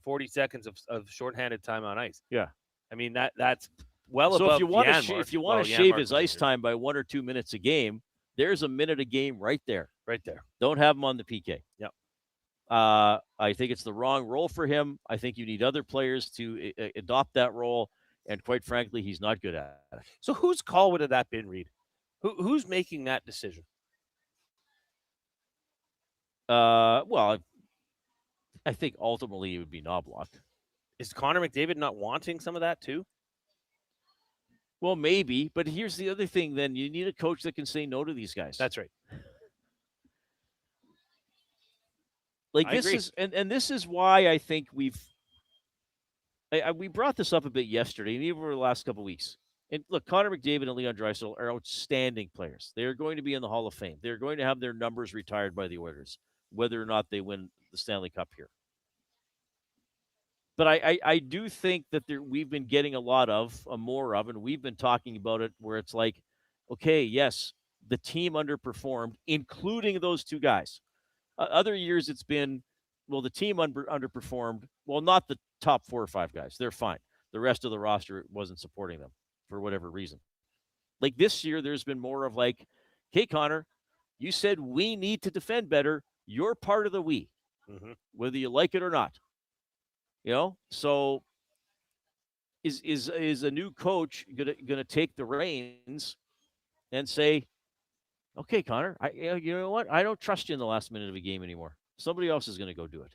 40 seconds of shorthanded time on ice. Yeah. I mean, that's well so above if you want to shave his ice here. time by 1 or 2 minutes a game, there's a minute a game right there. Right there. Don't have him on the PK. Yep. I think it's the wrong role for him. I think you need other players to adopt that role. And quite frankly, he's not good at it. So whose call would have that been, Reid? Who's making that decision? Well, I think ultimately it would be Knobloch. Is Connor McDavid not wanting some of that too? Well, maybe. But here's the other thing then. You need a coach that can say no to these guys. That's right. Like this is, and this is why I think we brought this up a bit yesterday and even over the last couple of weeks. And look, Connor McDavid and Leon Draisaitl are outstanding players. They are going to be in the Hall of Fame. They're going to have their numbers retired by the Oilers, whether or not they win the Stanley Cup here. But I do think that we've been getting a lot of, more of, and we've been talking about it where it's like, okay, yes, the team underperformed, including those two guys. Other years it's been, well, the team underperformed. Well, not the top 4 or 5 guys. They're fine. the rest of the roster wasn't supporting them for whatever reason. Like this year, there's been more of like, hey, Connor, you said we need to defend better. You're part of the we, whether you like it or not. So is a new coach gonna take the reins and say, okay, Connor, you know what? I don't trust you in the last minute of a game anymore. Somebody else is going to go do it.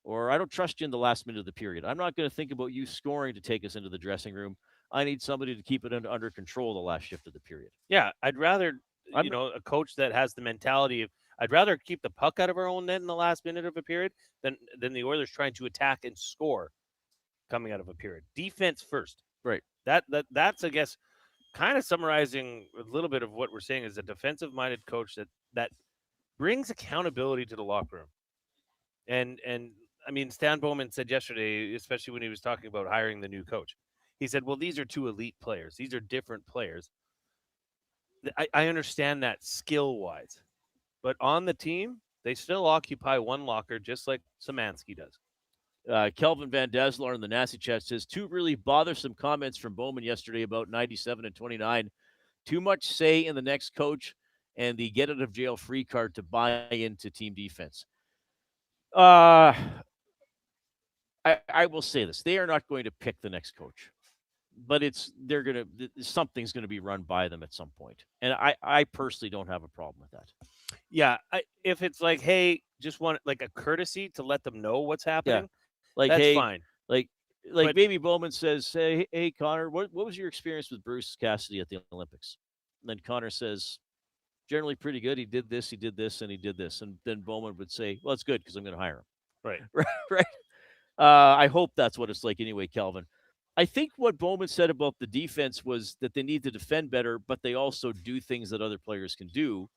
Or I don't trust you in the last minute of the period. I'm not going to think about you scoring to take us into the dressing room. I need somebody to keep it under control the last shift of the period. Yeah, I'd rather, a coach that has the mentality of, I'd rather keep the puck out of our own net in the last minute of a period than the Oilers trying to attack and score coming out of a period. Defense first. Right. That's, I guess, kind of summarizing a little bit of what we're saying is a defensive-minded coach that brings accountability to the locker room. And I mean, Stan Bowman said yesterday, especially when he was talking about hiring the new coach, he said, well, these are two elite players. These are different players. I understand that skill-wise. But on the team, they still occupy one locker just like Szymanski does. Kelvin Van Dasselaar in the Nasty Chat says, 2 really bothersome comments from Bowman yesterday about 97 and 29. Too much say in the next coach and the get-out-of-jail free card to buy into team defense. I will say this. They are not going to pick the next coach. But something's going to be run by them at some point. And I personally don't have a problem with that. Yeah, if it's like, hey, just want like a courtesy to let them know what's happening, that's fine. Like maybe Bowman says, hey, Connor, what was your experience with Bruce Cassidy at the Olympics? And then Connor says, generally pretty good. He did this, and he did this. And then Bowman would say, well, it's good because I'm going to hire him. Right. Right. I hope that's what it's like anyway, Kelvin. I think what Bowman said about the defense was that they need to defend better, but they also do things that other players can do.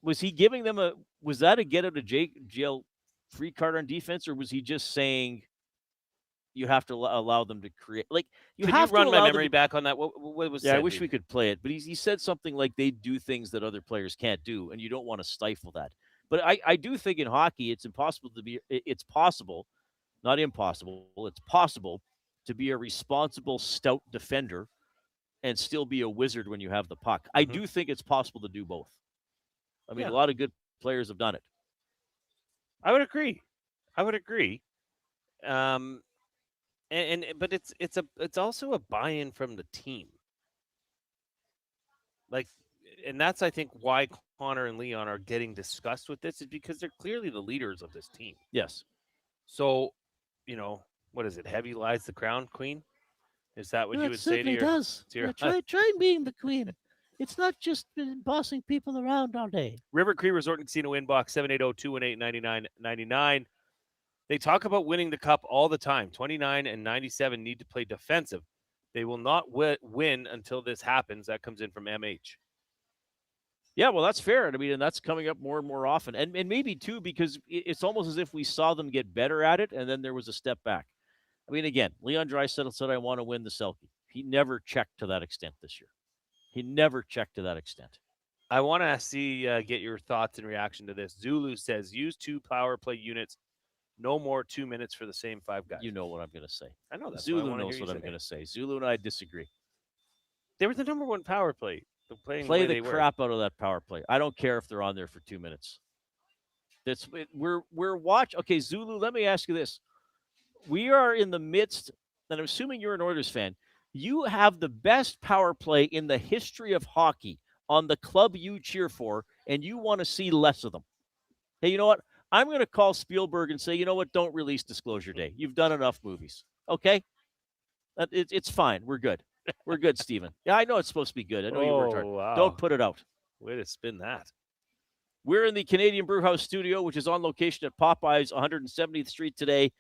Was he giving them was that a get out of jail free card on defense, or was he just saying you have to allow them to create? Like, Can you run my memory back on that? What was Yeah, said? I wish we could play it, but he said something like they do things that other players can't do, and you don't want to stifle that. But I do think in hockey, it's possible, not impossible, it's possible to be a responsible, stout defender and still be a wizard when you have the puck. I do think it's possible to do both. I mean, a lot of good players have done it. I would agree. But it's also a buy-in from the team. Like, and that's, I think, why Connor and Leon are getting discussed with this, is because they're clearly the leaders of this team. Yes. So, what is it? Heavy lies the crown, Queen? Is that what you would say to your? It does. Try being the queen. It's not just bossing people around all day. River Cree Resort and Casino inbox 780-218-9999. They talk about winning the cup all the time. 29 and 97 need to play defensive. They will not win until this happens. That comes in from MH. Yeah, well, that's fair. I mean, and that's coming up more and more often. And maybe, too, because it's almost as if we saw them get better at it, and then there was a step back. I mean, again, Leon Draisaitl said, I want to win the Selke. He never checked to that extent this year. I want to get your thoughts and reaction to this. Zulu says, use 2 power play units. No more 2 minutes for the same 5 guys. You know what I'm going to say. I know that. Zulu knows what I'm going to say. Zulu and I disagree. They were the number 1 power play. Play the crap out of that power play. I don't care if they're on there for 2 minutes. We're watching. Okay, Zulu, let me ask you this. We are in the midst, and I'm assuming you're an Oilers fan. You have the best power play in the history of hockey on the club you cheer for, and you want to see less of them. Hey, you know what? I'm going to call Spielberg and say, you know what? Don't release Disclosure Day. You've done enough movies. Okay? It's fine. We're good. We're good, Steven. Yeah, I know it's supposed to be good. I know you worked hard. Wow. Don't put it out. Way to spin that. We're in the Canadian Brewhouse studio, which is on location at Popeyes, 170th Street today.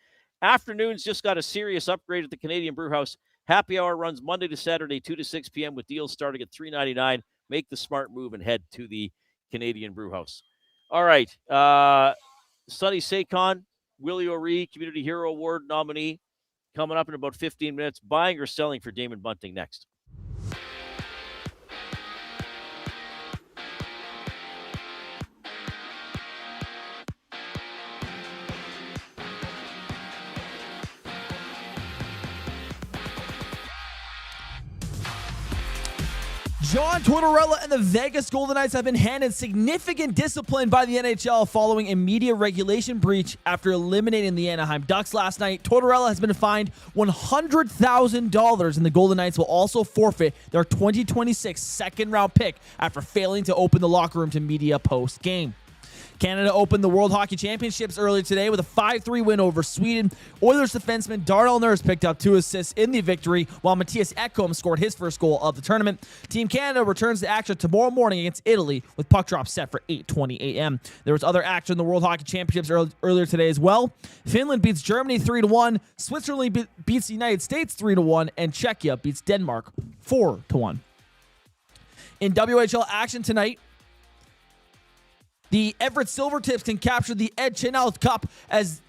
Afternoons just got a serious upgrade at the Canadian Brewhouse. Happy hour runs Monday to Saturday, 2 to 6 p.m. with deals starting at $3.99. Make the smart move and head to the Canadian Brewhouse. All right. Sunny Seikon, Willie O'Ree, Community Hero Award nominee, coming up in about 15 minutes. Buying or selling for Damon Bunting next. John Tortorella and the Vegas Golden Knights have been handed significant discipline by the NHL following a media regulation breach after eliminating the Anaheim Ducks last night. Tortorella has been fined $100,000, and the Golden Knights will also forfeit their 2026 second-round pick after failing to open the locker room to media post-game. Canada opened the World Hockey Championships earlier today with a 5-3 win over Sweden. Oilers defenseman Darnell Nurse picked up 2 assists in the victory, while Matthias Ekholm scored his first goal of the tournament. Team Canada returns to action tomorrow morning against Italy with puck drop set for 8:20 a.m. There was other action in the World Hockey Championships earlier today as well. Finland beats Germany 3-1, Switzerland beats the United States 3-1, and Czechia beats Denmark 4-1. In WHL action tonight, the Everett Silvertips can capture the Ed Chenault Cup as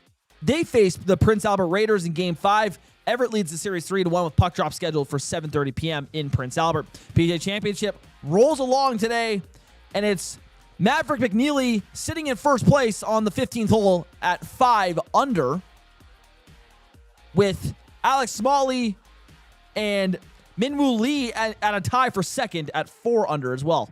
they face the Prince Albert Raiders in Game 5. Everett leads the series 3-1 with puck drop scheduled for 7:30 p.m. in Prince Albert. PGA Championship rolls along today, and it's Maverick McNeely sitting in first place on the 15th hole at 5 under, with Alex Smalley and Minwoo Lee at a tie for second at 4 under as well.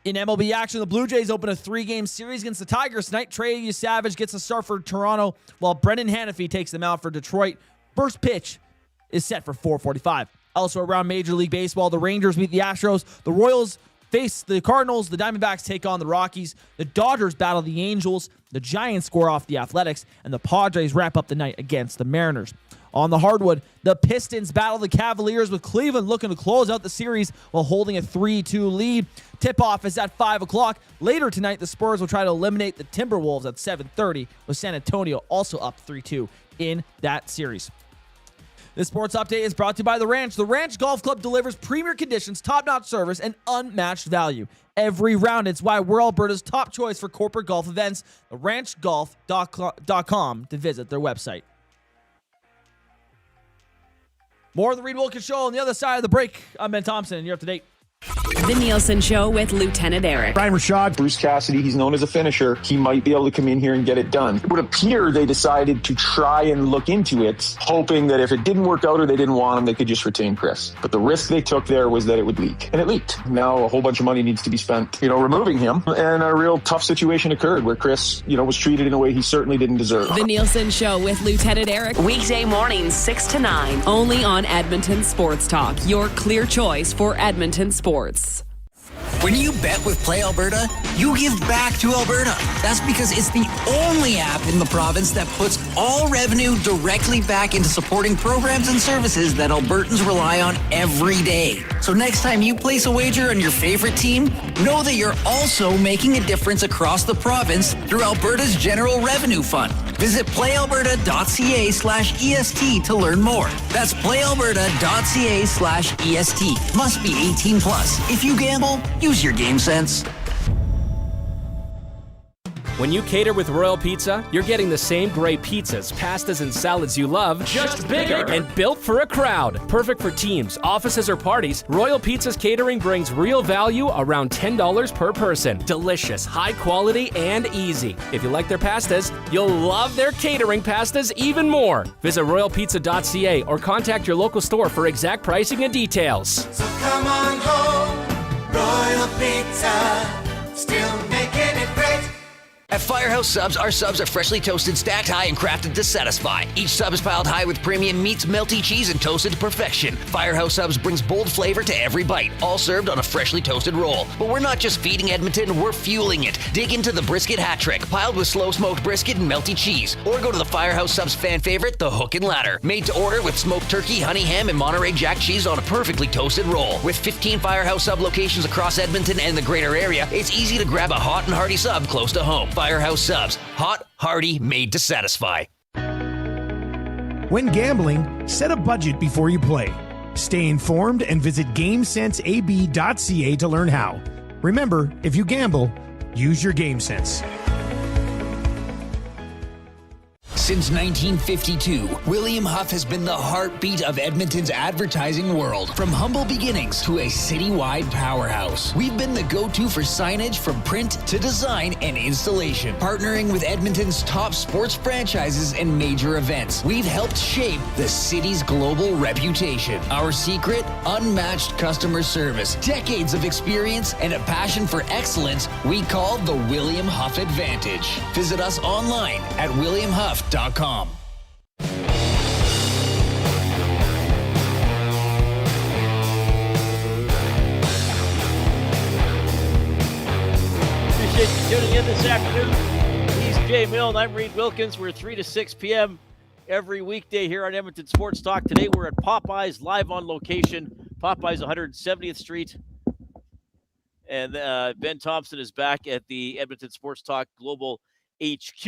In MLB action, the Blue Jays open a 3-game series against the Tigers tonight. Trey Savage gets a start for Toronto, while Brendan Hanifee takes them out for Detroit. First pitch is set for 4:45. Also around Major League Baseball, the Rangers meet the Astros. The Royals face the Cardinals. The Diamondbacks take on the Rockies. The Dodgers battle the Angels. The Giants score off the Athletics. And the Padres wrap up the night against the Mariners. On the hardwood, the Pistons battle the Cavaliers, with Cleveland looking to close out the series while holding a 3-2 lead. Tip-off is at 5 o'clock. Later tonight, the Spurs will try to eliminate the Timberwolves at 7:30, with San Antonio also up 3-2 in that series. This sports update is brought to you by The Ranch. The Ranch Golf Club delivers premier conditions, top-notch service, and unmatched value every round. It's why we're Alberta's top choice for corporate golf events. TheRanchGolf.com to visit their website. More of the Reid Wilkins Show on the other side of the break. I'm Ben Thompson, and you're up to date. The Nielsen Show with Lieutenant Eric. Brian Rashad. Bruce Cassidy, he's known as a finisher. He might be able to come in here and get it done. It would appear they decided to try and look into it, hoping that if it didn't work out or they didn't want him, they could just retain Chris. But the risk they took there was that it would leak. And it leaked. Now a whole bunch of money needs to be spent, removing him. And a real tough situation occurred where Chris, was treated in a way he certainly didn't deserve. The Nielsen Show with Lieutenant Eric. Weekday mornings 6 to 9. Only on Edmonton Sports Talk. Your clear choice for Edmonton sports. When you bet with Play Alberta, you give back to Alberta. That's because it's the only app in the province that puts all revenue directly back into supporting programs and services that Albertans rely on every day. So next time you place a wager on your favorite team, know that you're also making a difference across the province through Alberta's General Revenue Fund. Visit playalberta.ca/EST to learn more. That's playalberta.ca/EST. Must be 18 plus. If you gamble, use your game sense. When you cater with Royal Pizza, you're getting the same great pizzas, pastas, and salads you love, just bigger and built for a crowd. Perfect for teams, offices, or parties, Royal Pizza's catering brings real value around $10 per person. Delicious, high quality, and easy. If you like their pastas, you'll love their catering pastas even more. Visit royalpizza.ca or contact your local store for exact pricing and details. So come on home, Royal Pizza, still making it great. At Firehouse Subs, our subs are freshly toasted, stacked high, and crafted to satisfy. Each sub is piled high with premium meats, melty cheese, and toasted to perfection. Firehouse Subs brings bold flavor to every bite, all served on a freshly toasted roll. But we're not just feeding Edmonton, we're fueling it. Dig into the brisket hat trick, piled with slow-smoked brisket and melty cheese. Or go to the Firehouse Subs fan favorite, the Hook and Ladder. Made to order with smoked turkey, honey ham, and Monterey Jack cheese on a perfectly toasted roll. With 15 Firehouse Sub locations across Edmonton and the greater area, it's easy to grab a hot and hearty sub close to home. Firehouse Subs. Hot, hearty, made to satisfy. When gambling, set a budget before you play. Stay informed and visit GameSenseAB.ca to learn how. Remember, if you gamble, use your game sense. Since 1952, William Huff has been the heartbeat of Edmonton's advertising world. From humble beginnings to a citywide powerhouse, we've been the go-to for signage from print to design and installation. Partnering with Edmonton's top sports franchises and major events, we've helped shape the city's global reputation. Our secret? Unmatched customer service, decades of experience, and a passion for excellence we call the William Huff Advantage. Visit us online at williamhuff.com. Appreciate you tuning in this afternoon. He's Jay Milne. I'm Reid Wilkins. We're 3 to 6 p.m. every weekday here on Edmonton Sports Talk. Today we're at Popeyes, live on location. Popeyes, 170th Street. And Ben Thompson is back at the Edmonton Sports Talk Global HQ.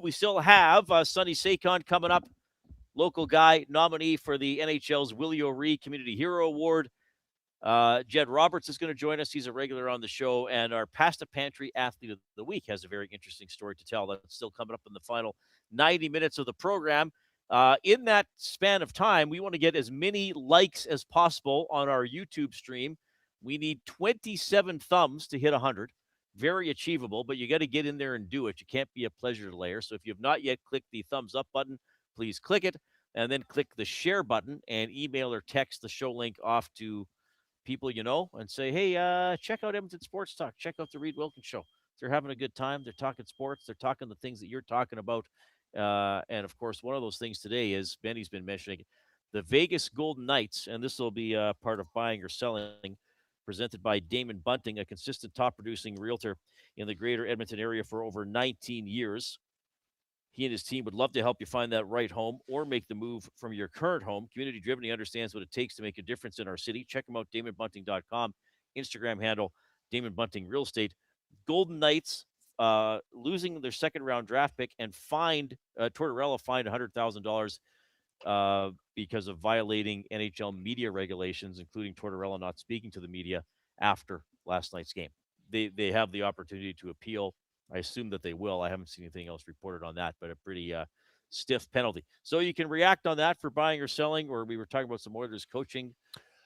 We still have Sunny Seikon coming up, local guy, nominee for the NHL's Willie O'Ree Community Hero Award. Jed Roberts is going to join us. He's a regular on the show. And our Pasta Pantry Athlete of the Week has a very interesting story to tell. That's still coming up in the final 90 minutes of the program. In that span of time, we want to get as many likes as possible on our YouTube stream. We need 27 thumbs to hit 100. Very achievable, but you got to get in there and do it. You can't be a pleasure layer. So if you have not yet clicked the thumbs up button, please click it and then click the share button and email or text the show link off to people you know and say, hey, check out Edmonton Sports Talk. Check out the Reid Wilkins Show. They're having a good time. They're talking sports. They're talking the things that you're talking about. And, of course, one of those things today is Benny's been mentioning the Vegas Golden Knights, and this will be part of Buying or Selling, presented by Damon Bunting, a consistent top-producing realtor in the greater Edmonton area for over 19 years. He and his team would love to help you find that right home or make the move from your current home. Community-driven, he understands what it takes to make a difference in our city. Check him out, DamonBunting.com, Instagram handle, Damon Bunting Real Estate. Golden Knights losing their second-round draft pick and Tortorella fined $100,000 because of violating NHL media regulations, including Tortorella not speaking to the media after last night's game. They have the opportunity to appeal. I assume that they will. I haven't seen anything else reported on that, but a pretty stiff penalty. So you can react on that for buying or selling, or we were talking about some Oilers coaching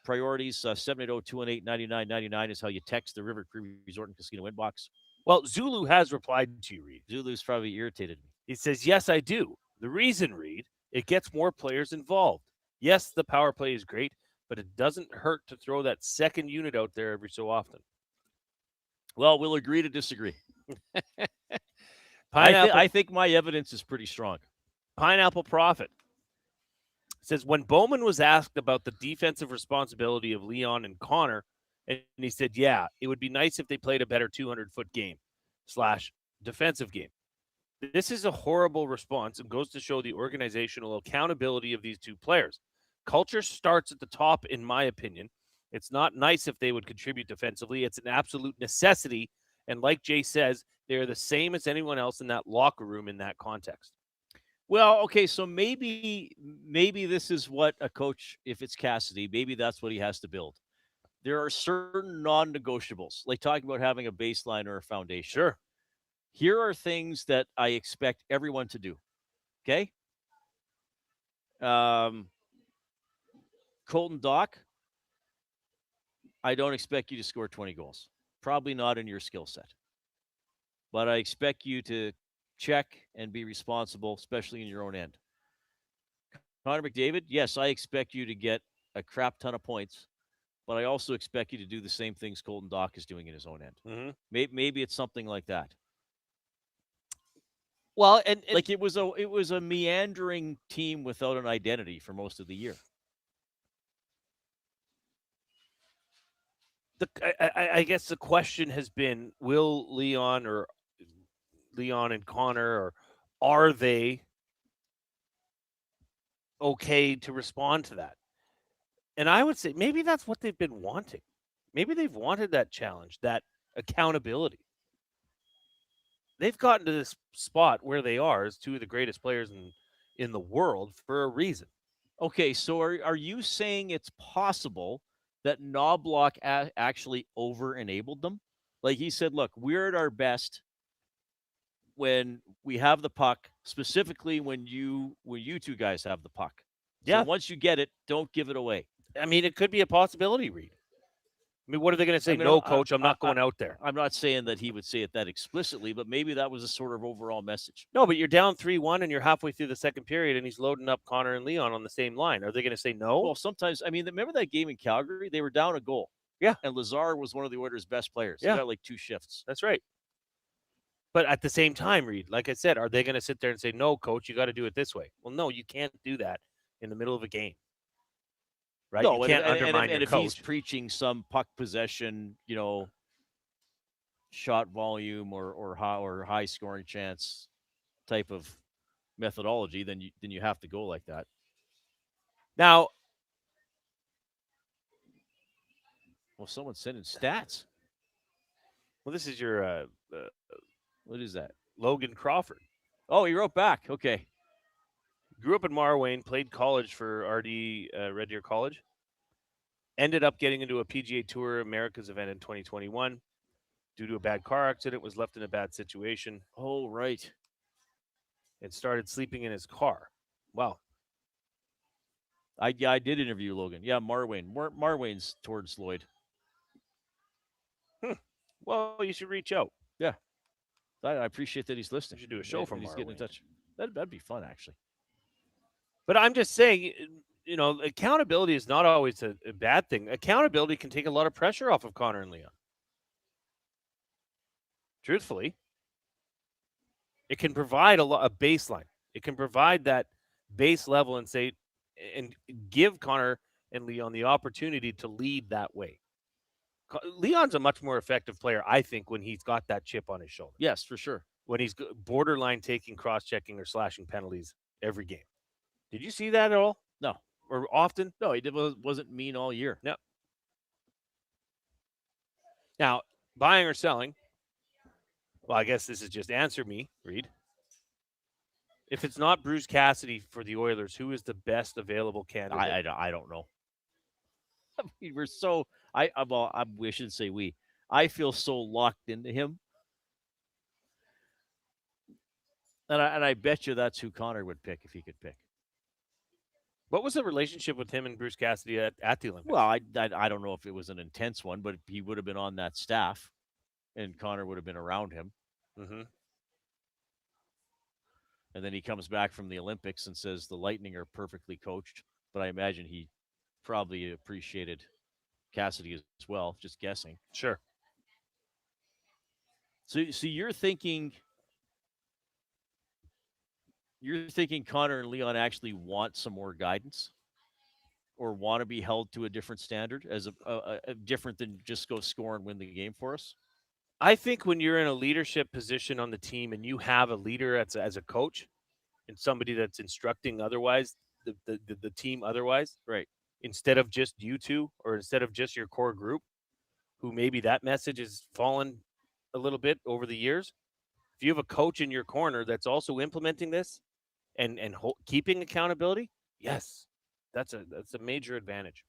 priorities. 780-218-9999 is how you text the River Cree Resort and Casino inbox. Well, Zulu has replied to you, Reid. Zulu's probably irritated me. He says, yes, I do. The reason, Reid, it gets more players involved. Yes, the power play is great, but it doesn't hurt to throw that second unit out there every so often. Well, we'll agree to disagree. I think my evidence is pretty strong. Pineapple Prophet says, when Bowman was asked about the defensive responsibility of Leon and Connor, and he said, yeah, it would be nice if they played a better 200-foot game / defensive game. This is a horrible response and goes to show the organizational accountability of these two players. Culture starts at the top, in my opinion. It's not nice if they would contribute defensively. It's an absolute necessity. And like Jay says, they're the same as anyone else in that locker room in that context. Well, okay, so maybe this is what a coach, if it's Cassidy, maybe that's what he has to build. There are certain non-negotiables, like talking about having a baseline or a foundation. Sure. Here are things that I expect everyone to do, okay? Colton Dock, I don't expect you to score 20 goals. Probably not in your skill set. But I expect you to check and be responsible, especially in your own end. Connor McDavid, yes, I expect you to get a crap ton of points, but I also expect you to do the same things Colton Dock is doing in his own end. Mm-hmm. Maybe it's something like that. Well, and like it was a meandering team without an identity for most of the year. I guess the question has been, will Leon and Connor, or are they okay to respond to that? And I would say maybe that's what they've been wanting. Maybe they've wanted that challenge, that accountability. They've gotten to this spot where they are as two of the greatest players in the world for a reason. Okay, so are you saying it's possible that Knobloch actually over-enabled them? Like he said, look, we're at our best when we have the puck, specifically when you two guys have the puck. Yeah. So once you get it, don't give it away. I mean, it could be a possibility, Reid. I mean, what are they going to say? I mean, No, coach, I'm not going out there. I'm not saying that he would say it that explicitly, but maybe that was a sort of overall message. No, but you're down 3-1 and you're halfway through the second period and he's loading up Connor and Leon on the same line. Are they going to say no? Well, sometimes, I mean, remember that game in Calgary? They were down a goal. Yeah. And Lazar was one of the Oilers' best players. Yeah. He got like 2 shifts. That's right. But at the same time, Reid, like I said, are they going to sit there and say, no, coach, you got to do it this way? Well, no, you can't do that in the middle of a game. Right? No, you can't undermine and your if coach. he's preaching some puck possession, shot volume or high scoring chance type of methodology, then you have to go like that. Now, well, someone's sending stats. Well, this is your what is that? Logan Crawford. Oh, he wrote back. Okay. Grew up in Marwayne, played college for RD Red Deer College. Ended up getting into a PGA Tour Americas event in 2021. Due to a bad car accident, was left in a bad situation. Oh, right. And started sleeping in his car. Wow. I did interview Logan. Yeah, Marwayne. Marwayne's towards Lloyd. Well, you should reach out. Yeah. I appreciate that he's listening. You should do a show from he's getting in Marwayne. touch. That'd be fun, actually. But I'm just saying, accountability is not always a bad thing. Accountability can take a lot of pressure off of Connor and Leon. Truthfully, it can provide a baseline. It can provide that base level and give Connor and Leon the opportunity to lead that way. Leon's a much more effective player, I think, when he's got that chip on his shoulder. Yes, for sure. When he's borderline taking cross-checking or slashing penalties every game. Did you see that at all? No. Or often? No, he wasn't mean all year. No. Now, buying or selling, well, I guess this is just answer me, Reid. If it's not Bruce Cassidy for the Oilers, who is the best available candidate? I don't know. I mean, we're so we shouldn't say we. I feel so locked into him, and I bet you that's who Connor would pick if he could pick. What was the relationship with him and Bruce Cassidy at the Olympics? Well, I don't know if it was an intense one, but he would have been on that staff, and Connor would have been around him. Mm-hmm. And then he comes back from the Olympics and says the Lightning are perfectly coached, but I imagine he probably appreciated Cassidy as well, just guessing. Sure. So you're thinking Connor and Leon actually want some more guidance or want to be held to a different standard as a different than just go score and win the game for us? I think when you're in a leadership position on the team and you have a leader as a coach and somebody that's instructing otherwise, the team otherwise, right? Instead of just you two or instead of just your core group, who maybe that message has fallen a little bit over the years. If you have a coach in your corner that's also implementing this and keeping accountability, yes, that's a major advantage,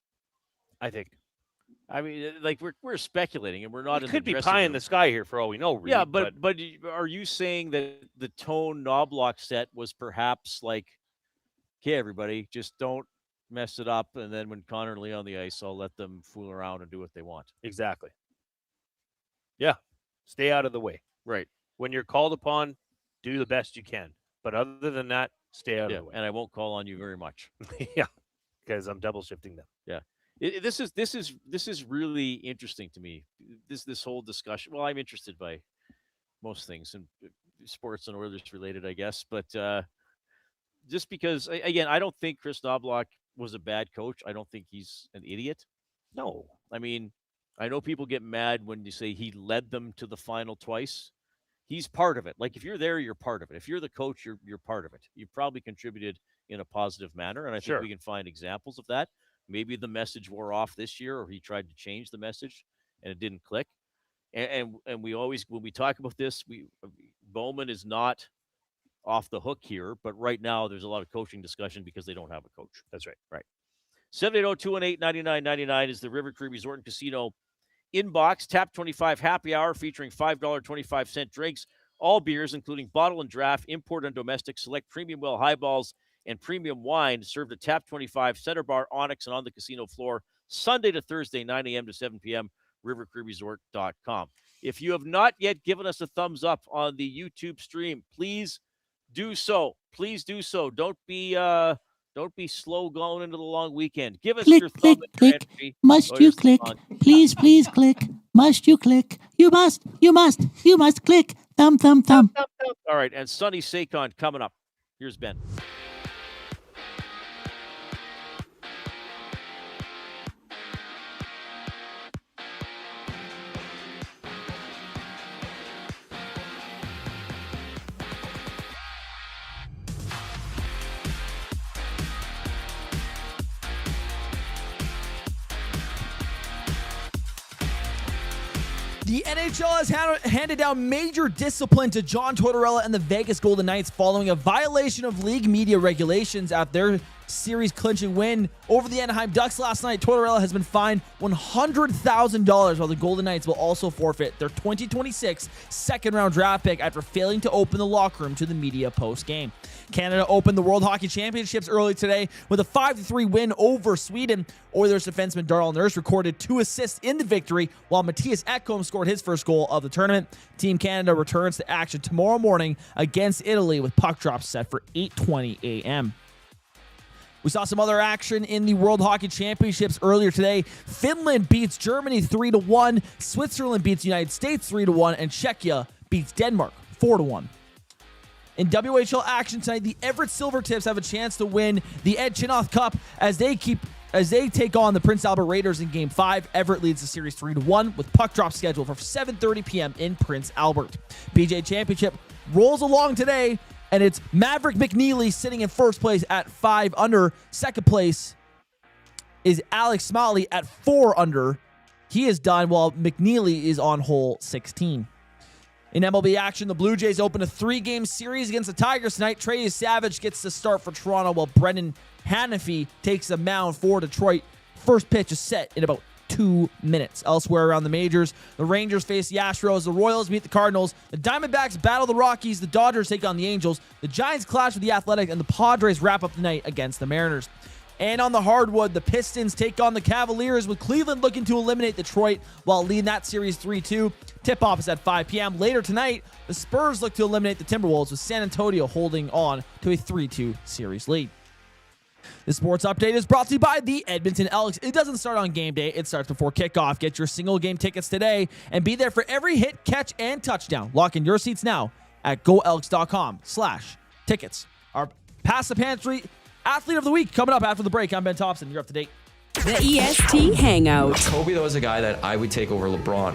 I think. I mean, like we're speculating, and we're not. It could be pie in the sky here for all we know. Reid, yeah, but are you saying that the tone Knobloch set was perhaps like, "Okay, everybody, just don't mess it up," and then when Connor and Lee on the ice, I'll let them fool around and do what they want. Exactly. Yeah, stay out of the way. Right. When you're called upon, do the best you can. But other than that, stay out of the way. And I won't call on you very much. Yeah, because I'm double shifting them. Yeah. This is really interesting to me. This whole discussion. Well, I'm interested by most things and sports and Oilers related, I guess. But just because, again, I don't think Chris Knobloch was a bad coach. I don't think he's an idiot. No, I mean, I know people get mad when you say he led them to the final twice. He's part of it. Like if you're there, you're part of it. If you're the coach, you're part of it. You probably contributed in a positive manner, and I think we can find examples of that. Maybe the message wore off this year, or he tried to change the message and it didn't click. And we always, when we talk about this, Bowman is not off the hook here, but right now there's a lot of coaching discussion because they don't have a coach. That's right. Right. 780-218-9999 is the River Cree Resort and Casino inbox. Tap 25 happy hour featuring $5.25 drinks All beers, including bottle and draft, import and domestic, select premium well highballs, and premium wine served at Tap 25, Center Bar, Onyx, and on the casino floor, Sunday to Thursday, 9 a.m. to 7 p.m., rivercreekresort.com. If you have not yet given us a thumbs up on the YouTube stream, please do so. Please do so. Don't be slow going into the long weekend. Give us Click, your click, thumb and your click. entry. Must you here's the click? fun. Please, please click. Must you click? You must click. Thumb, thumb, thumb. All right, and Sunny Seikon coming up. Here's Ben. The NHL has handed down major discipline to John Tortorella and the Vegas Golden Knights following a violation of league media regulations at their series-clinching win over the Anaheim Ducks last night. Tortorella has been fined $100,000, while the Golden Knights will also forfeit their 2026 second-round draft pick after failing to open the locker room to the media post-game. Canada opened the World Hockey Championships early today with a 5-3 win over Sweden. Oilers defenseman Darnell Nurse recorded 2 assists in the victory, while Matthias Ekholm scored his first goal of the tournament. Team Canada returns to action tomorrow morning against Italy with puck drops set for 8:20 a.m. We saw some other action in the World Hockey Championships earlier today. Finland beats Germany 3-1. Switzerland beats the United States 3-1. And Czechia beats Denmark 4-1. In WHL action tonight, the Everett Silvertips have a chance to win the Ed Chinoth Cup as they take on the Prince Albert Raiders in Game 5. Everett leads the series 3-1 with puck drop scheduled for 7:30 p.m. in Prince Albert. PJ Championship rolls along today, and it's Maverick McNeely sitting in first place at 5 under. Second place is Alex Smalley at 4 under. He is done, while McNeely is on hole 16. In MLB action, the Blue Jays open a 3-game series against the Tigers tonight. Trey Savage gets the start for Toronto, while Brendan Hanafy takes the mound for Detroit. First pitch is set in about 2 minutes. Elsewhere around the majors, the Rangers face the Astros, the Royals meet the Cardinals, the Diamondbacks battle the Rockies, the Dodgers take on the Angels, the Giants clash with the Athletics, and the Padres wrap up the night against the Mariners. And on the hardwood, the Pistons take on the Cavaliers, with Cleveland looking to eliminate Detroit while leading that series 3-2. Tip-off is at 5 p.m. Later tonight, the Spurs look to eliminate the Timberwolves, with San Antonio holding on to a 3-2 series lead. The sports update is brought to you by the Edmonton Elks. It doesn't start on game day. It starts before kickoff. Get your single game tickets today and be there for every hit, catch, and touchdown. Lock in your seats now at goelks.com/tickets. Our Pass the Pantry Athlete of the Week coming up after the break. I'm Ben Thompson. You're up to date. The EST Hangout. Kobe, though, is a guy that I would take over LeBron.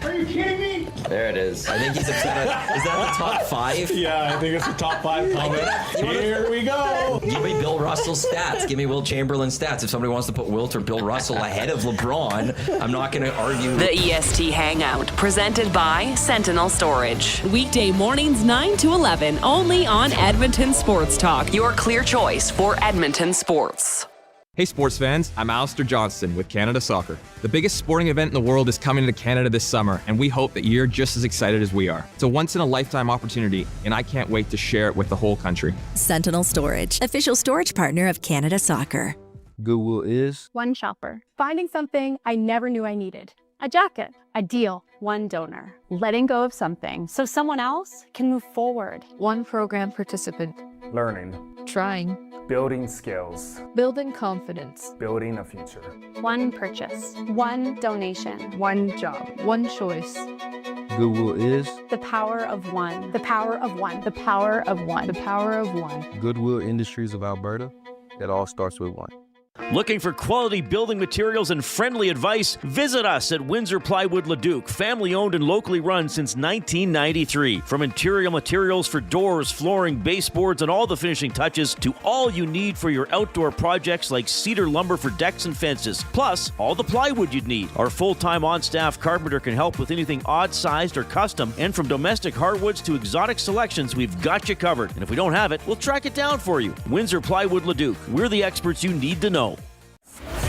Are you kidding me? There it is. I think he's upset. Is that the top 5? Yeah, I think it's the top 5 comment. Here we go. Give me Bill Russell's stats. Give me Will Chamberlain's stats. If somebody wants to put Wilt or Bill Russell ahead of LeBron, I'm not going to argue. The EST Hangout, presented by Sentinel Storage. Weekday mornings 9 to 11, only on Edmonton Sports Talk. Your clear choice for Edmonton sports. Hey sports fans, I'm Alistair Johnston with Canada Soccer. The biggest sporting event in the world is coming to Canada this summer, and we hope that you're just as excited as we are. It's a once-in-a-lifetime opportunity, and I can't wait to share it with the whole country. Sentinel Storage, official storage partner of Canada Soccer. Goodwill is one shopper, finding something I never knew I needed. A jacket, a deal, one donor, letting go of something so someone else can move forward. One program participant, learning, trying, building skills, building confidence, building a future. One purchase, one donation, one job, one choice. Goodwill is the power of one, the power of one, the power of one, the power of one. Goodwill Industries of Alberta. It all starts with one. Looking for quality building materials and friendly advice? Visit us at Windsor Plywood Leduc, family owned and locally run since 1993. From interior materials for doors, flooring, baseboards, and all the finishing touches to all you need for your outdoor projects like cedar lumber for decks and fences, plus all the plywood you'd need. Our full-time on-staff carpenter can help with anything odd-sized or custom, and from domestic hardwoods to exotic selections, we've got you covered. And if we don't have it, we'll track it down for you. Windsor Plywood Leduc. We're the experts you need to know.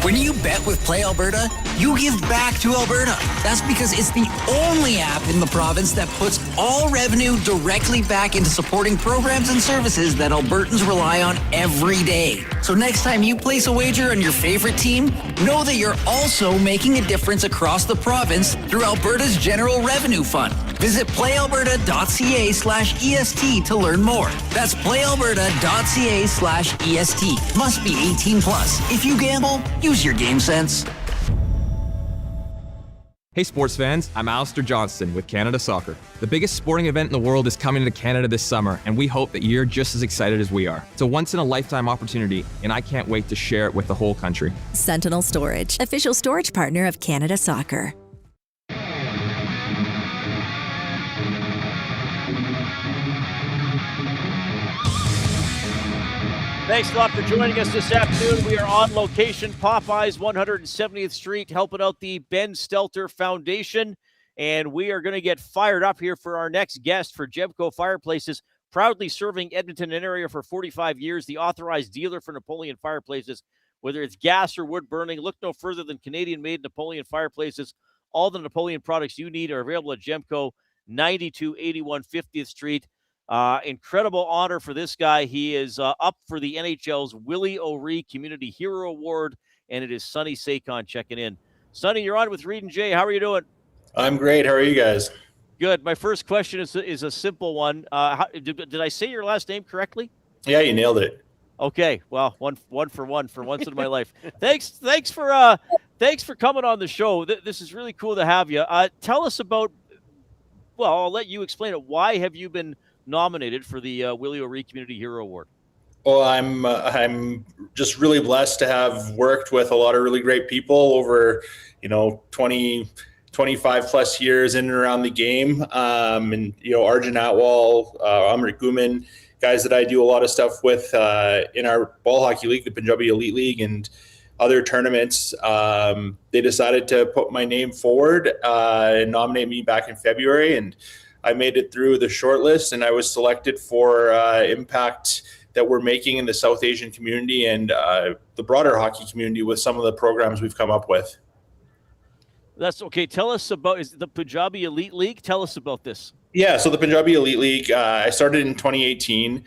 When you bet with Play Alberta, you give back to Alberta. That's because it's the only app in the province that puts all revenue directly back into supporting programs and services that Albertans rely on every day. So next time you place a wager on your favorite team, know that you're also making a difference across the province through Alberta's General Revenue Fund. Visit playalberta.ca/EST to learn more. That's playalberta.ca/EST. Must be 18 plus. If you gamble, use your game sense. Hey sports fans, I'm Alistair Johnston with Canada Soccer. The biggest sporting event in the world is coming to Canada this summer, and we hope that you're just as excited as we are. It's a once-in-a-lifetime opportunity, and I can't wait to share it with the whole country. Sentinel Storage, official storage partner of Canada Soccer. Thanks a lot for joining us this afternoon. We are on location, Popeyes, 170th Street, helping out the Ben Stelter Foundation. And we are going to get fired up here for our next guest for Jebco Fireplaces, proudly serving Edmonton and area for 45 years, the authorized dealer for Napoleon Fireplaces. Whether it's gas or wood burning, look no further than Canadian-made Napoleon Fireplaces. All the Napoleon products you need are available at Jebco, 9281 50th Street. Incredible honor for this guy. He is up for the NHL's Willie O'Ree Community Hero Award, and it is Sunny Seikon checking in. Sunny, you're on with Reid and Jay. How are you doing? I'm great. How are you guys? Good. My first question is a simple one. Did I say your last name correctly? Yeah, you nailed it. Okay. Well, one for once in my life. Thanks for coming on the show. This is really cool to have you. Tell us about. Well, I'll let you explain it. Why have you been nominated for the Willie O'Ree Community Hero Award? Well, I'm just really blessed to have worked with a lot of really great people over, 20, 25 plus years in and around the game. And, Arjun Atwal, Amrit Guman, guys that I do a lot of stuff with in our ball hockey league, the Punjabi Elite League, and other tournaments. They decided to put my name forward and nominate me back in February. And I made it through the shortlist, and I was selected for impact that we're making in the South Asian community and the broader hockey community with some of the programs we've come up with. That's okay. Tell us about is the Punjabi Elite League. Tell us about this. Yeah, so the Punjabi Elite League, I started in 2018.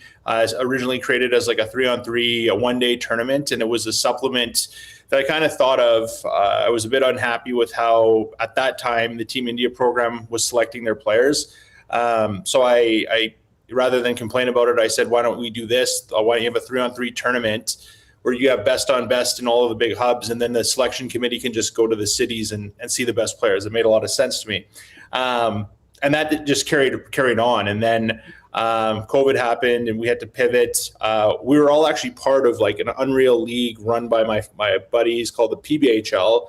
Originally created as like a 3-on-3, a one-day tournament, and it was a supplement that I kind of thought of. I was a bit unhappy with how, at that time, the Team India program was selecting their players. So I rather than complain about it, I said, why don't we do this? Why don't you have a 3-on-3 tournament where you have best on best in all of the big hubs, and then the selection committee can just go to the cities and see the best players. It made a lot of sense to me. And that just carried on. And then COVID happened and we had to pivot. We were all actually part of like an unreal league run by my buddies called the PBHL.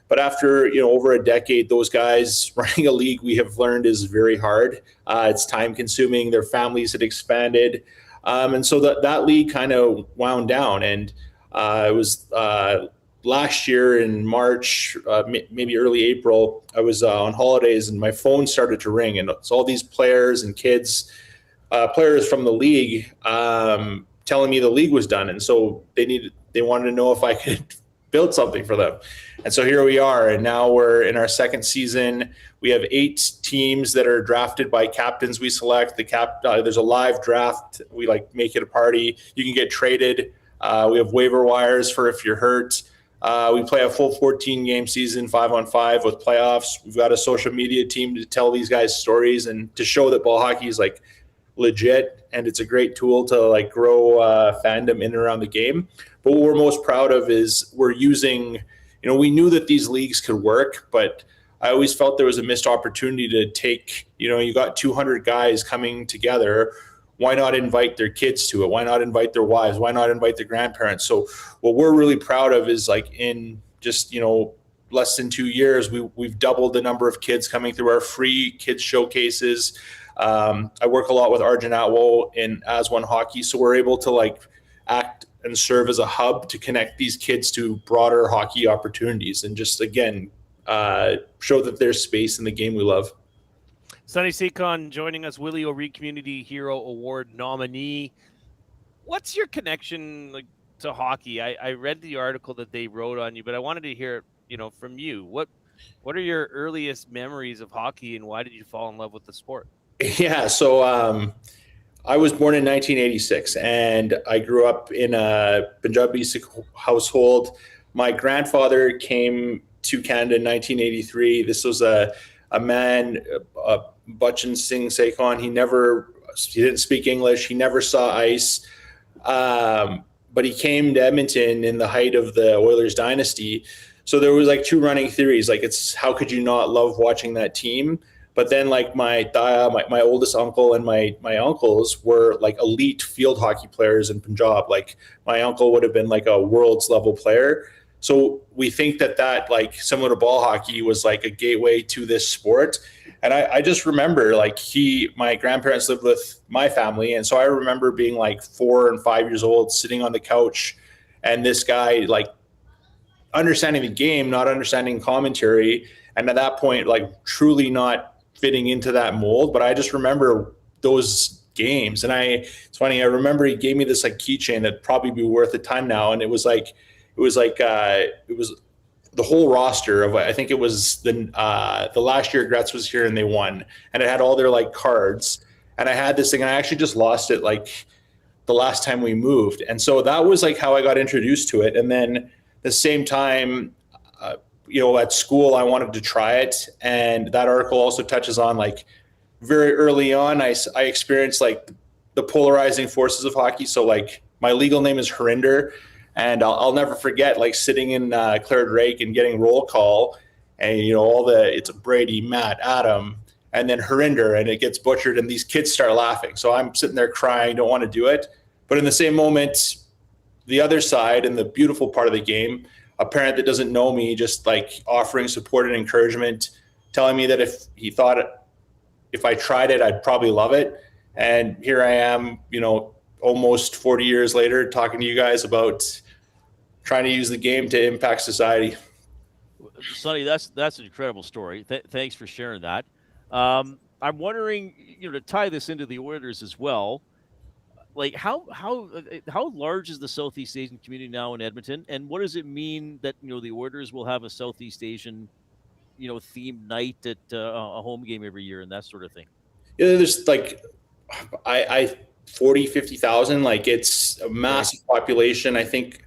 But after, over a decade, those guys running a league, we have learned is very hard. It's time consuming. Their families had expanded. And so that league kind of wound down. And it was last year in March, maybe early April, I was on holidays and my phone started to ring. And it's all these players and kids, players from the league telling me the league was done. And so they wanted to know if I could build something for them. And so here we are. And now we're in our second season. We have 8 teams that are drafted by captains we select. There's a live draft. We make it a party. You can get traded. We have waiver wires for if you're hurt. We play a full 14-game season, 5-on-5 with playoffs. We've got a social media team to tell these guys stories and to show that ball hockey is legit, and it's a great tool to grow fandom in and around the game. But what we're most proud of is we're using, we knew that these leagues could work, but I always felt there was a missed opportunity to take, you got 200 guys coming together. Why not invite their kids to it? Why not invite their wives? Why not invite their grandparents? So what we're really proud of is in just, less than 2 years, we've doubled the number of kids coming through our free kids showcases. I work a lot with Arjun Atwal in As One Hockey. So we're able to act and serve as a hub to connect these kids to broader hockey opportunities and just, again, show that there's space in the game we love. Sunny Seikon joining us, Willie O'Ree Community Hero Award nominee. What's your connection to hockey, I read the article that they wrote on you, but I wanted to hear, from you. What are your earliest memories of hockey, and why did you fall in love with the sport? Yeah, so I was born in 1986, and I grew up in a Punjabi Sikh household. My grandfather came to Canada in 1983. This was a man, Bachchan Singh Seikon. He didn't speak English. He never saw ice. But he came to Edmonton in the height of the Oilers dynasty. So there was like two running theories. Like, it's how could you not love watching that team? But then like my oldest uncle and my uncles were like elite field hockey players in Punjab. Like my uncle would have been like a world's level player. So we think that like similar to ball hockey was like a gateway to this sport. And I just remember like my grandparents lived with my family. And so I remember being like 4 and 5 years old, sitting on the couch, and this guy like understanding the game, not understanding commentary. And at that point, like truly not fitting into that mold. But I just remember those games. And it's funny, I remember he gave me this like keychain that'd probably be worth a ton now. And it was the whole roster of, I think it was the last year Gretz was here and they won, and it had all their like cards. And I had this thing, and I actually just lost it like the last time we moved. And so that was like how I got introduced to it. And then the same time, at school, I wanted to try it. And that article also touches on like very early on, I experienced like the polarizing forces of hockey. So like my legal name is Harinder. And I'll never forget like sitting in Claire Drake and getting roll call, and it's Brady, Matt, Adam, and then Harinder, and it gets butchered, and these kids start laughing. So I'm sitting there crying, don't want to do it. But in the same moment, the other side and the beautiful part of the game, a parent that doesn't know me, just like offering support and encouragement, telling me that if I tried it, I'd probably love it. And here I am, almost 40 years later, talking to you guys about trying to use the game to impact society. Sunny, that's an incredible story. Thanks for sharing that. I'm wondering, to tie this into the Oilers as well, like how large is the Southeast Asian community now in Edmonton, and what does it mean that the Oilers will have a Southeast Asian themed night at a home game every year and that sort of thing? Yeah, there's like 50,000. Like it's a massive population. I think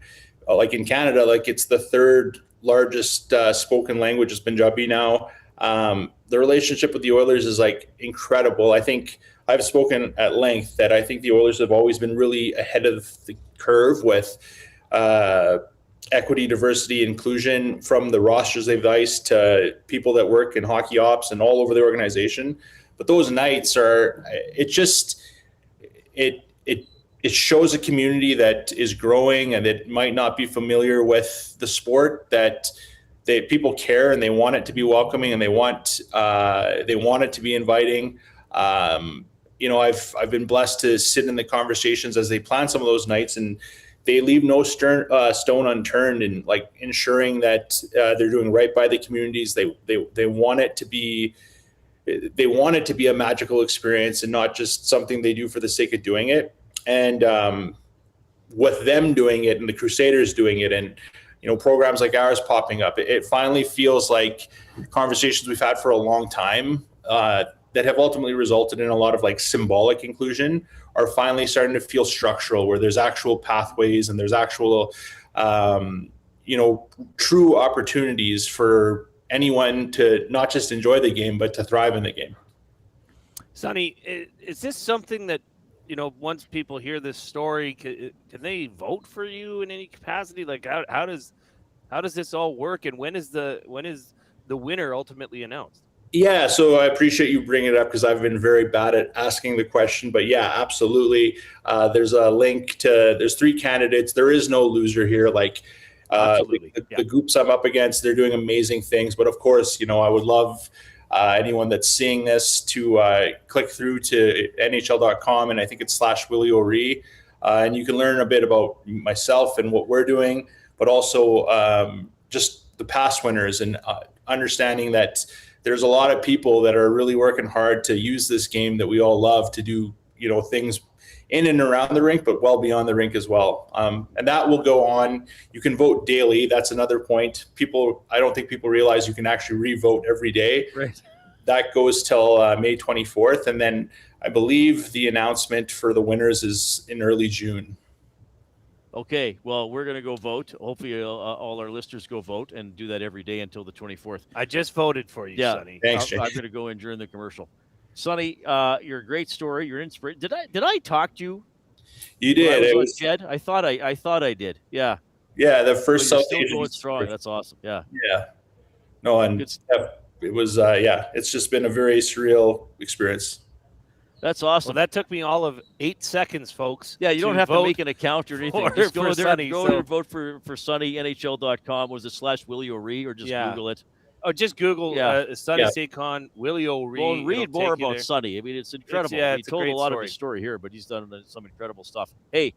like in Canada, like it's the third largest spoken language is Punjabi now. The relationship with the Oilers is like incredible. I think I've spoken at length that I think the Oilers have always been really ahead of the curve with equity, diversity, inclusion, from the rosters they've iced to people that work in hockey ops and all over the organization. But those nights it shows a community that is growing and that might not be familiar with the sport, that people care and they want it to be welcoming and they want it to be inviting. I've been blessed to sit in the conversations as they plan some of those nights, and they leave no stone unturned in like ensuring that they're doing right by the communities. They want it to be. They want it to be a magical experience and not just something they do for the sake of doing it. And with them doing it and the Crusaders doing it, and programs like ours popping up, it finally feels like conversations we've had for a long time that have ultimately resulted in a lot of like symbolic inclusion are finally starting to feel structural, where there's actual pathways and there's actual true opportunities for anyone to not just enjoy the game, but to thrive in the game. Sonny, is this something that, once people hear this story, can they vote for you in any capacity? Like how does this all work, and when is the winner ultimately announced? Yeah, so I appreciate you bringing it up because I've been very bad at asking the question. But yeah, absolutely. There's a link there's 3 candidates. There is no loser here. Like the groups I'm up against, they're doing amazing things. But of course, I would love anyone that's seeing this to click through to NHL.com, and I think it's /Willie O'Ree. And you can learn a bit about myself and what we're doing, but also just the past winners and understanding that there's a lot of people that are really working hard to use this game that we all love to do, things in and around the rink, but well beyond the rink as well. And that will go on. You can vote daily. That's another point. I don't think people realize you can actually re-vote every day. Right. That goes till May 24th. And then I believe the announcement for the winners is in early June. Okay, well, we're going to go vote. Hopefully all our listeners go vote and do that every day until the 24th. I just voted for you, Sunny. Thanks, Jay. I'm going to go in during the commercial. Sunny, you're a great story. You're inspiration. Did I talk to you? You did. It was Jed. I thought I did. Yeah. Yeah, the first South Asian. Going strong. That's awesome. Yeah. Yeah. No, and it was it's just been a very surreal experience. That's awesome. Well, that took me all of 8 seconds, folks. Yeah, you don't have to make an account or anything. Just go there, Sunny, there and vote for Sunny, NHL.com. Was it /Willie O'Ree or just Google it? Oh, just Google Sunny Seikon, Willie O'Ree. Well, read more about Sunny. I mean, it's incredible. He told a lot of his story here, but he's done some incredible stuff. Hey,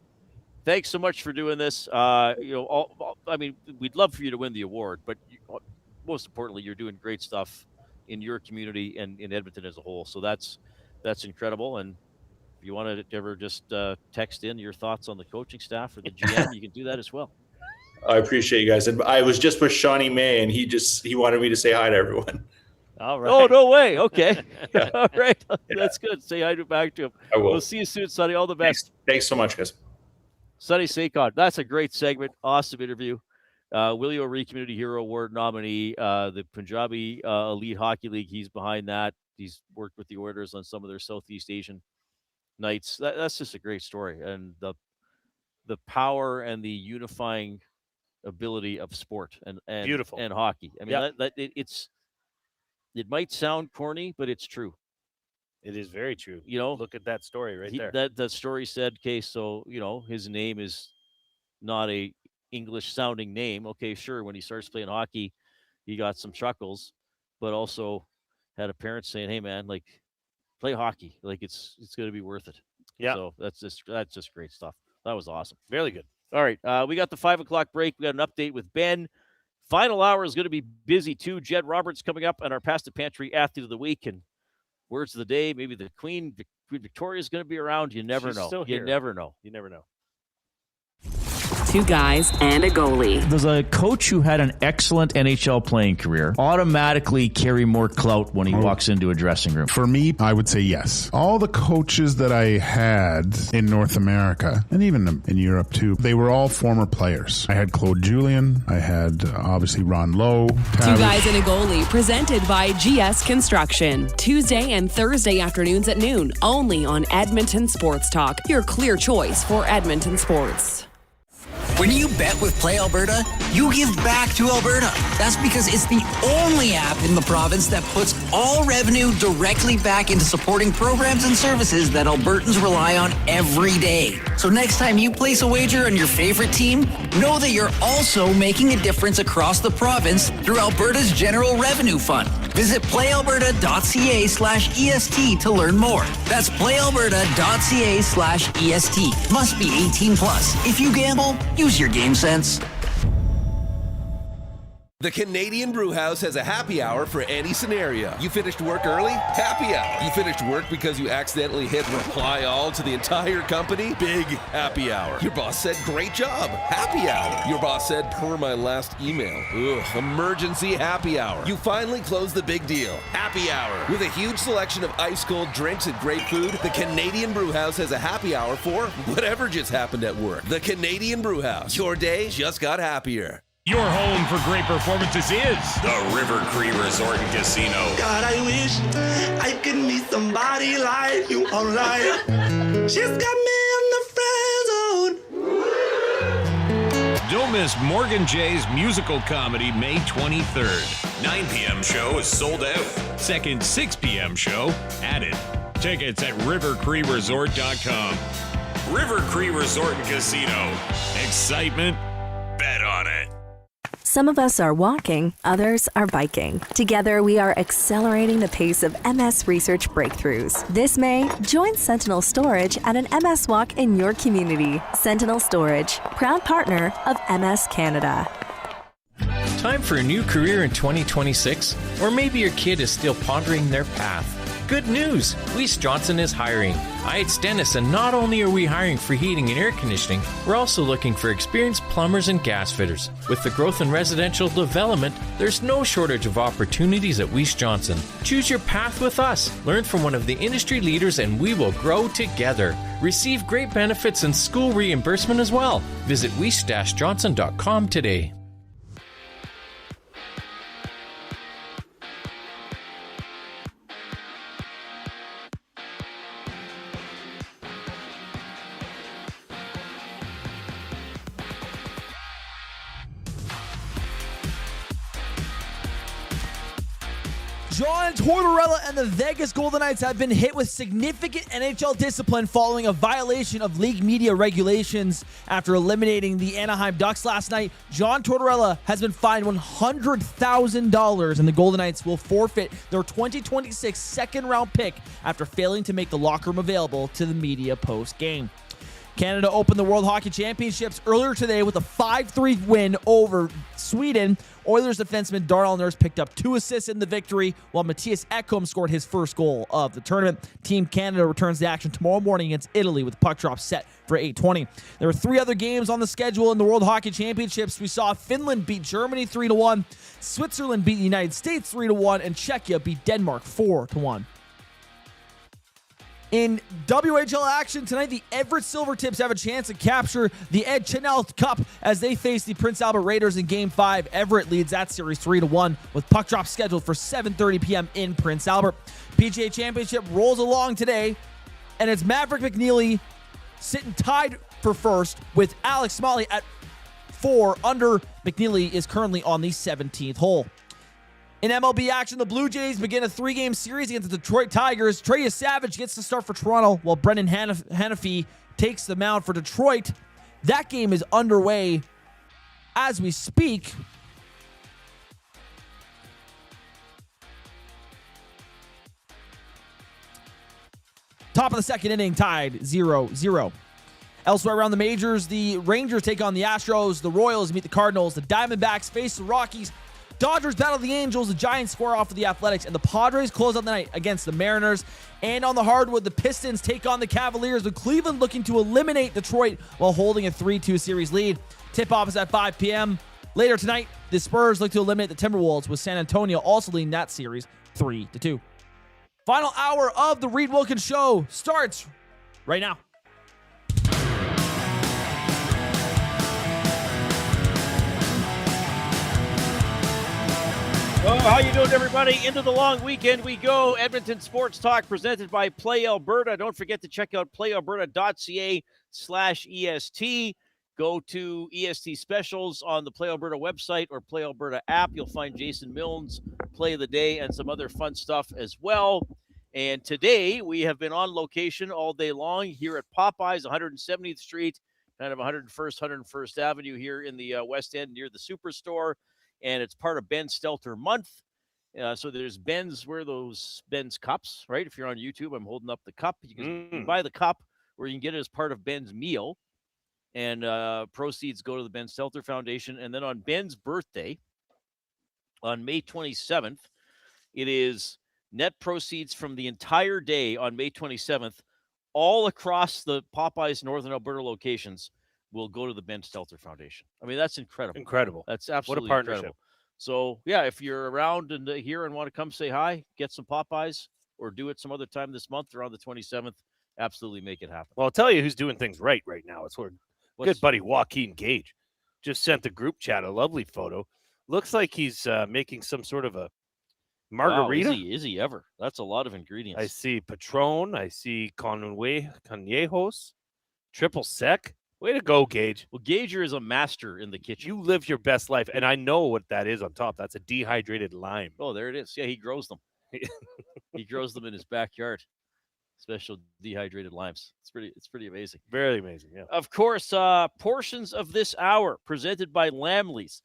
thanks so much for doing this. I mean, we'd love for you to win the award, but most importantly, you're doing great stuff in your community and in Edmonton as a whole. So that's incredible. And if you want to ever just text in your thoughts on the coaching staff or the GM, you can do that as well. I appreciate you guys. And I was just with Shawnee May, and he wanted me to say hi to everyone. All right. Oh, no way. Okay. All right. That's good. Say hi back to him. I will. We'll see you soon, Sunny. All the best. Thanks so much, guys. Sunny Seikon. That's a great segment. Awesome interview. Willie O'Ree Community Hero Award nominee. The Punjabi Elite Hockey League. He's behind that. He's worked with the Oilers on some of their Southeast Asian nights. That's just a great story. And the power and the unifying ability of sport and beautiful and hockey. I mean, it might sound corny, but it's true. It is very true. You know, look at that story right there. That story said, okay, so his name is not a English sounding name. Okay, sure. When he starts playing hockey, he got some chuckles, but also had a parent saying, "Hey, man, like, play hockey. Like, it's going to be worth it." Yeah. So that's just great stuff. That was awesome. Very good. All right, we got the 5 o'clock break. We got an update with Ben. Final hour is going to be busy too. Jed Roberts coming up, and our Past the Pantry Athlete of the Week and words of the day. Maybe the Queen Victoria is going to be around. You never know. Still you here. never know. You never know. Two guys and a goalie. Does a coach who had an excellent NHL playing career automatically carry more clout when he walks into a dressing room? For me, I would say yes. All the coaches that I had in North America, and even in Europe too, they were all former players. I had Claude Julien. I had, obviously, Ron Lowe. Two guys and a goalie, presented by GS Construction. Tuesday and Thursday afternoons at noon, only on Edmonton Sports Talk, your clear choice for Edmonton sports. When you bet with Play Alberta, you give back to Alberta. That's because it's the only app in the province that puts all revenue directly back into supporting programs and services that Albertans rely on every day. So next time you place a wager on your favorite team, know that you're also making a difference across the province through Alberta's General Revenue Fund. Visit playalberta.ca/EST to learn more. That's playalberta.ca/EST. Must be 18 plus. If you gamble, use your game sense. The Canadian Brewhouse has a happy hour for any scenario. You finished work early? Happy hour. You finished work because you accidentally hit reply all to the entire company? Big happy hour. Your boss said, great job. Happy hour. Your boss said, per my last email. Ugh, emergency happy hour. You finally closed the big deal. Happy hour. With a huge selection of ice cold drinks and great food, the Canadian Brewhouse has a happy hour for whatever just happened at work. The Canadian Brewhouse. Your day just got happier. Your home for great performances is the River Cree Resort and Casino. God, I wish I could meet somebody like you online. She's got me in the friend zone. Don't miss Morgan Jay's musical comedy May 23rd. 9 p.m. show is sold out. Second 6 p.m. show added. Tickets at rivercreeresort.com. River Cree Resort and Casino. Excitement. Bet on it. Some of us are walking, others are biking. Together, we are accelerating the pace of MS research breakthroughs. This May, join Sentinel Storage at an MS walk in your community. Sentinel Storage, proud partner of MS Canada. Time for a new career in 2026? Or maybe your kid is still pondering their path. Good news! Weiss Johnson is hiring. Hi, it's Dennis, and not only are we hiring for heating and air conditioning, we're also looking for experienced plumbers and gas fitters. With the growth in residential development, there's no shortage of opportunities at Weiss Johnson. Choose your path with us. Learn from one of the industry leaders, and we will grow together. Receive great benefits and school reimbursement as well. Visit weiss-johnson.com today. John Tortorella and the Vegas Golden Knights have been hit with significant NHL discipline following a violation of league media regulations after eliminating the Anaheim Ducks last night. John Tortorella has been fined $100,000, and the Golden Knights will forfeit their 2026 second-round pick after failing to make the locker room available to the media post-game. Canada opened the World Hockey Championships earlier today with a 5-3 win over Sweden. Oilers defenseman Darnell Nurse picked up 2 assists in the victory, while Matthias Ekholm scored his first goal of the tournament. Team Canada returns to action tomorrow morning against Italy with puck drop set for 8:20. There are 3 other games on the schedule in the World Hockey Championships. We saw Finland beat Germany 3-1, Switzerland beat the United States 3-1, and Czechia beat Denmark 4-1. In WHL action tonight, the Everett Silvertips have a chance to capture the Ed Channel Cup as they face the Prince Albert Raiders in Game 5. Everett leads that series 3-1 with puck drop scheduled for 7:30 p.m. in Prince Albert. PGA Championship rolls along today, and it's Maverick McNeely sitting tied for first with Alex Smalley at 4 under. McNeely is currently on the 17th hole. In MLB action, the Blue Jays begin a 3-game series against the Detroit Tigers. Trey Savage gets the start for Toronto, while Brendan Hanafy takes the mound for Detroit. That game is underway as we speak. Top of the second inning, tied 0-0. Elsewhere around the majors, the Rangers take on the Astros. The Royals meet the Cardinals. The Diamondbacks face the Rockies. Dodgers battle the Angels, the Giants square off with the Athletics, and the Padres close out the night against the Mariners. And on the hardwood, the Pistons take on the Cavaliers, with Cleveland looking to eliminate Detroit while holding a 3-2 series lead. Tip-off is at 5 p.m. Later tonight, the Spurs look to eliminate the Timberwolves, with San Antonio also leading that series 3-2. Final hour of the Reid Wilkins Show starts right now. Well, how you doing, everybody? Into the long weekend we go. Edmonton Sports Talk presented by Play Alberta. Don't forget to check out playalberta.ca/EST. Go to EST specials on the Play Alberta website or Play Alberta app. You'll find Jason Milne's Play of the Day and some other fun stuff as well. And today we have been on location all day long here at Popeyes, 170th Street, kind of 101st Avenue here in the West End near the Superstore. And it's part of Ben Stelter Month. So there's Ben's, where those Ben's cups, right? If you're on YouTube, I'm holding up the cup. You can buy the cup, or you can get it as part of Ben's meal. And proceeds go to the Ben Stelter Foundation. And then on Ben's birthday, on May 27th, it is net proceeds from the entire day on May 27th, all across the Popeyes Northern Alberta locations, will go to the Ben Stelter Foundation. I mean, that's incredible. Incredible. That's absolutely what a partnership. Incredible. So, yeah, if you're around and here and want to come say hi, get some Popeyes, or do it some other time this month or on the 27th, absolutely make it happen. Well, I'll tell you who's doing things right now. It's where good buddy Joaquin Gage just sent the group chat a lovely photo. Looks like he's making some sort of a margarita. Wow, is he ever? That's a lot of ingredients. I see Patron. I see Canejos. Triple Sec. Way to go, Gage. Well, Gager is a master in the kitchen. You live your best life, and I know what that is on top. That's a dehydrated lime. Oh, there it is. Yeah, he grows them. He grows them in his backyard. Special dehydrated limes. It's pretty amazing. Very amazing, yeah. Of course, portions of this hour presented by Lamley's.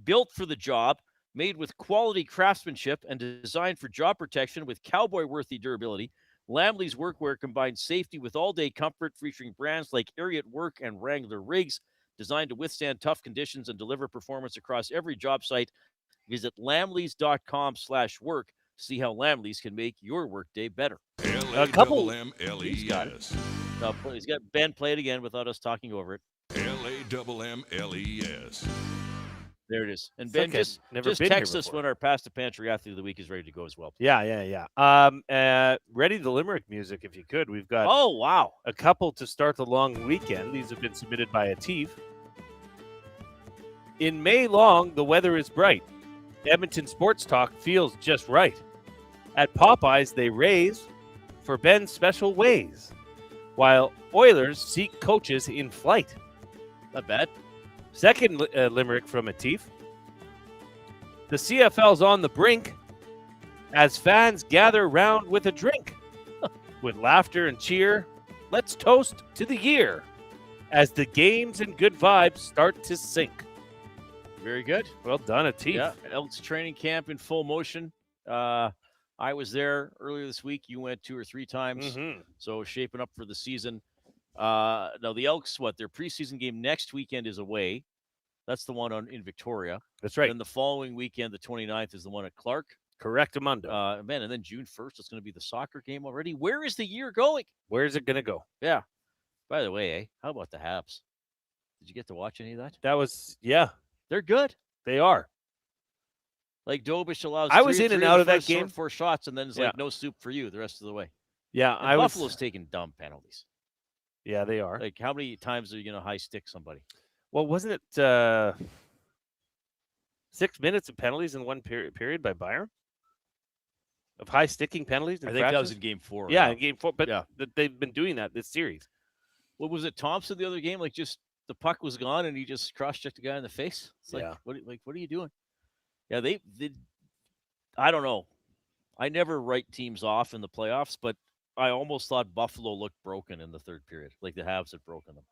Built for the job, made with quality craftsmanship, and designed for job protection with cowboy-worthy durability. Lamley's workwear combines safety with all-day comfort, featuring brands like Ariat Work and Wrangler Rigs, designed to withstand tough conditions and deliver performance across every job site. Visit lamleys.com/work. See how Lamleys can make your workday better. A couple. He's got it. He's got Ben play it again without us talking over it. LAMMLES. There it is. And It's Ben, like I've just never been text here us before. when our Past the Pantry Athlete of the Week is ready to go as well. Yeah. Ready the Limerick music, if you could. We've got Oh, wow. a couple to start the long weekend. These have been submitted by Atif. In May long, the weather is bright. Edmonton Sports Talk feels just right. At Popeyes, they raise for Ben's special ways, while Oilers seek coaches in flight. Not bad. Second limerick from Atif. The CFL's on the brink as fans gather round with a drink. With laughter and cheer, let's toast to the year as the games and good vibes start to sink. Very good. Well done, Atif. Yeah, Elks training camp in full motion. I was there earlier this week. You went 2 or 3 times. So shaping up for the season. Now the Elks, their preseason game next weekend is away. That's the one in Victoria. That's right. And the following weekend, the 29th, is the one at Clark. Correct, Amundo. Man, and then June 1st, it's going to be the soccer game already. Where is the year going? Where is it going to go? Yeah. By the way, how about the Habs? Did you get to watch any of that? That was, yeah. They're good. They are. Like Dobish allows I was in and out of that game. 4 shots, and then it's like no soup for you the rest of the way. Yeah, and Buffalo's taking dumb penalties. Yeah, they are. Like, how many times are you going to high stick somebody? Well, wasn't it 6 minutes of penalties in one period by Byron? Of high sticking penalties? I think that was in game 4. Yeah, in game 4. But they've been doing that this series. What was it, Thompson, the other game? Like, just the puck was gone and he just cross-checked the guy in the face? It's like, what are you doing? Yeah, they I don't know. I never write teams off in the playoffs, but I almost thought Buffalo looked broken in the third period. Like the Habs had broken them.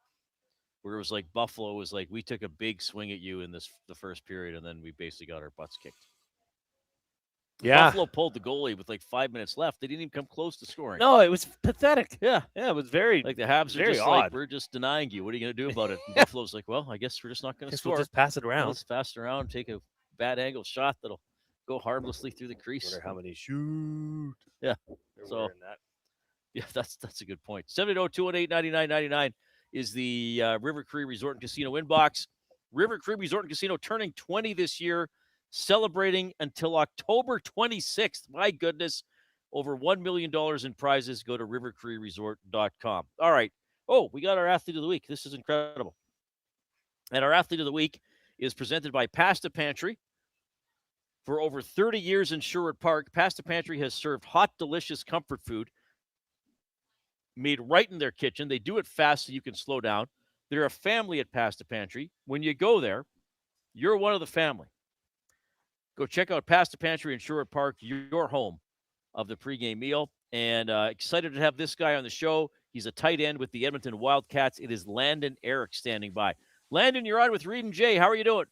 Where it was like Buffalo was like, we took a big swing at you in the first period, and then we basically got our butts kicked. Yeah. Buffalo pulled the goalie with like 5 minutes left. They didn't even come close to scoring. No, it was pathetic. Yeah. Yeah, it was very like the Habs are very just odd. like, we're just denying you. What are you going to do about it? And Buffalo's like, well, I guess we're just not going to score. We'll just pass it around. Let's pass it around, take a bad angle shot that'll go harmlessly through the crease. Wonder how many shoot. Yeah. They're So wearing that. yeah, that's a good point. 780-218-9999 is the River Cree Resort and Casino inbox. River Cree Resort and Casino turning 20 this year, celebrating until October 26th. My goodness, over $1 million in prizes. Go to rivercreeresort.com. All right. Oh, we got our Athlete of the Week. This is incredible. And our Athlete of the Week is presented by Pasta Pantry. For over 30 years in Sherwood Park, Pasta Pantry has served hot, delicious comfort food made right in their kitchen. They do it fast so you can slow down. They're a family at Pasta Pantry. When you go there, you're one of the family. Go check out Pasta Pantry in Sherwood Park, your home of the pregame meal. And excited to have this guy on the show. He's a tight end with the Edmonton Wildcats. It is Landon Eric standing by. Landon, you're on with Reid and Jay. How are you doing?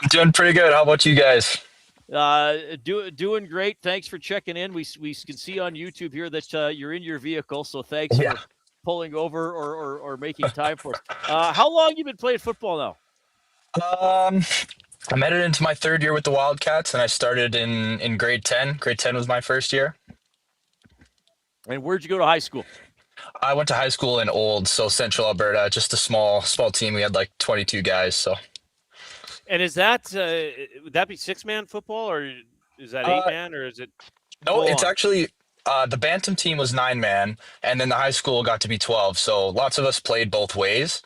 I'm doing pretty good. How about you guys? Doing great. Thanks for checking in. We can see on YouTube here that you're in your vehicle, so thanks for pulling over or making time for us. How long you been playing football now? I'm headed into my 3rd year with the Wildcats, and I started in grade 10. Grade 10 was my first year. And where'd you go to high school? I went to high school in Old, so Central Alberta, just a small team. We had like 22 guys, so. And is that would that be 6-man football, or is that 8-man, or is it? No, it's actually the Bantam team was 9-man, and then the high school got to be 12. So lots of us played both ways,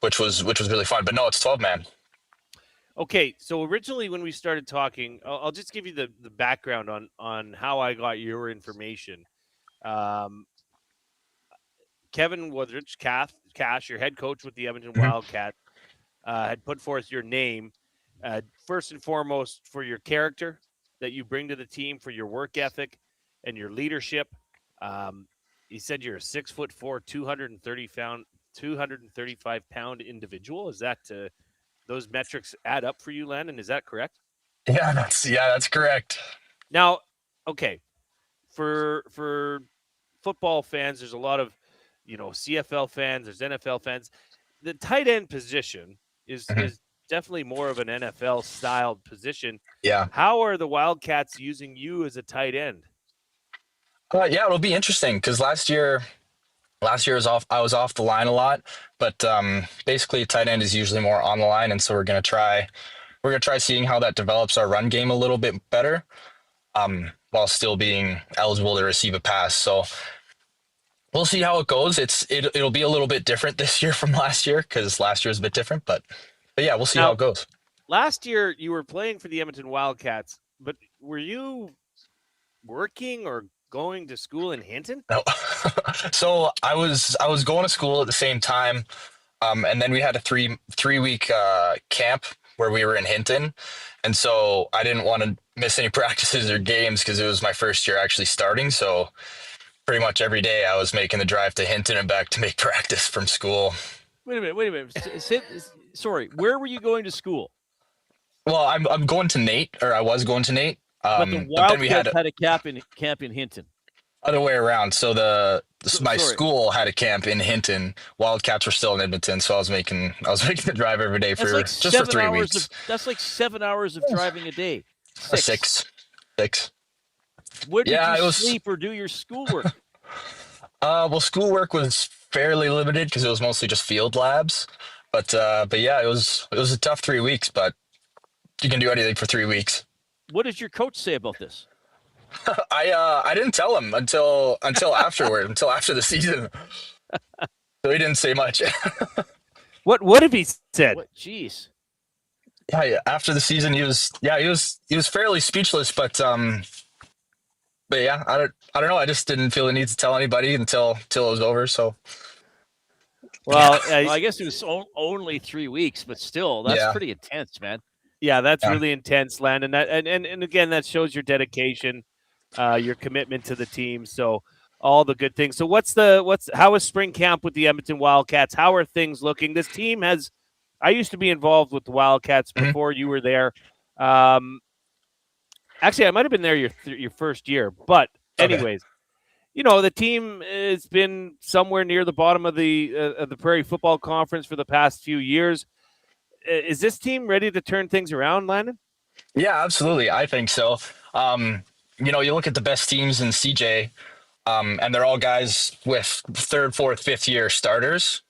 which was really fun. But no, it's 12-man. Okay, so originally when we started talking, I'll just give you the background on how I got your information. Kevin Woodridge, Cash, your head coach with the Edmonton Wildcat, had put forth your name, first and foremost for your character that you bring to the team, for your work ethic and your leadership. He said you're a 6'4", 235 pound individual. Is that those metrics add up for you, Landon? Is that correct? Yeah, that's correct. Now, okay, for football fans, there's a lot of CFL fans, there's NFL fans. The tight end position is definitely more of an NFL-styled position. Yeah. How are the Wildcats using you as a tight end? Yeah, it'll be interesting because last year I was off the line a lot, but basically tight end is usually more on the line, and so we're gonna try seeing how that develops our run game a little bit better, while still being eligible to receive a pass. So we'll see how it goes. It'll be a little bit different this year from last year because last year was a bit different, but yeah, we'll see how it goes. Last year you were playing for the Edmonton Wildcats, but were you working or going to school in Hinton? No. So I was going to school at the same time, and then we had a three-week camp where we were in Hinton, and so I didn't want to miss any practices or games because it was my first year actually starting. So pretty much every day I was making the drive to Hinton and back to make practice from school. Wait a minute. Sorry, where were you going to school? Well, I'm going to Nate, or I was going to Nate. But the Wildcats had a camp in Hinton. Other way around. So my school had a camp in Hinton. Wildcats were still in Edmonton, so I was making the drive every day for like just for 3 weeks. That's like 7 hours of driving a day. Six. Where did you sleep or do your schoolwork? Well, schoolwork was fairly limited because it was mostly just field labs. But yeah, it was a tough 3 weeks, but you can do anything for 3 weeks. What did your coach say about this? I didn't tell him until afterward, until after the season. So he didn't say much. What have he said? Jeez. Yeah, after the season he was fairly speechless, but yeah, I don't know. I just didn't feel the need to tell anybody until it was over. So. Well, I guess it was only 3 weeks, but still, that's pretty intense, man. Yeah, that's really intense, Landon. And again, that shows your dedication, your commitment to the team. So all the good things. So how is spring camp with the Edmonton Wildcats? How are things looking? This team I used to be involved with the Wildcats before you were there. Actually, I might have been there your first year, but anyways, the team has been somewhere near the bottom of the Prairie Football Conference for the past few years. Is this team ready to turn things around, Landon? Yeah, absolutely. I think so. You look at the best teams in CJ, and they're all guys with 3rd, 4th, 5th year starters.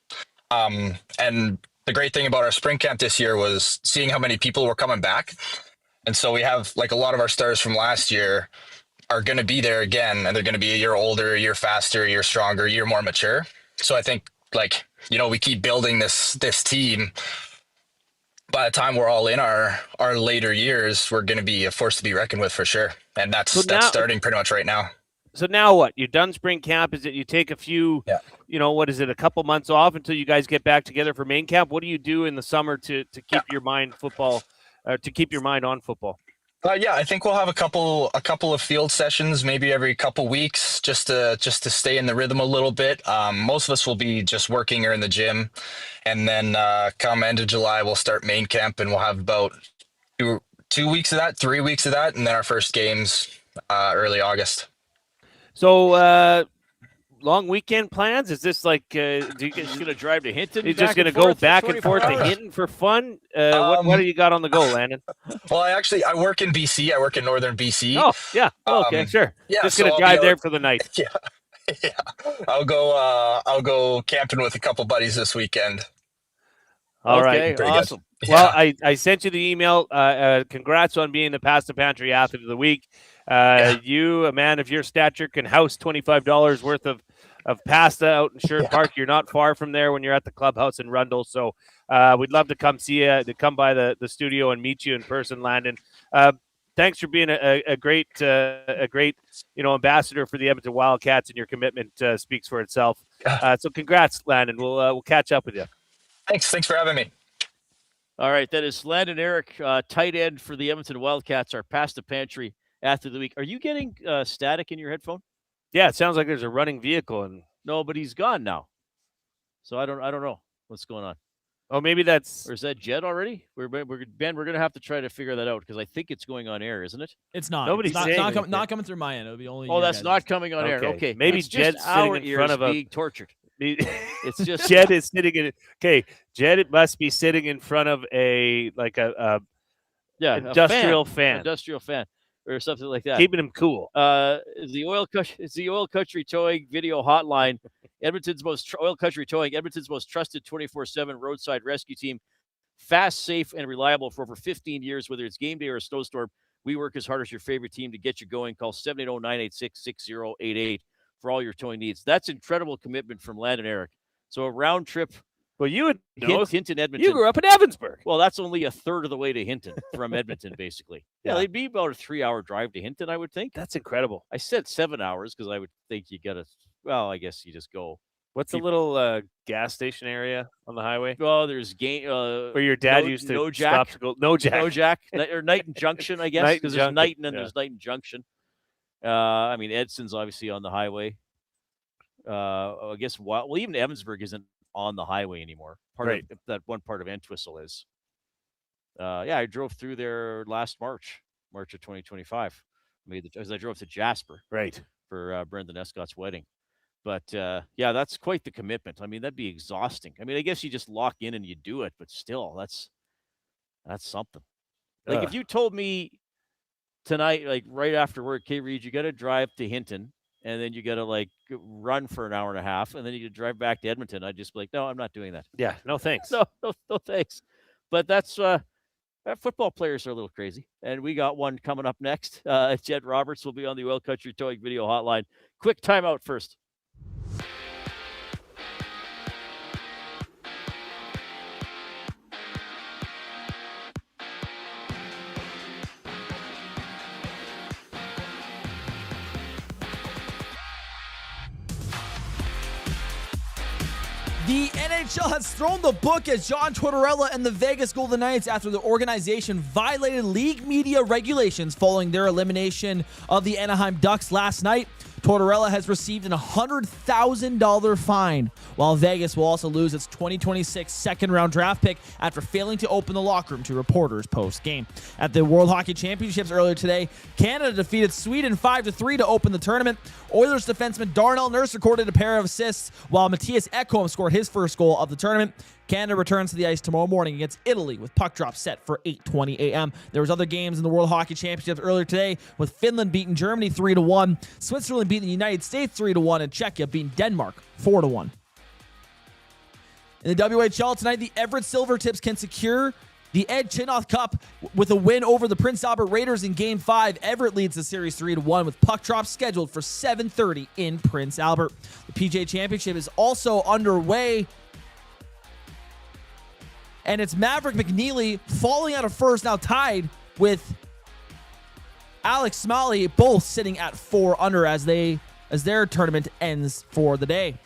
And the great thing about our spring camp this year was seeing how many people were coming back. And so we have a lot of our starters from last year are going to be there again, and they're going to be a year older, a year faster, a year stronger, a year more mature. So I think we keep building this team. By the time we're all in our later years, we're going to be a force to be reckoned with for sure. And that's starting pretty much right now. So now what? You're done spring camp. Is it you take a few, a couple months off until you guys get back together for main camp? What do you do in the summer to keep your mind on football? Yeah, I think we'll have a couple of field sessions, maybe every couple weeks, just to stay in the rhythm a little bit. Most of us will be just working or in the gym, and then come end of July, we'll start main camp, and we'll have about 2 weeks of that, 3 weeks of that, and then our first games early August. So long weekend plans? Is this like you just going to drive to Hinton? You're just going to go back and forth to Hinton for fun? What do you got on the go, Landon? Well, I work in BC. I work in northern BC. Oh, yeah. Okay, sure. Yeah, just going to drive there for the night. Yeah. I'll go camping with a couple buddies this weekend. All right. Awesome. Yeah. Well, I sent you the email. Congrats on being the Past the Pantry Athlete of the Week. You, a man of your stature, can house $25 worth of pasta out in Sherwood Park. You're not far from there when you're at the clubhouse in Rundle. So we'd love to come see you, to come by the studio and meet you in person, Landon. Thanks for being a great ambassador for the Edmonton Wildcats, and your commitment speaks for itself. So congrats, Landon. We'll catch up with you. Thanks for having me. All right, that is Landon Eric, tight end for the Edmonton Wildcats, our Past the Pantry Athlete of the Week. Are you getting static in your headphone? Yeah, it sounds like there's a running vehicle. And no, but he's gone now. So I don't know what's going on. Oh, maybe that's... Or is that Jed already? Ben, we're going to have to try to figure that out because I think it's going on air, isn't it? It's not. Nobody's not coming through my end. It'll be only. Oh, that's not coming on air. Okay. Maybe Jed's Jed's sitting in front of being tortured. It's just Jed is sitting in. Okay, Jed must be sitting in front of a industrial fan. Industrial fan. Or something like that. Keeping him cool. It's the Oil Country Towing Video Hotline. Oil Country Towing, Edmonton's most trusted 24/7 roadside rescue team. Fast, safe, and reliable for over 15 years, whether it's game day or a snowstorm. We work as hard as your favorite team to get you going. Call 780-986-6088 for all your towing needs. That's incredible commitment from Land and Eric. So a round trip. Well, you would know. Hinton, Edmonton. You grew up in Evansburg. Well, that's only a third of the way to Hinton from Edmonton, basically. Yeah, they'd be about a 3-hour drive to Hinton, I would think. That's incredible. I said 7 hours because I would think you got to. Well, I guess you just go. What's the little gas station area on the highway? Well, there's where your dad used to stop to go. No Jack, or Knighton Junction, I guess, because there's Knighton and there's Knighton Junction. I mean, Edson's obviously on the highway. I guess even Evansburg isn't on the highway anymore. That one part of Entwistle is. I drove through there last March of 2025. As I drove to Jasper, for Brendan Escott's wedding. But that's quite the commitment. I mean, that'd be exhausting. I mean, I guess you just lock in and you do it, but still, that's something. Like if you told me tonight, like right after work, hey, Reid, you got to drive to Hinton, and then you got to run for an hour and a half, and then you drive back to Edmonton, I'd just be like, no, I'm not doing that. Yeah, no thanks. No thanks. But that's football players are a little crazy, and we got one coming up next. Jed Roberts will be on the Oil Country Towing Video Hotline. Quick timeout first. The NHL has thrown the book at John Tortorella and the Vegas Golden Knights after the organization violated league media regulations following their elimination of the Anaheim Ducks last night. Tortorella has received an $100,000 fine, while Vegas will also lose its 2026 second-round draft pick after failing to open the locker room to reporters post-game. At the World Hockey Championships earlier today, Canada defeated Sweden 5-3 to open the tournament. Oilers defenseman Darnell Nurse recorded a pair of assists, while Matthias Ekholm scored his first goal of the tournament. Canada returns to the ice tomorrow morning against Italy with puck drop set for 8:20 a.m. There was other games in the World Hockey Championships earlier today, with Finland beating Germany 3-1, Switzerland beating the United States 3-1, and Czechia beating Denmark 4-1. In the WHL tonight, the Everett Silvertips can secure the Ed Chinoth Cup with a win over the Prince Albert Raiders in Game 5. Everett leads the series 3-1 with puck drop scheduled for 7:30 in Prince Albert. The PGA Championship is also underway, and it's Maverick McNeely falling out of first, now tied with Alex Smalley, both sitting at 4 under as their tournament ends for the day.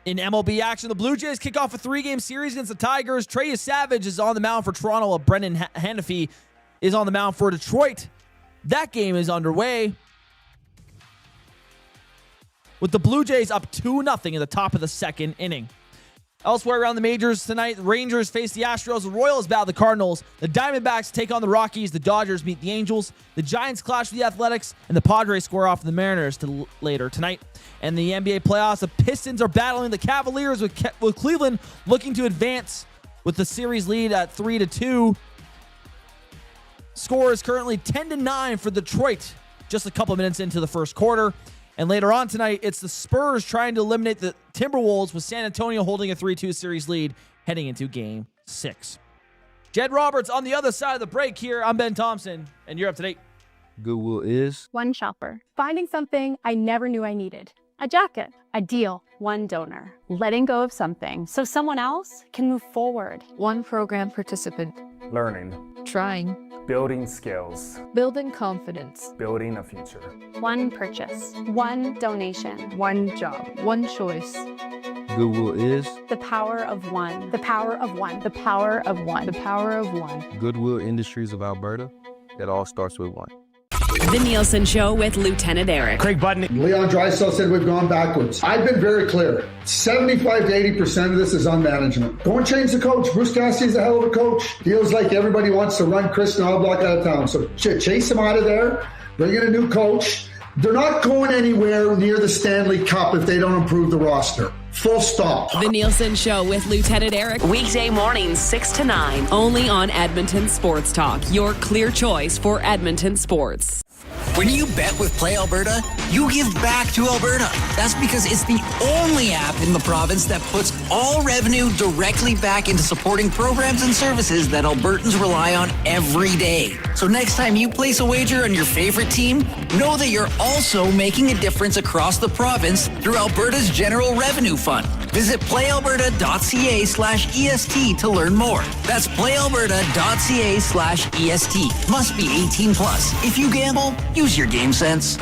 In MLB action, the Blue Jays kick off a 3-game series against the Tigers. Trey Savage is on the mound for Toronto, while Brendan Hanifee is on the mound for Detroit. That game is underway, with the Blue Jays up 2-0 in the top of the second inning. Elsewhere around the majors tonight, the Rangers face the Astros, the Royals battle the Cardinals, the Diamondbacks take on the Rockies, the Dodgers meet the Angels, the Giants clash with the Athletics, and the Padres square off the Mariners later tonight. And the NBA playoffs, the Pistons are battling the Cavaliers with Cleveland looking to advance with the series lead at 3-2. Score is currently 10-9 for Detroit, just a couple minutes into the first quarter. And later on tonight, it's the Spurs trying to eliminate the Timberwolves, with San Antonio holding a 3-2 series lead heading into Game 6. Jed Roberts on the other side of the break here. I'm Ben Thompson, and you're up to date. Goodwill is one shopper finding something I never knew I needed. A jacket, a deal, one donor, letting go of something so someone else can move forward. One program participant. Learning. Trying. Building skills. Building confidence. Building a future. One purchase. One donation. One job. One choice. Goodwill is the power of one. The power of one. The power of one. The power of one. Goodwill Industries of Alberta. It all starts with one. The Nielsen Show with Lieutenant Eric. Craig Button. Leon Draisaitl said we've gone backwards. I've been very clear. 75 to 80% of this is on management. Go and change the coach. Bruce Cassidy's a hell of a coach. Feels like everybody wants to run Chris Knobloch out of town. So chase him out of there. Bring in a new coach. They're not going anywhere near the Stanley Cup if they don't improve the roster. Full stop. The Nielsen Show with Lieutenant Eric. Weekday mornings 6 to 9. Only on Edmonton Sports Talk. Your clear choice for Edmonton sports. When you bet with Play Alberta, you give back to Alberta. That's because it's the only app in the province that puts all revenue directly back into supporting programs and services that Albertans rely on every day. So next time you place a wager on your favorite team, know that you're also making a difference across the province through Alberta's General Revenue Fund. Visit playalberta.ca/EST to learn more. That's playalberta.ca/EST. Must be 18 plus. If you gamble, use your game sense.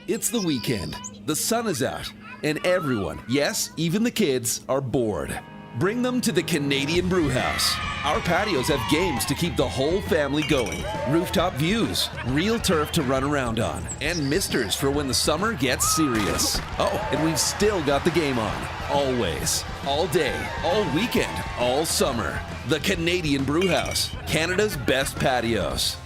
It's the weekend. The sun is out, and everyone, yes, even the kids, are bored. Bring them to the Canadian Brewhouse. Our patios have games to keep the whole family going. Rooftop views, real turf to run around on, and misters for when the summer gets serious. Oh, and we've still got the game on. Always. All day, all weekend, all summer. The Canadian Brewhouse, Canada's best patios.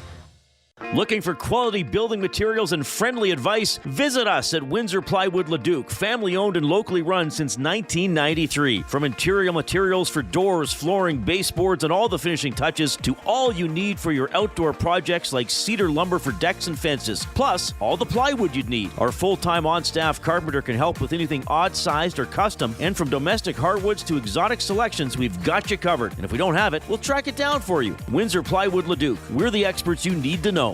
Looking for quality building materials and friendly advice? Visit us at Windsor Plywood Leduc, family owned and locally run since 1993. From interior materials for doors, flooring, baseboards, and all the finishing touches to all you need for your outdoor projects like cedar lumber for decks and fences, plus all the plywood you'd need. Our full-time on-staff carpenter can help with anything odd-sized or custom, and from domestic hardwoods to exotic selections, we've got you covered. And if we don't have it, we'll track it down for you. Windsor Plywood Leduc. We're the experts you need to know.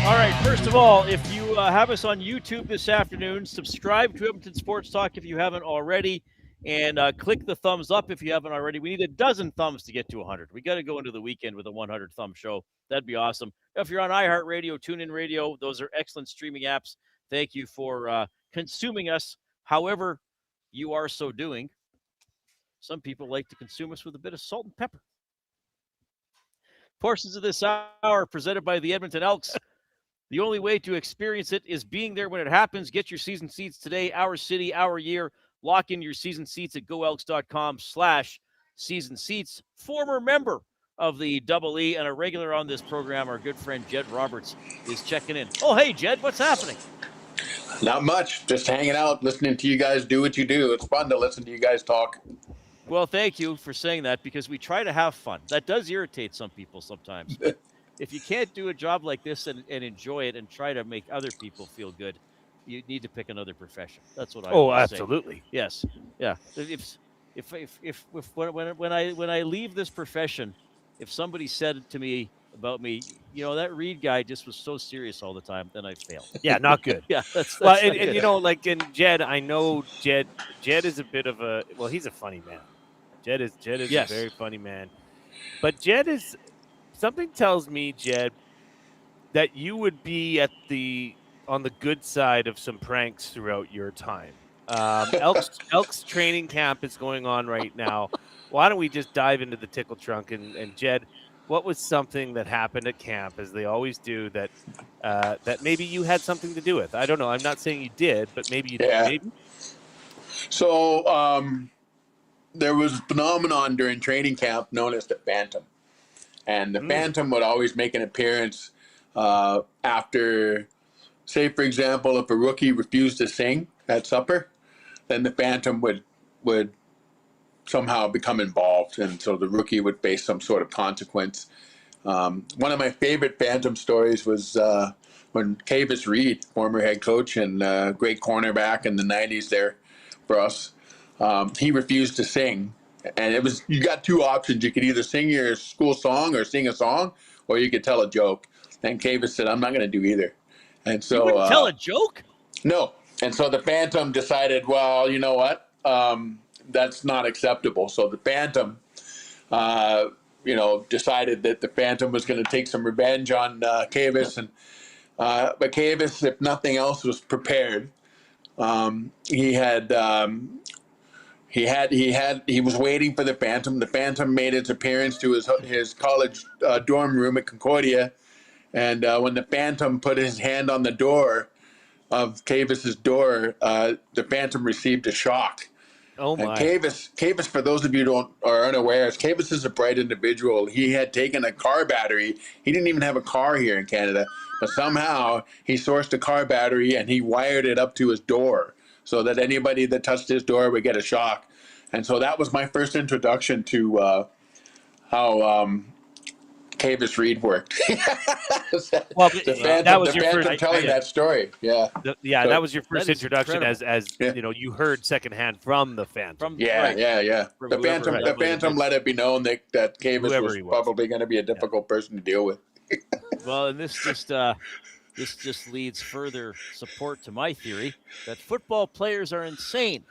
All right, first of all, if you have us on YouTube this afternoon, subscribe to Edmonton Sports Talk if you haven't already, and click the thumbs up if you haven't already. We need a dozen thumbs to get to 100. We got to go into the weekend with a 100 thumb show. That'd be awesome. If you're on iHeartRadio, TuneIn Radio, those are excellent streaming apps. Thank you for consuming us however you are so doing. Some people like to consume us with a bit of salt and pepper. Portions of this hour are presented by the Edmonton Elks. The only way to experience it is being there when it happens. Get your season seats today. Our city, our year. Lock in your season seats at goelks.com/season seats. Former member of the Double E and a regular on this program, our good friend Jed Roberts, is checking in. Oh, hey, Jed, what's happening? Not much. Just hanging out, listening to you guys do what you do. It's fun to listen to you guys talk. Well, thank you for saying that, because we try to have fun. That does irritate some people sometimes. If you can't do a job like this and enjoy it and try to make other people feel good, you need to pick another profession. That's what I would say. Absolutely. Yes. Yeah. If when I leave this profession, if somebody said to me about me, you know, that Reid guy just was so serious all the time, then I failed. Yeah, not good. Yeah, that's well, not and good. you know, like in Jed, I know Jed is a bit of a, well, he's a funny man. Jed is Yes. a very funny man. But Jed is, something tells me, Jed, that you would be on the good side of some pranks throughout your time. Elks training camp is going on right now. Why don't we just dive into the tickle trunk? And Jed, what was something that happened at camp, as they always do, that maybe you had something to do with? I don't know. I'm not saying you did, but maybe you did. Maybe? So there was a phenomenon during training camp known as the Phantom. And the Phantom would always make an appearance after, say, for example, if a rookie refused to sing at supper, then the Phantom would somehow become involved. And so the rookie would face some sort of consequence. One of my favorite Phantom stories was when Kavis Reid, former head coach and great cornerback in the 90s there for us, he refused to sing. And it was, you got two options. You could either sing your school song or sing a song, or you could tell a joke. And Kavis said, I'm not going to do either. And so, you wouldn't tell a joke? No. And so the Phantom decided, well, you know what? That's not acceptable. So the Phantom, decided that the Phantom was going to take some revenge on Kavis. And but Kavis, if nothing else, was prepared. He was waiting for the Phantom. The Phantom made its appearance to his college dorm room at Concordia. And when the Phantom put his hand on the door of Kavis's door, the Phantom received a shock. Oh And my! Cavis, for those of you who are unaware, Cavis is a bright individual. He had taken a car battery. He didn't even have a car here in Canada, but somehow he sourced a car battery and he wired it up to his door so that anybody that touched his door would get a shock. And so that was my first introduction to how Cavis Reid worked. Well, that was your first telling that story. Yeah, that was your first introduction incredible. as you know, you heard secondhand from the Phantom. Yeah. The Phantom let it be known that Cavis was probably going to be a difficult person to deal with. Well, and this just leads further support to my theory that football players are insane.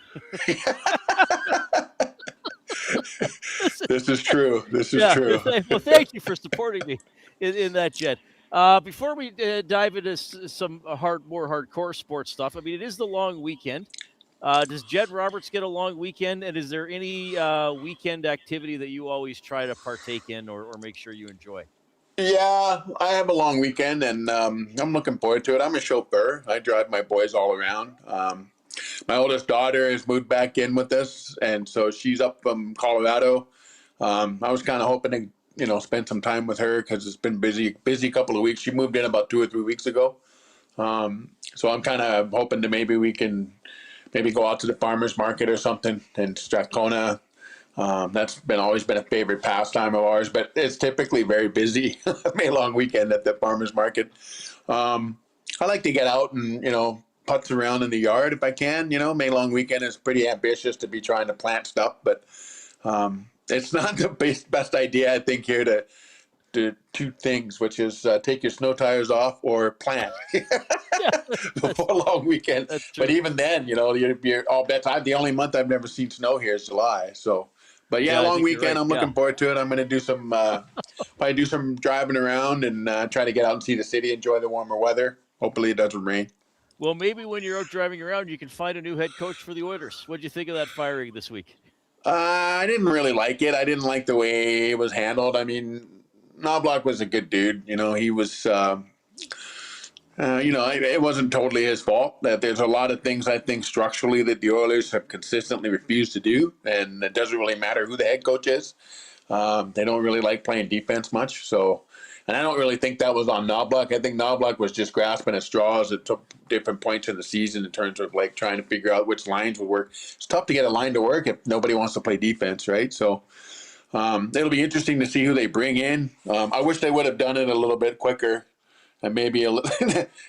This is true. This is true. Well, thank you for supporting me in that, Jed. Before we dive into some more hardcore sports stuff, I mean, it is the long weekend. Does Jed Roberts get a long weekend? And is there any weekend activity that you always try to partake in or make sure you enjoy? Yeah, I have a long weekend, and I'm looking forward to it. I'm a chauffeur. I drive my boys all around. My oldest daughter has moved back in with us, and so she's up from Colorado. I was kind of hoping to, spend some time with her because it's been busy couple of weeks. She moved in about 2 or 3 weeks ago. So I'm kind of hoping to maybe go out to the farmer's market or something in Strathcona. That's always been a favorite pastime of ours, but it's typically very busy. May long weekend at the farmer's market. I like to get out and, putz around in the yard if I can. May long weekend is pretty ambitious to be trying to plant stuff, but it's not the best idea, I think, here to do two things, which is take your snow tires off or plant before a long weekend. But even then, you're all bets. The only month I've never seen snow here is July. So, but long weekend. Right. I'm looking forward to it. I'm going to do some probably do some driving around and try to get out and see the city, enjoy the warmer weather. Hopefully it doesn't rain. Well, maybe when you're out driving around, you can find a new head coach for the Oilers. What did you think of that firing this week? I didn't really like it. I didn't like the way it was handled. I mean, Knobloch was a good dude. He was, it wasn't totally his fault. That there's a lot of things I think structurally that the Oilers have consistently refused to do, and it doesn't really matter who the head coach is. They don't really like playing defense much. So, and I don't really think that was on Knobloch. I think Knobloch was just grasping at straws at different points in the season in terms of like trying to figure out which lines would work. It's tough to get a line to work if nobody wants to play defense, right? So it'll be interesting to see who they bring in. I wish they would have done it a little bit quicker. And maybe a little.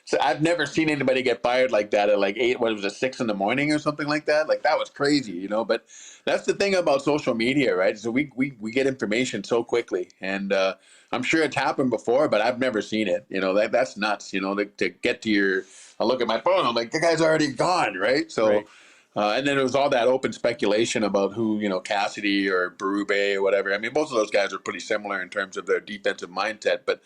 So I've never seen anybody get fired like that at like 6 a.m. or something like that. Like that was crazy, But that's the thing about social media, right? So we get information so quickly, and I'm sure it's happened before, but I've never seen it. That's nuts. To get to I look at my phone, I'm like, the guy's already gone, right? So. Right. And then it was all that open speculation about who, Cassidy or Berube or whatever. I mean, both of those guys are pretty similar in terms of their defensive mindset, but.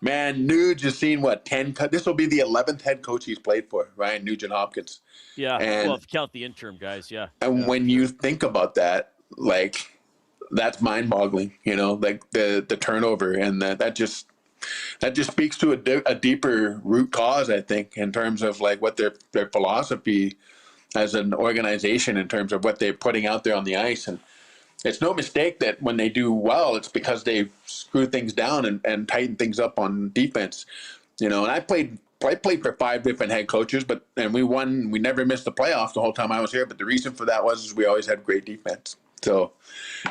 Man, Nuge has seen 10. This will be the 11th head coach he's played for, Ryan Nugent-Hopkins. Yeah, if you count the interim guys, yeah. And when you think about that, like that's mind-boggling. Like the turnover, and that just speaks to a deeper root cause, I think, in terms of like what their philosophy as an organization, in terms of what they're putting out there on the ice. And it's no mistake that when they do well, it's because they screw things down and tighten things up on defense. And I played for 5 different head coaches, and we won. We never missed the playoffs the whole time I was here. But the reason for that was we always had great defense. So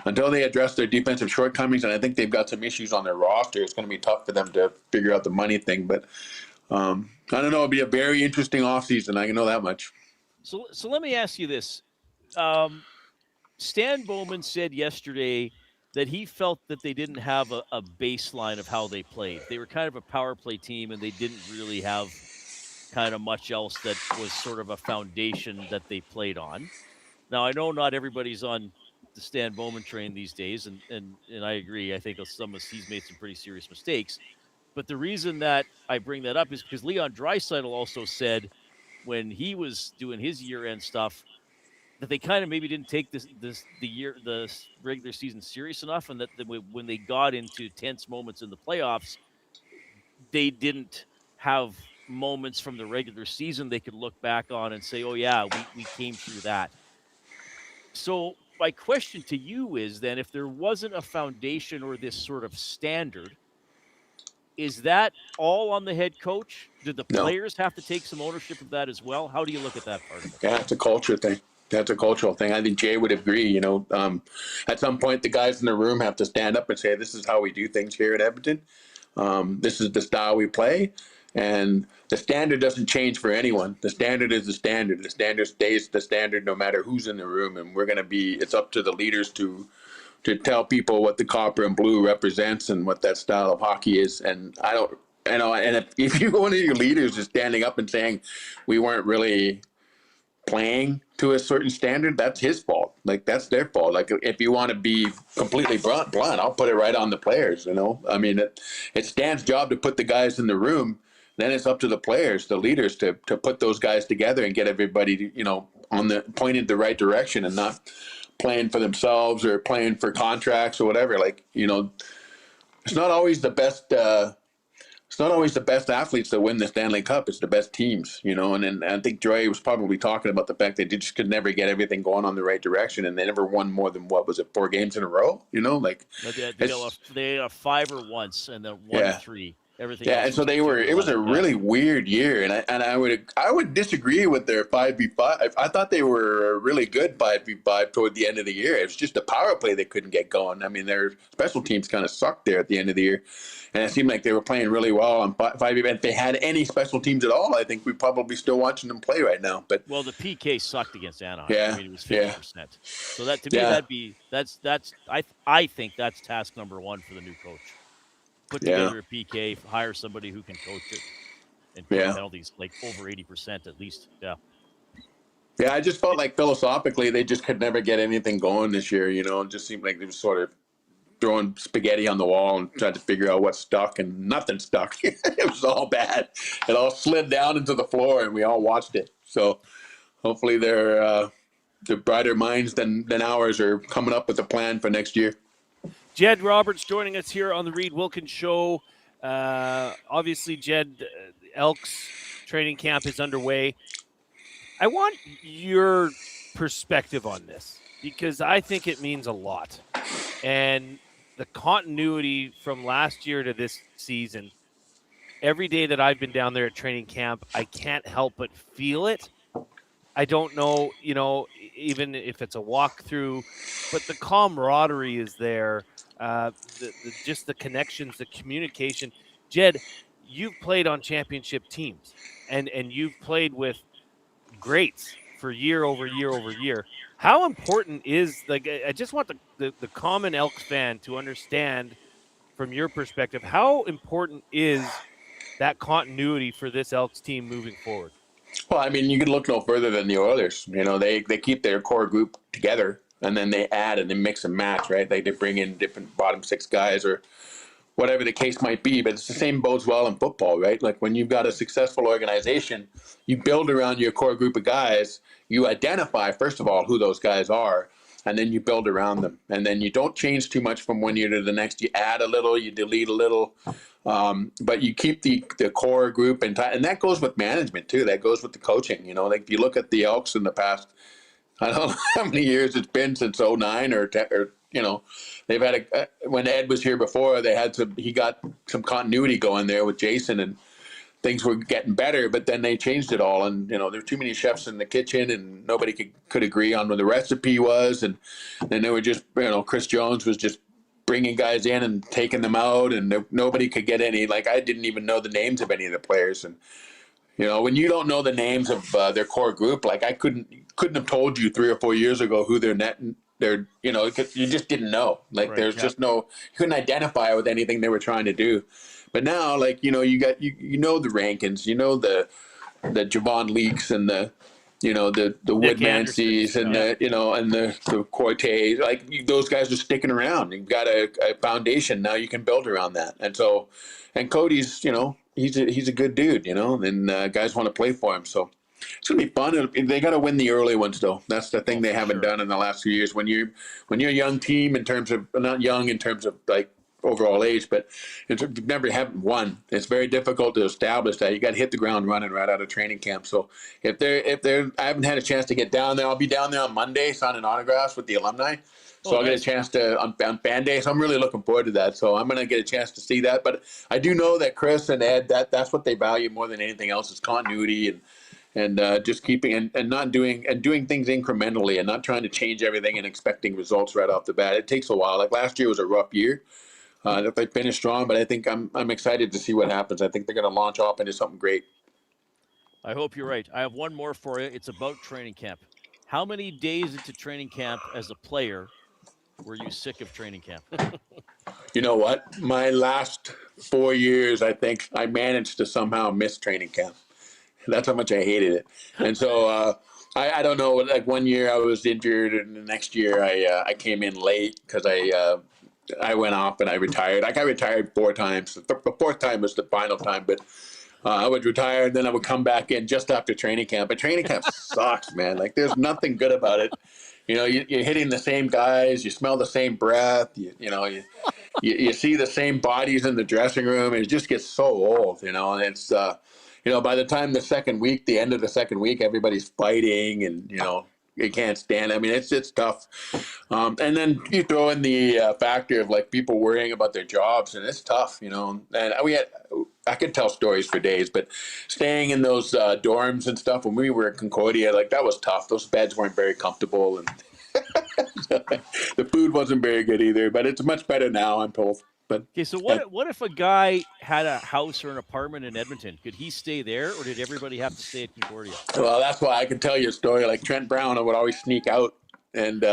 until they address their defensive shortcomings, and I think they've got some issues on their roster, it's going to be tough for them to figure out the money thing. But I don't know. It'll be a very interesting offseason. I can know that much. So let me ask you this. Stan Bowman said yesterday that he felt that they didn't have a baseline of how they played. They were kind of a power play team, and they didn't really have kind of much else that was sort of a foundation that they played on. Now, I know not everybody's on the Stan Bowman train these days, and I agree. I think he's made some pretty serious mistakes. But the reason that I bring that up is because Leon Draisaitl also said when he was doing his year-end stuff that they kind of maybe didn't take the regular season serious enough, and that when they got into tense moments in the playoffs, they didn't have moments from the regular season they could look back on and say, "Oh yeah, we came through that." So my question to you is then, if there wasn't a foundation or this sort of standard, is that all on the head coach? Did the players have to take some ownership of that as well? How do you look at that part of it? Yeah, it's a culture thing. That's a cultural thing. I think Jay would agree. At some point, the guys in the room have to stand up and say, "This is how we do things here at Edmonton. This is the style we play." And the standard doesn't change for anyone. The standard is the standard. The standard stays the standard no matter who's in the room. And it's up to the leaders to tell people what the copper and blue represents and what that style of hockey is. And if you one of your leaders is standing up and saying we weren't really playing to a certain standard, that's his fault. Like, that's their fault. Like, if you want to be completely blunt, I'll put it right on the players. I mean, it's Stan's job to put the guys in the room. Then it's up to the players, the leaders, to put those guys together and get everybody, pointed the right direction and not playing for themselves or playing for contracts or whatever. Like, it's not always the best. It's not always the best athletes that win the Stanley Cup. It's the best teams, And I think Dre was probably talking about the fact that they just could never get everything going on the right direction, and they never won more than 4 games in a row. They had 5 or once, and then 1 or 3. Everything. Yeah, and so they were. It was a really weird year, and I would disagree with their 5v5. I thought they were a really good 5v5 toward the end of the year. It was just the power play they couldn't get going. I mean, their special teams kind of sucked there at the end of the year, and it seemed like they were playing really well on 5v5. If they had any special teams at all, I think we're probably still watching them play right now. But the PK sucked against Anaheim. Yeah, I mean, it was 50%. So that to me, I think that's task number 1 for the new coach. Put together a PK, hire somebody who can coach it, and put penalties like over 80% at least. Yeah. Yeah, I just felt like philosophically they just could never get anything going this year. It just seemed like they were sort of throwing spaghetti on the wall and trying to figure out what stuck, and nothing stuck. It was all bad. It all slid down into the floor, and we all watched it. So hopefully they're brighter minds than ours are coming up with a plan for next year. Jed Roberts joining us here on the Reid Wilkins Show. Obviously, Jed, Elks training camp is underway. I want your perspective on this because I think it means a lot. And the continuity from last year to this season, every day that I've been down there at training camp, I can't help but feel it. I don't know, even if it's a walkthrough, but the camaraderie is there. Just the connections, the communication. Jed, you've played on championship teams, and you've played with greats for year over year over year. How important is, I just want the common Elks fan to understand from your perspective, how important is that continuity for this Elks team moving forward? Well, I mean, you can look no further than the Oilers. They keep their core group together, and then they add and they mix and match, right? They bring in different bottom 6 guys or whatever the case might be. But it's the same bodes well in football, right? Like when you've got a successful organization, you build around your core group of guys. You identify, first of all, who those guys are, and then you build around them. And then you don't change too much from one year to the next. You add a little, you delete a little. But you keep the core group and that goes with management too. That goes with the coaching. Like if you look at the Elks in the past, I don't know how many years it's been since 2009 or they've had when Ed was here before, he got some continuity going there with Jason and things were getting better, but then they changed it all. And, there were too many chefs in the kitchen and nobody could agree on what the recipe was. And then they were just, Chris Jones was just bringing guys in and taking them out, and nobody could get any. Like, I didn't even know the names of any of the players. And when you don't know the names of their core group, like I couldn't have told you 3 or 4 years ago who you just didn't know. Like there's just you couldn't identify with anything they were trying to do. But now, like you know the Rankins, the Javon Leaks and the Woodmanseys and the Cortés, like those guys are sticking around. You've got a foundation now you can build around that. And so, and Cody's, he's a good dude, and guys want to play for him. So it's gonna be fun. They got to win the early ones though. That's the thing they haven't done in the last few years. When you're a young team in terms of, not young in terms of like overall age, but it's never haven't won. It's very difficult to establish that. You got to hit the ground running right out of training camp. So if I haven't had a chance to get down there. I'll be down there on Monday signing autographs with the alumni. So I'll get a chance to on fan day. So I'm really looking forward to that. So I'm going to get a chance to see that. But I do know that Chris and Ed, that's what they value more than anything else is continuity and just keeping and not doing things incrementally and not trying to change everything and expecting results right off the bat. It takes a while. Like last year was a rough year. If they finish strong, but I think I'm excited to see what happens. I think they're going to launch off into something great. I hope you're right. I have one more for you. It's about training camp. How many days into training camp as a player were you sick of training camp? You know what? My last 4 years, I think I managed to somehow miss training camp. That's how much I hated it. And so I don't know. Like 1 year I was injured, and the next year I came in late because I went off and I retired. Like I retired 4 times. The fourth time was the final time, but I would retire and then I would come back in just after training camp. But training camp sucks, man. Like there's nothing good about it. You know, you're hitting the same guys. You smell the same breath. You see the same bodies in the dressing room. And it just gets so old, you know. And it's, by the time the end of the second week, everybody's fighting and, you can't stand it. I mean, it's tough. And then you throw in the factor of like people worrying about their jobs, and it's tough, And I could tell stories for days, but staying in those dorms and stuff when we were at Concordia, like that was tough. Those beds weren't very comfortable, and the food wasn't very good either. But it's much better now, I'm told. But okay, so what if a guy had a house or an apartment in Edmonton? Could he stay there, or did everybody have to stay at Concordia? Well, that's why I can tell you a story. Like Trent Brown would always sneak out, and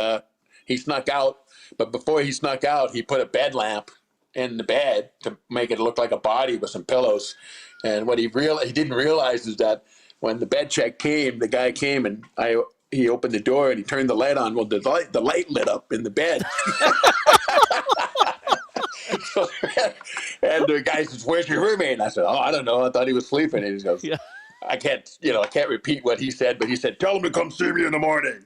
he snuck out. But before he snuck out, he put a bed lamp in the bed to make it look like a body with some pillows. And what he didn't realize is that when the bed check came, the guy came and he opened the door and he turned the light on. Well, the light lit up in the bed. And the guy says, "Where's your roommate?" And I said, "Oh, I don't know. I thought he was sleeping." And he goes, "Yeah, I can't repeat what he said, but he said, tell him to come see me in the morning."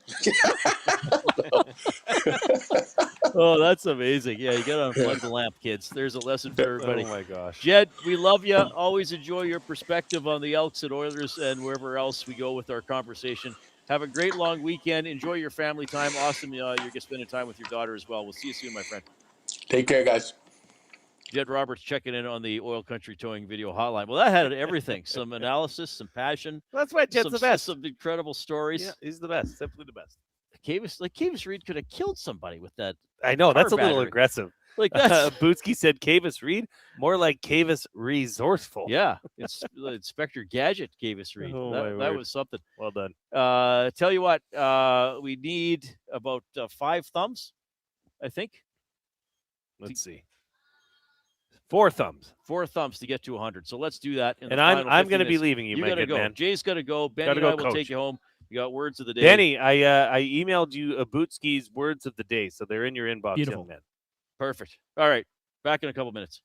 Oh, that's amazing. Yeah, you got to unplug the lamp, kids. There's a lesson for everybody. Oh, my gosh. Jed, we love you. Always enjoy your perspective on the Elks and Oilers and wherever else we go with our conversation. Have a great long weekend. Enjoy your family time. Awesome. You're spending time with your daughter as well. We'll see you soon, my friend. Take care, guys. Jed Roberts checking in on the Oil Country Towing video hotline. Well, that had everything. Some analysis, some passion. That's why Jed's the best. Some incredible stories. Yeah, he's the best. Simply the best. Kavis Reid could have killed somebody with that. I know. That's a little battery. aggressive. Like that's Bootsky said Kavis Reid, more like Kavis resourceful. Yeah. It's Inspector Gadget Kavis Reid. Oh, that was something. Well done. Tell you what, we need about 5 thumbs, I think. Let's see. 4 thumbs. 4 thumbs to get to 100. So let's do that. And I'm going to be leaving you, my good go. man. Jay's got to go. Benny and I will take you home. You got words of the day. Benny, I emailed you Bootsky's words of the day, so they're in your inbox, young man. Perfect. All right. Back in a couple minutes.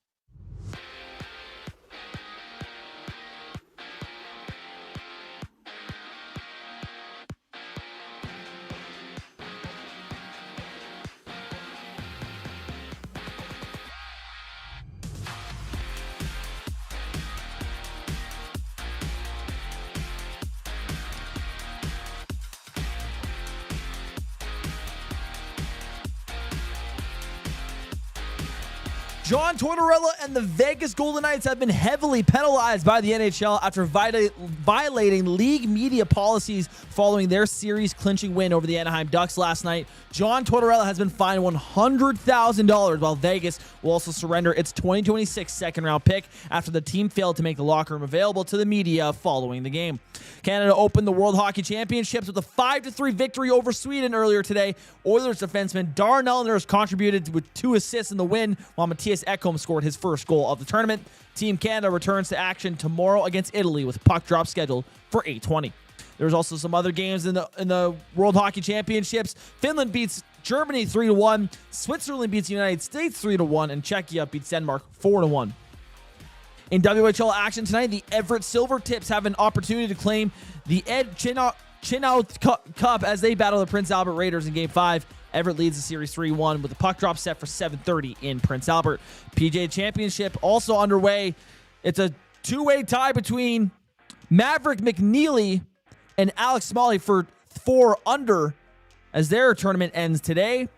John Tortorella and the Vegas Golden Knights have been heavily penalized by the NHL after violating league media policies following their series-clinching win over the Anaheim Ducks last night. John Tortorella has been fined $100,000, while Vegas will also surrender its 2026 second-round pick after the team failed to make the locker room available to the media following the game. Canada opened the World Hockey Championships with a 5-3 victory over Sweden earlier today. Oilers defenseman Darnell Nurse contributed with 2 assists in the win, while Matthias Ekholm scored his first goal of the tournament. Team Canada returns to action tomorrow against Italy with puck drop scheduled for 8:20. There's also some other games in the World Hockey Championships. Finland beats Germany 3-1. Switzerland beats the United States 3-1, and Czechia beats Denmark 4-1. In WHL action tonight, the Everett Silvertips have an opportunity to claim the Ed Chinout Cup as they battle the Prince Albert Raiders in Game 5. Everett leads the series 3-1 with the puck drop set for 7:30 in Prince Albert. PGA Championship also underway. It's a two-way tie between Maverick McNeely and Alex Smalley for 4 under as their tournament ends today.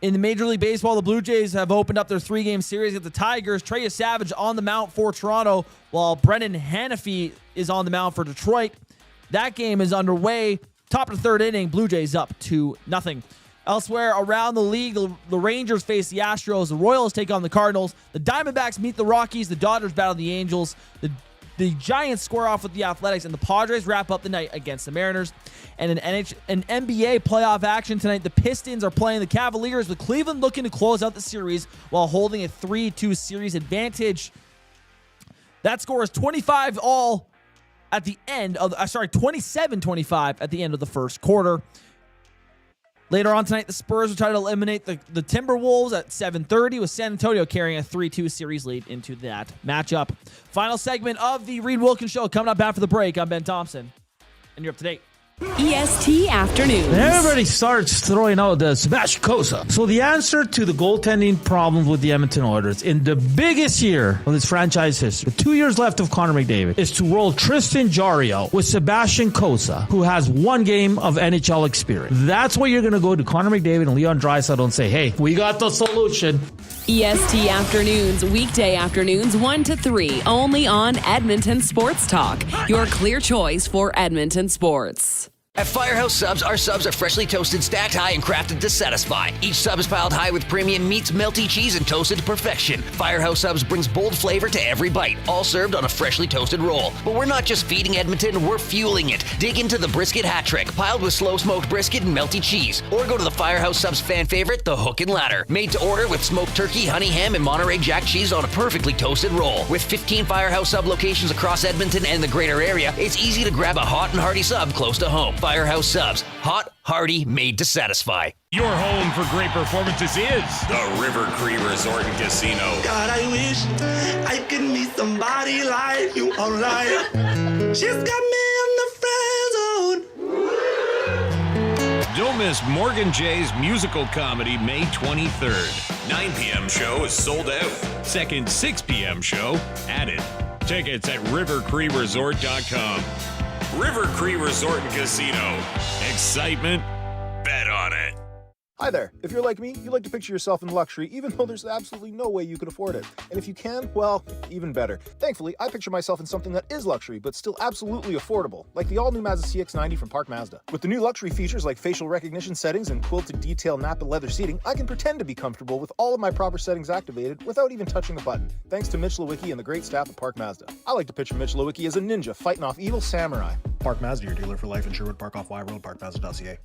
In the Major League Baseball, the Blue Jays have opened up their 3-game series with the Tigers. Trey Savage on the mound for Toronto, while Brendan Hanafy is on the mound for Detroit. That game is underway. Top of the 3rd inning, Blue Jays up 2-0. Elsewhere around the league, the Rangers face the Astros. The Royals take on the Cardinals. The Diamondbacks meet the Rockies. The Dodgers battle the Angels. The Giants square off with the Athletics, and the Padres wrap up the night against the Mariners. And an NBA playoff action tonight, the Pistons are playing the Cavaliers, with Cleveland looking to close out the series while holding a 3-2 series advantage. That score is 25-all at the end of 27-25 at the end of the first quarter. Later on tonight, the Spurs will try to eliminate the Timberwolves at 7:30, with San Antonio carrying a 3-2 series lead into that matchup. Final segment of the Reid Wilkins Show coming up after the break. I'm Ben Thompson, and you're up to date. EST Afternoons. Everybody starts throwing out the Sebastian Cossa. So the answer to the goaltending problems with the Edmonton Oilers in the biggest year of this franchise history, the 2 years left of Connor McDavid, is to roll Tristan Jarry with Sebastian Cossa, who has 1 game of NHL experience. That's where you're going to go to Connor McDavid and Leon Draisaitl and say, hey, we got the solution. EST Afternoons, weekday afternoons 1 to 3, only on Edmonton Sports Talk, your clear choice for Edmonton sports. At Firehouse Subs, our subs are freshly toasted, stacked high, and crafted to satisfy. Each sub is piled high with premium meats, melty cheese, and toasted to perfection. Firehouse Subs brings bold flavor to every bite, all served on a freshly toasted roll. But we're not just feeding Edmonton, we're fueling it. Dig into the brisket hat trick, piled with slow-smoked brisket and melty cheese. Or go to the Firehouse Subs fan favorite, the Hook and Ladder. Made to order with smoked turkey, honey ham, and Monterey Jack cheese on a perfectly toasted roll. With 15 Firehouse Sub locations across Edmonton and the greater area, it's easy to grab a hot and hearty sub close to home. Firehouse Subs. Hot, hearty, made to satisfy. Your home for great performances is the River Cree Resort and Casino. God, I wish I could meet somebody like you online. She's got me in the friend zone. Don't miss Morgan Jay's musical comedy May 23rd. 9 p.m. show is sold out. Second 6 p.m. show added. Tickets at rivercreeresort.com. River Cree Resort and Casino. Excitement, bet on it. Hi there. If you're like me, you like to picture yourself in luxury, even though there's absolutely no way you could afford it. And if you can, well, even better. Thankfully, I picture myself in something that is luxury, but still absolutely affordable, like the all-new Mazda CX-90 from Park Mazda. With the new luxury features like facial recognition settings and quilted detail Napa leather seating, I can pretend to be comfortable with all of my proper settings activated without even touching a button, thanks to Mitch Lewicki and the great staff at Park Mazda. I like to picture Mitch Lewicki as a ninja fighting off evil samurai. Park Mazda, your dealer for life in Sherwood Park off Y Road, parkmazda.ca.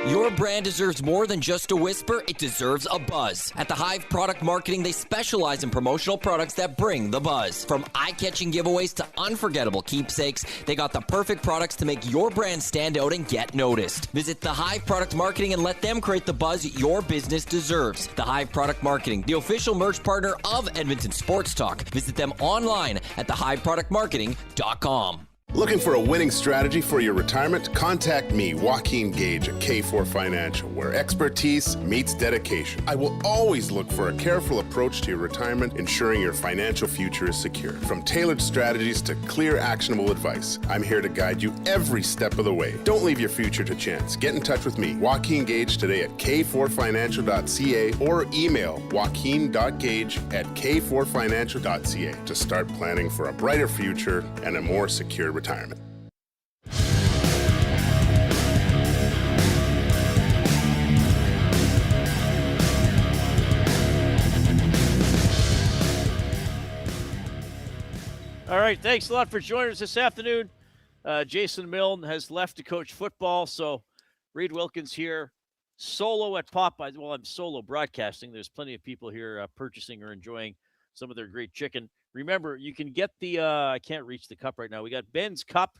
Your brand deserves more than just a whisper, it deserves a buzz. At the Hive Product Marketing, they specialize in promotional products that bring the buzz. From eye-catching giveaways to unforgettable keepsakes, they got the perfect products to make your brand stand out and get noticed. Visit the Hive Product Marketing and let them create the buzz your business deserves. The Hive Product Marketing, the official merch partner of Edmonton Sports Talk. Visit them online at thehiveproductmarketing.com. Looking for a winning strategy for your retirement? Contact me, Joaquin Gage at K4 Financial, where expertise meets dedication. I will always look for a careful approach to your retirement, ensuring your financial future is secure. From tailored strategies to clear, actionable advice, I'm here to guide you every step of the way. Don't leave your future to chance. Get in touch with me, Joaquin Gage, today at k4financial.ca or email joaquin.gage@k4financial.ca to start planning for a brighter future and a more secure retirement. All right, thanks a lot for joining us this afternoon. Jason Milne has left to coach football, so Reid Wilkins here, solo at Popeyes. Well, I'm solo broadcasting. There's plenty of people here purchasing or enjoying some of their great chicken. Remember, you can get the, I can't reach the cup right now. We got Ben's Cup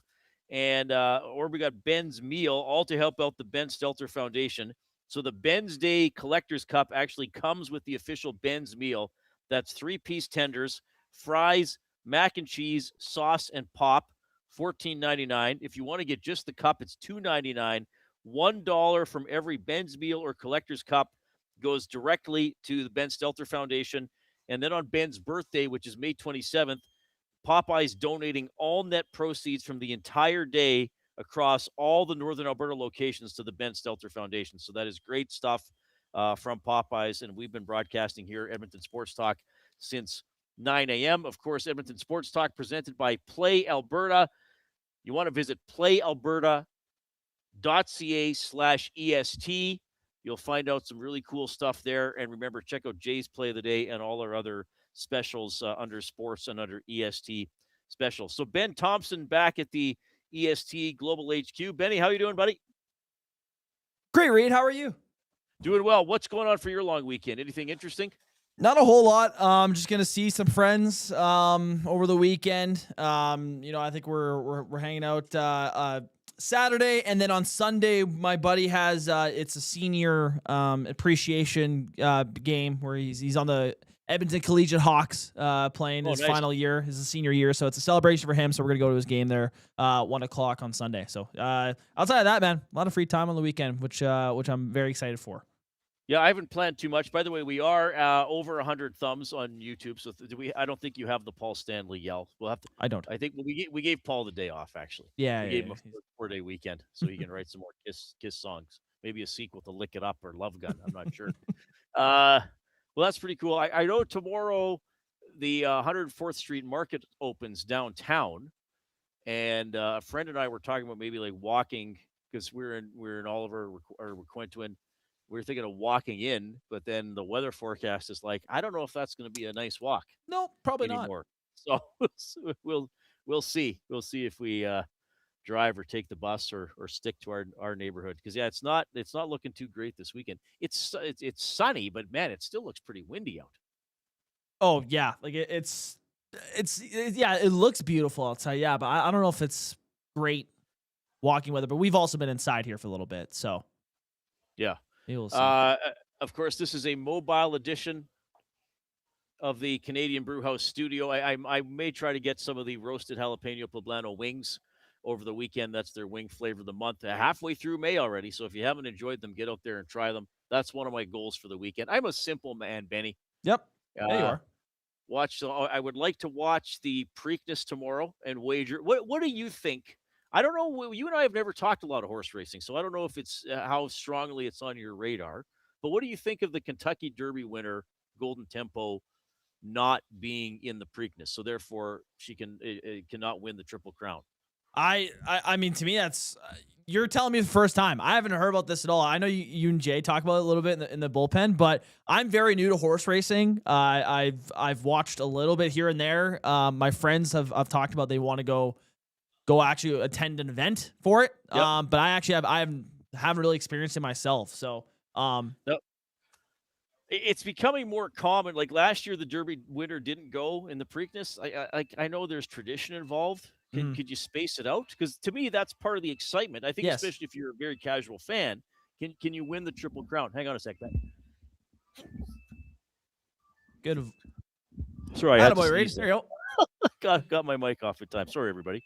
and, or we got Ben's Meal, all to help out the Ben Stelter Foundation. So the Ben's Day Collector's Cup actually comes with the official Ben's Meal. That's 3-piece tenders, fries, mac and cheese, sauce, and pop, $14.99. If you want to get just the cup, it's $2.99 $1 from every Ben's meal or collector's cup goes directly to the Ben Stelter Foundation. And then on Ben's birthday, which is May 27th, Popeye's donating all net proceeds from the entire day across all the Northern Alberta locations to the Ben Stelter Foundation. So that is great stuff from Popeye's. And we've been broadcasting here at Edmonton Sports Talk since 9 a.m. Of course, Edmonton Sports Talk presented by Play Alberta. You want to visit playalberta.ca/EST. You'll find out some really cool stuff there. And remember, check out Jay's Play of the Day and all our other specials under sports and under EST specials. So Ben Thompson back at the EST Global HQ. Benny, how you doing, buddy? Great, Reid. How are you? Doing well. What's going on for your long weekend? Anything interesting? Not a whole lot. Just gonna see some friends over the weekend. I think we're hanging out Saturday, and then on Sunday, my buddy has it's a senior appreciation game where he's on the Edmonton Collegiate Hawks playing his final year, his senior year. So it's a celebration for him. So we're gonna go to his game there 1:00 on Sunday. So outside of that, man, a lot of free time on the weekend, which I'm very excited for. Yeah, I haven't planned too much. By the way, we are over 100 thumbs on YouTube. So I don't think you have the Paul Stanley yell. We'll have to. I don't. I think we gave Paul the day off, actually. Yeah, we gave him a 4-day weekend so he can write some more Kiss songs. Maybe a sequel to Lick It Up or Love Gun. I'm not sure. Well, that's pretty cool. I know tomorrow the 104th Street Market opens downtown, and a friend and I were talking about maybe like walking because we're in Oliver or Quintwin. We're thinking of walking in, but then the weather forecast is like, I don't know if that's going to be a nice walk. No, probably anymore. Not. So we'll see. We'll see if we drive or take the bus or stick to our neighborhood. Because yeah, it's not looking too great this weekend. It's sunny, but man, it still looks pretty windy out. Oh yeah, like it's it looks beautiful outside. Yeah, but I don't know if it's great walking weather. But we've also been inside here for a little bit, so yeah. You'll see. Of course, this is a mobile edition of the Canadian Brewhouse Studio. I may try to get some of the roasted jalapeno poblano wings over the weekend. That's their wing flavor of the month. Halfway through May already, so if you haven't enjoyed them, get out there and try them. That's one of my goals for the weekend. I'm a simple man, Benny. Yep, there you are. I would like to watch the Preakness tomorrow and wager. What do you think? I don't know. You and I have never talked a lot of horse racing, so I don't know if it's how strongly it's on your radar. But what do you think of the Kentucky Derby winner, Golden Tempo, not being in the Preakness? So therefore, she cannot win the Triple Crown. I mean, to me, that's you're telling me the first time. I haven't heard about this at all. I know you and Jay talk about it a little bit in the bullpen, but I'm very new to horse racing. I've watched a little bit here and there. My friends have talked about they want to go actually attend an event for it. Yep. But I haven't really experienced it myself. So it's becoming more common. Like last year, the Derby winner didn't go in the Preakness. I know there's tradition involved. Could you space it out? Because to me, that's part of the excitement. I think, especially if you're a very casual fan, can you win the Triple Crown? Hang on a sec, Ben. Good. Sorry, Reid. There you go. got my mic off in time. Sorry, everybody.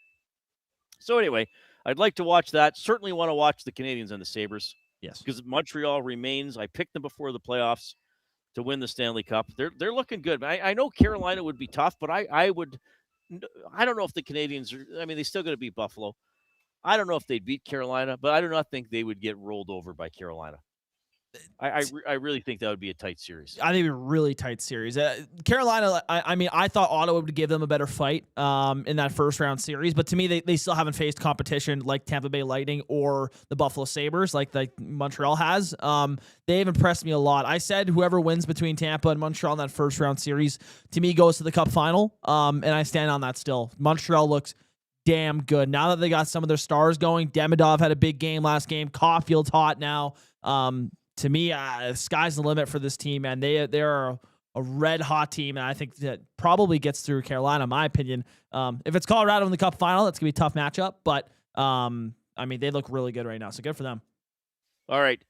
So anyway, I'd like to watch that. Certainly want to watch the Canadians and the Sabres. Yes. Because Montreal remains. I picked them before the playoffs to win the Stanley Cup. They're looking good. I know Carolina would be tough, but I don't know if the Canadians are. I mean, they still got to beat Buffalo. I don't know if they'd beat Carolina, but I do not think they would get rolled over by Carolina. I really think that would be a tight series. I think it'd be a really tight series. Carolina, I mean, I thought Ottawa would give them a better fight in that first round series, but to me, they still haven't faced competition like Tampa Bay Lightning or the Buffalo Sabres like Montreal has. They've impressed me a lot. I said whoever wins between Tampa and Montreal in that first round series, to me, goes to the Cup final, and I stand on that still. Montreal looks damn good. Now that they got some of their stars going, Demidov had a big game last game. Caulfield's hot now. To me, sky's the limit for this team, man. They're a red-hot team, and I think that probably gets through Carolina, in my opinion. If it's Colorado in the Cup final, that's going to be a tough matchup, but, I mean, they look really good right now, so good for them. All right.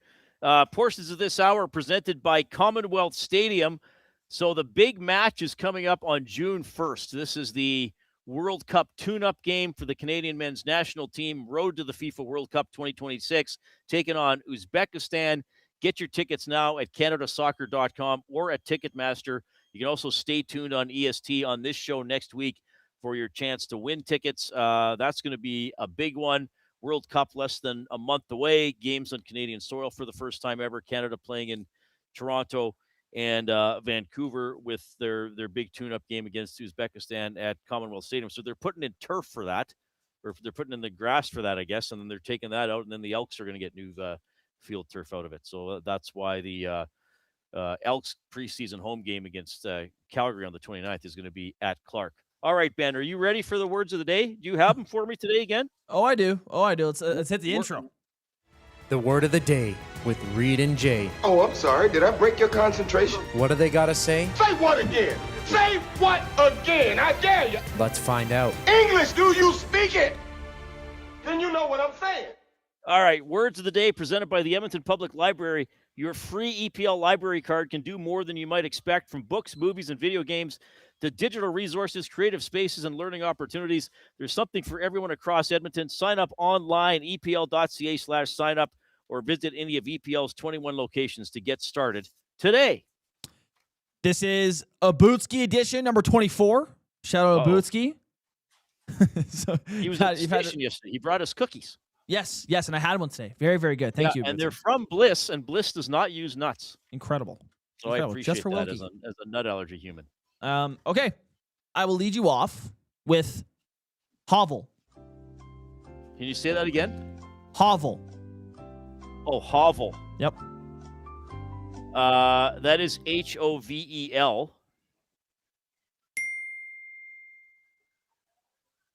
Portions of this hour are presented by Commonwealth Stadium. So the big match is coming up on June 1st. This is the World Cup tune-up game for the Canadian men's national team. Road to the FIFA World Cup 2026, taking on Uzbekistan. Get your tickets now at canadasoccer.com or at Ticketmaster. You can also stay tuned on EST on this show next week for your chance to win tickets. That's going to be a big one. World Cup less than a month away. Games on Canadian soil for the first time ever. Canada playing in Toronto and Vancouver with their big tune-up game against Uzbekistan at Commonwealth Stadium. So they're putting in turf for that, or they're putting in the grass for that, I guess, and then they're taking that out, and then the Elks are going to get new field turf out of it. So that's why the Elks preseason home game against Calgary on the 29th is going to be at Clark. All right, Ben, are you ready for the words of the day? Do you have them for me today again? Oh, I do. Let's hit the intro. The word of the day with Reid and Jay. Oh, I'm sorry. Did I break your concentration? What do they got to say? Say what again? Say what again? I dare you. Let's find out. English, do you speak it? Then you know what I'm saying. All right, words of the day presented by the Edmonton Public Library. Your free EPL library card can do more than you might expect, from books, movies, and video games to digital resources, creative spaces, and learning opportunities. There's something for everyone across Edmonton. Sign up online, epl.ca/sign-up, or visit any of EPL's 21 locations to get started today. This is a Bootski edition, number 24. Shout out to Bootski. So he was at the station yesterday. He brought us cookies. Yes, and I had one today. Very, very good. Thank you. And they're from Bliss, and Bliss does not use nuts. Incredible. So I appreciate that as a nut allergy human. Okay, I will lead you off with hovel. Can you say that again? Hovel. Oh, hovel. Yep. That is Hovel.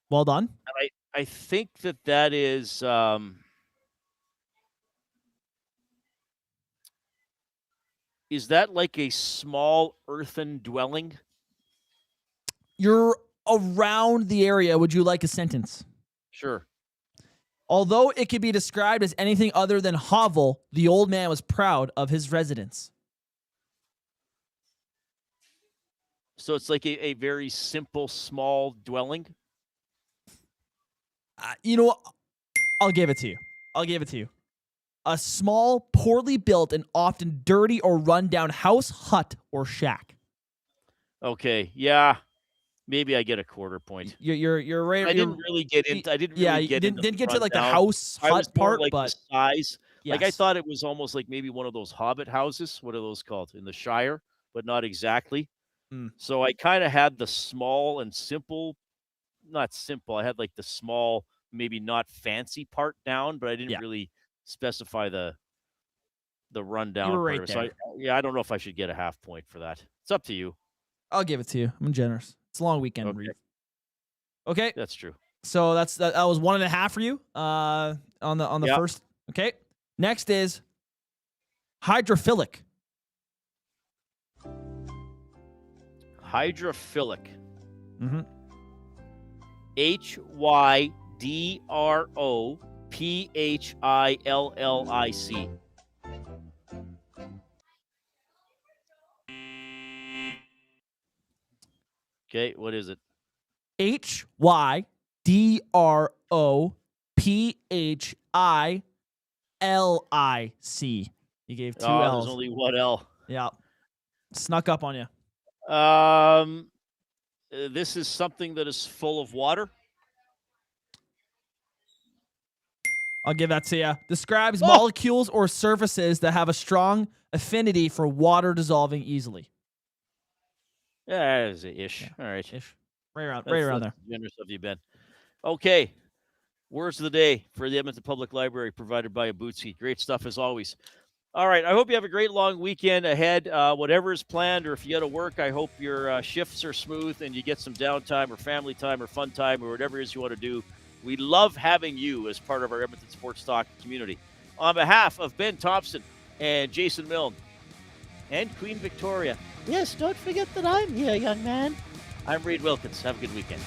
Well done. And I think that is that like a small earthen dwelling? You're around the area. Would you like a sentence? Sure. Although it could be described as anything other than hovel, the old man was proud of his residence. So it's like a very simple, small dwelling? You know what? I'll give it to you. A small, poorly built, and often dirty or run-down house, hut, or shack. Okay, yeah. Maybe I get a quarter point. You're right. I didn't really get into. Didn't get to like the house hut part, like but the size. Yes. Like I thought it was almost like maybe one of those Hobbit houses. What are those called in the Shire? But not exactly. So I kind of had the small and simple. Not simple. I had like the small, maybe not fancy part down, but I didn't really specify the rundown. You were right part. there. So I don't know if I should get a half point for that. It's up to you. I'll give it to you. I'm generous. It's a long weekend. Okay. Okay. That's true. So that was 1.5 for you on the first. Okay. Next is hydrophilic. Hydrophilic. Mm-hmm. HYDROPHILLIC. Okay, what is it? HYDROPHILLIC. You gave two L's. There's only one L. Yeah. Snuck up on you. This is something that is full of water. I'll give that to you. Describes molecules or surfaces that have a strong affinity for water dissolving easily. Yeah, that is a ish. All right. Ish. Right around there. Generous of you, Ben. Okay. Words of the day for the Edmonton Public Library, provided by Abutsy. Great stuff as always. All right. I hope you have a great long weekend ahead. Whatever is planned, or if you got to work, I hope your shifts are smooth and you get some downtime or family time or fun time or whatever it is you want to do. We love having you as part of our Edmonton Sports Talk community. On behalf of Ben Thompson and Jason Milne and Queen Victoria. Yes, don't forget that I'm here, young man. I'm Reid Wilkins. Have a good weekend.